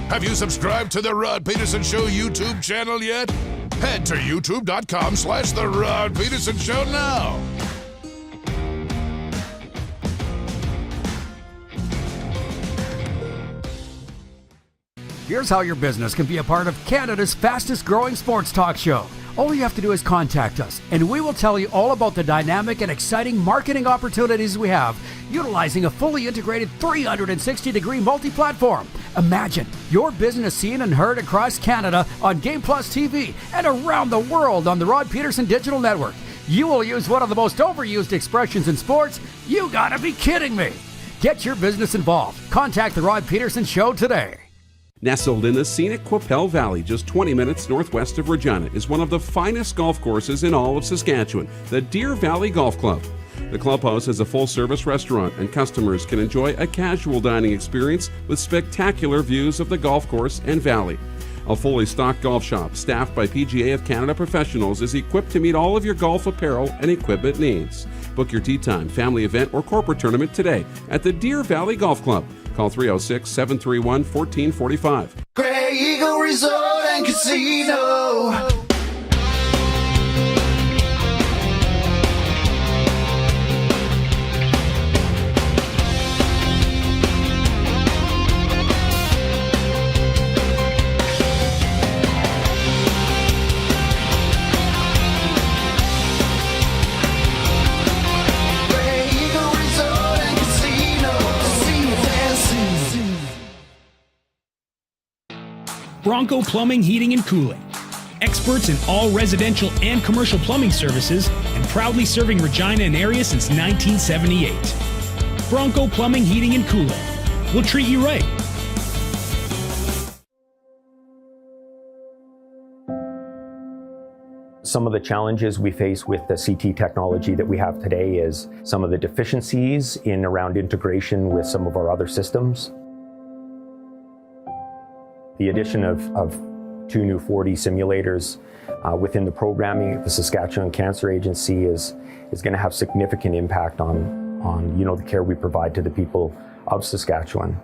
Have you subscribed to the Rod Pedersen Show YouTube channel yet? Head to youtube.com/The Rod Pedersen Show now. Here's how your business can be a part of Canada's fastest growing sports talk show. All you have to do is contact us, and we will tell you all about the dynamic and exciting marketing opportunities we have, utilizing a fully integrated 360-degree multi-platform. Imagine your business seen and heard across Canada on Game Plus TV and around the world on the Rod Pedersen Digital Network. You will use one of the most overused expressions in sports. You gotta be kidding me. Get your business involved. Contact the Rod Pedersen Show today. Nestled in the scenic Qu'Appelle Valley, just 20 minutes northwest of Regina, is one of the finest golf courses in all of Saskatchewan, the Deer Valley Golf Club. The clubhouse has a full-service restaurant, and customers can enjoy a casual dining experience with spectacular views of the golf course and valley. A fully stocked golf shop, staffed by PGA of Canada professionals, is equipped to meet all of your golf apparel and equipment needs. Book your tee time, family event, or corporate tournament today at the Deer Valley Golf Club. Call 306-731-1445. Grey Eagle Resort and Casino. Bronco Plumbing, Heating, and Cooling. Experts in all residential and commercial plumbing services and proudly serving Regina and area since 1978. Bronco Plumbing, Heating, and Cooling. We'll treat you right. Some of the challenges we face with the CT technology that we have today is some of the deficiencies in around integration with some of our other systems. The addition of 2 new 4D simulators within the programming at the Saskatchewan Cancer Agency is going to have significant impact on the care we provide to the people of Saskatchewan.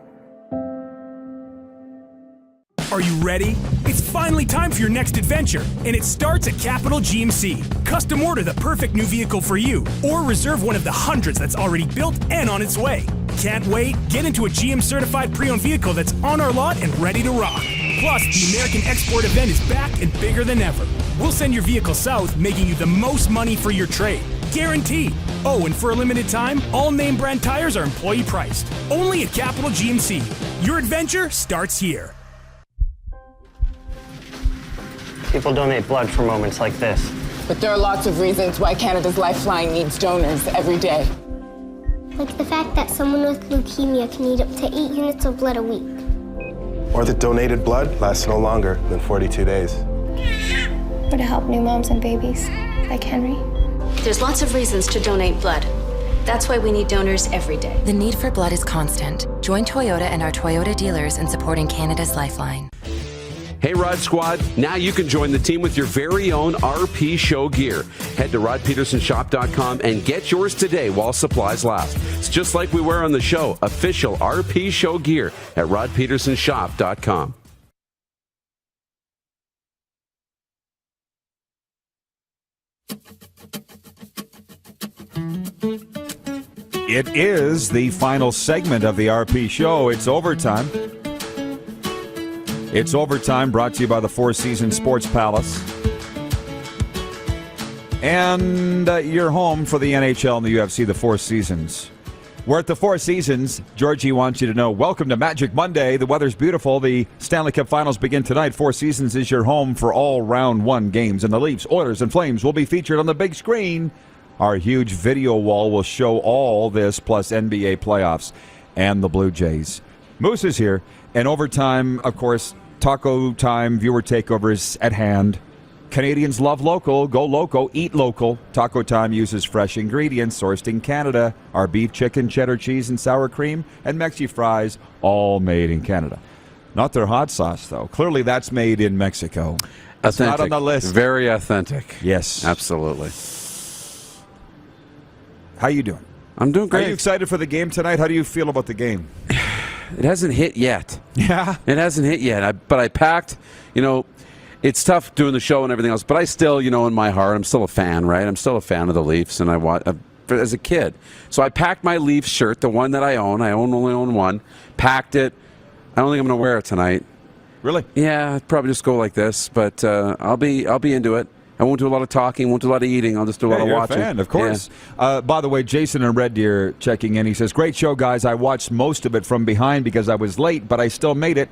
Are you ready? It's finally time for your next adventure, and it starts at Capital GMC. Custom order the perfect new vehicle for you, or reserve one of the hundreds that's already built and on its way. Can't wait? Get into a GM certified pre-owned vehicle that's on our lot and ready to rock. Plus, the American Export event is back and bigger than ever. We'll send your vehicle south, making you the most money for your trade. Guaranteed. Oh, and for a limited time, all name brand tires are employee priced. Only at Capital GMC. Your adventure starts here. People donate blood for moments like this. But there are lots of reasons why Canada's Lifeline needs donors every day. Like the fact that someone with leukemia can need up to 8 units of blood a week. Or that donated blood lasts no longer than 42 days. Or to help new moms and babies, like Henry. There's lots of reasons to donate blood. That's why we need donors every day. The need for blood is constant. Join Toyota and our Toyota dealers in supporting Canada's Lifeline. Hey, Rod Squad, now you can join the team with your very own RP Show gear. Head to rodpedersenshop.com and get yours today while supplies last. It's just like we wear on the show, official RP Show gear at rodpedersenshop.com. It is the final segment of the RP Show. It's overtime. It's overtime, brought to you by the Four Seasons Sports Palace. And you're home for the NHL and the UFC, the Four Seasons. We're at the Four Seasons. Georgie wants you to know, welcome to Magic Monday. The weather's beautiful. The Stanley Cup Finals begin tonight. Four Seasons is your home for all round one games. And the Leafs, Oilers, and Flames will be featured on the big screen. Our huge video wall will show all this, plus NBA playoffs and the Blue Jays. Moose is here. And overtime, of course, Taco Time viewer takeover is at hand. Canadians love local. Go local. Eat local. Taco Time uses fresh ingredients sourced in Canada. Our beef, chicken, cheddar cheese, and sour cream, and Mexi fries, all made in Canada. Not their hot sauce, though. Clearly, that's made in Mexico. It's not on the list. Very authentic. Yes. Absolutely. How you doing? I'm doing great. Are you excited for the game tonight? How do you feel about the game? It hasn't hit yet. Yeah. It hasn't hit yet. But I packed, it's tough doing the show and everything else, but I still, in my heart, I'm still a fan, right? I'm still a fan of the Leafs, and I watch as a kid. So I packed my Leafs shirt, the one that I own. I only own one. Packed it. I don't think I'm going to wear it tonight. Really? Yeah, I'd probably just go like this, but I'll be into it. I won't do a lot of talking, won't do a lot of eating. I'll just do a lot of watching. You're a fan, of course. Yeah. By the way, Jason and Red Deer checking in. He says, great show, guys. I watched most of it from behind because I was late, but I still made it.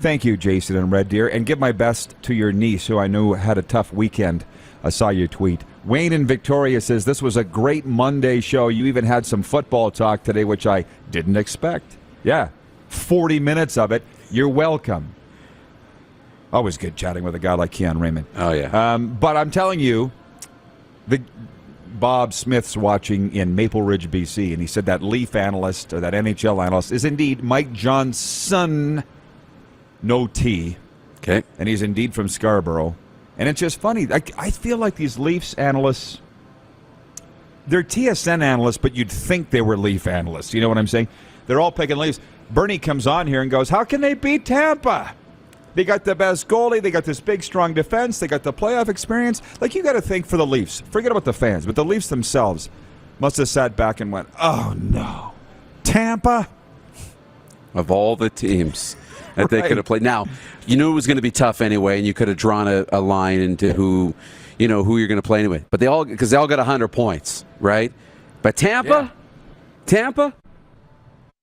Thank you, Jason and Red Deer. And give my best to your niece, who I knew had a tough weekend. I saw your tweet. Wayne in Victoria says, this was a great Monday show. You even had some football talk today, which I didn't expect. Yeah, 40 minutes of it. You're welcome. Always good chatting with a guy like Keon Raymond. Oh, yeah. But I'm telling you, Bob Smith's watching in Maple Ridge, BC, and he said that Leaf analyst, or that NHL analyst, is indeed Mike Johnson, no T. Okay. And he's indeed from Scarborough. And it's just funny. I feel like these Leafs analysts, they're TSN analysts, but you'd think they were Leaf analysts. You know what I'm saying? They're all picking Leafs. Bernie comes on here and goes, how can they beat Tampa? They got the best goalie. They got this big, strong defense. They got the playoff experience. Like, you got to think for the Leafs. Forget about the fans, but the Leafs themselves must have sat back and went, oh, no. Tampa? Of all the teams that they could have played. Now, you knew it was going to be tough anyway, and you could have drawn a line into who you're going to play anyway. But they all got 100 points, right? But Tampa? Tampa?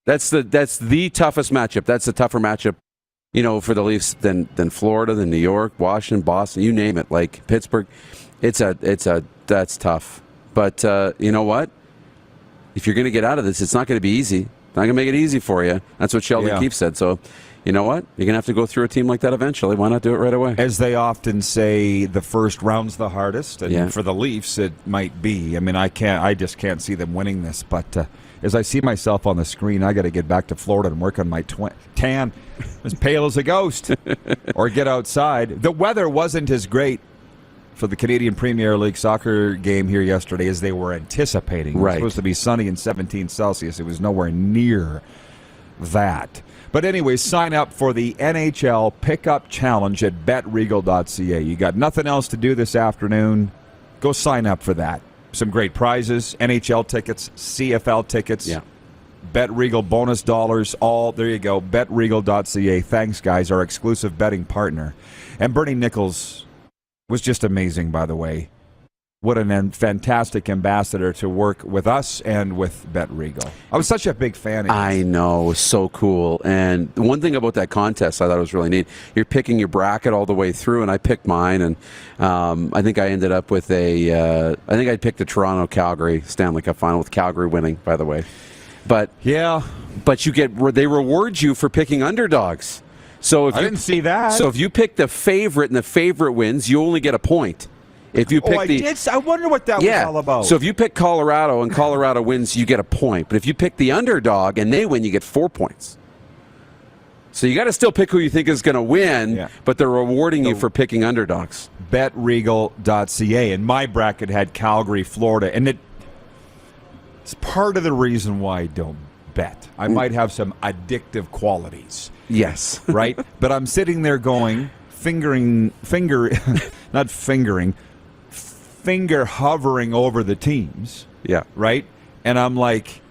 That's the toughest matchup. That's the tougher matchup for the Leafs than Florida, than New York, Washington, Boston, you name it, like Pittsburgh. That's tough. But you know what? If you're going to get out of this, it's not going to be easy. It's not going to make it easy for you. That's what Sheldon Keefe said. So, you know what? You're going to have to go through a team like that eventually. Why not do it right away? As they often say, the first round's the hardest, and for the Leafs, it might be. I mean, I just can't see them winning this. But as I see myself on the screen, I got to get back to Florida and work on my tan, as pale as a ghost, or get outside. The weather wasn't as great for the Canadian Premier League soccer game here yesterday as they were anticipating. It was supposed to be sunny and 17 Celsius. It was nowhere near that. But anyway, sign up for the NHL Pickup Challenge at BetRegal.ca. You got nothing else to do this afternoon. Go sign up for that. Some great prizes, NHL tickets, CFL tickets, BetRegal bonus dollars, all. There you go, BetRegal.ca. Thanks, guys, our exclusive betting partner. And Bernie Nicholls was just amazing, by the way. What a fantastic ambassador to work with us and with BetRegal. I was such a big fan of his. I know. It was so cool. And the one thing about that contest I thought was really neat, you're picking your bracket all the way through, and I picked mine, and I think I ended up with I think I picked the Toronto-Calgary Stanley Cup final with Calgary winning, by the way. But but they reward you for picking underdogs. So if I didn't see that. So if you pick the favorite and the favorite wins, you only get a point. If you pick I wonder what that was all about. So if you pick Colorado and Colorado wins, you get a point. But if you pick the underdog and they win, you get 4 points. So you got to still pick who you think is going to win, but they're rewarding you for picking underdogs. BetRegal.ca. And my bracket had Calgary, Florida. And it's part of the reason why I don't bet. I might have some addictive qualities. Yes. Right? But I'm sitting there going, finger hovering over the teams. Yeah. Right? And I'm like,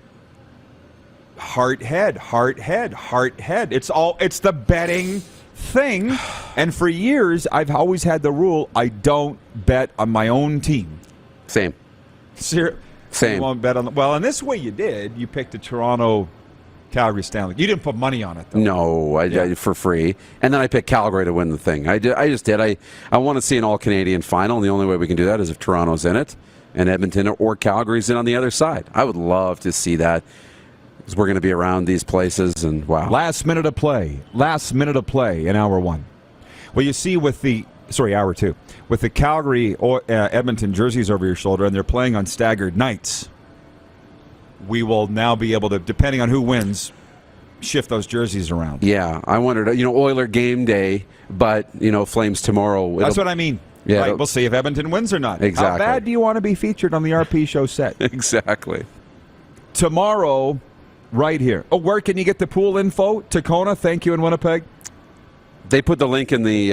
heart, head. It's the betting thing. And for years, I've always had the rule, I don't bet on my own team. Same. You won't bet on well, in this way you did. You picked a Toronto Calgary Stanley. You didn't put money on it, though. No, I did for free. And then I picked Calgary to win the thing. I just did. I want to see an all-Canadian final, and the only way we can do that is if Toronto's in it and Edmonton or Calgary's in on the other side. I would love to see that because we're going to be around these places, and wow. Last minute of play in hour one. Well, you see hour two. With the Calgary or Edmonton jerseys over your shoulder, and they're playing on staggered nights, we will now be able to, depending on who wins, shift those jerseys around. Yeah, I wondered, Oiler game day, but, Flames tomorrow. That's what I mean. Yeah, right, we'll see if Edmonton wins or not. Exactly. How bad do you want to be featured on the RP show set? Exactly. Tomorrow, right here. Oh, where can you get the pool info? Tacona, thank you in Winnipeg. They put the link in the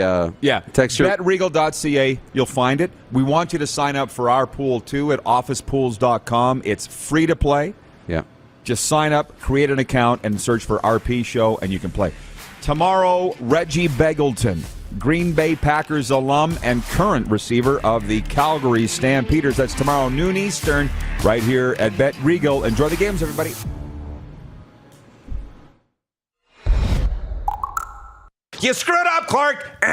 text. BetRegal.ca. You'll find it. We want you to sign up for our pool, too, at officepools.com. It's free to play. Yeah. Just sign up, create an account, and search for RP Show, and you can play. Tomorrow, Reggie Begelton, Green Bay Packers alum and current receiver of the Calgary Stampeders. That's tomorrow, noon Eastern, right here at BetRegal. Enjoy the games, everybody. You screwed up, Clark.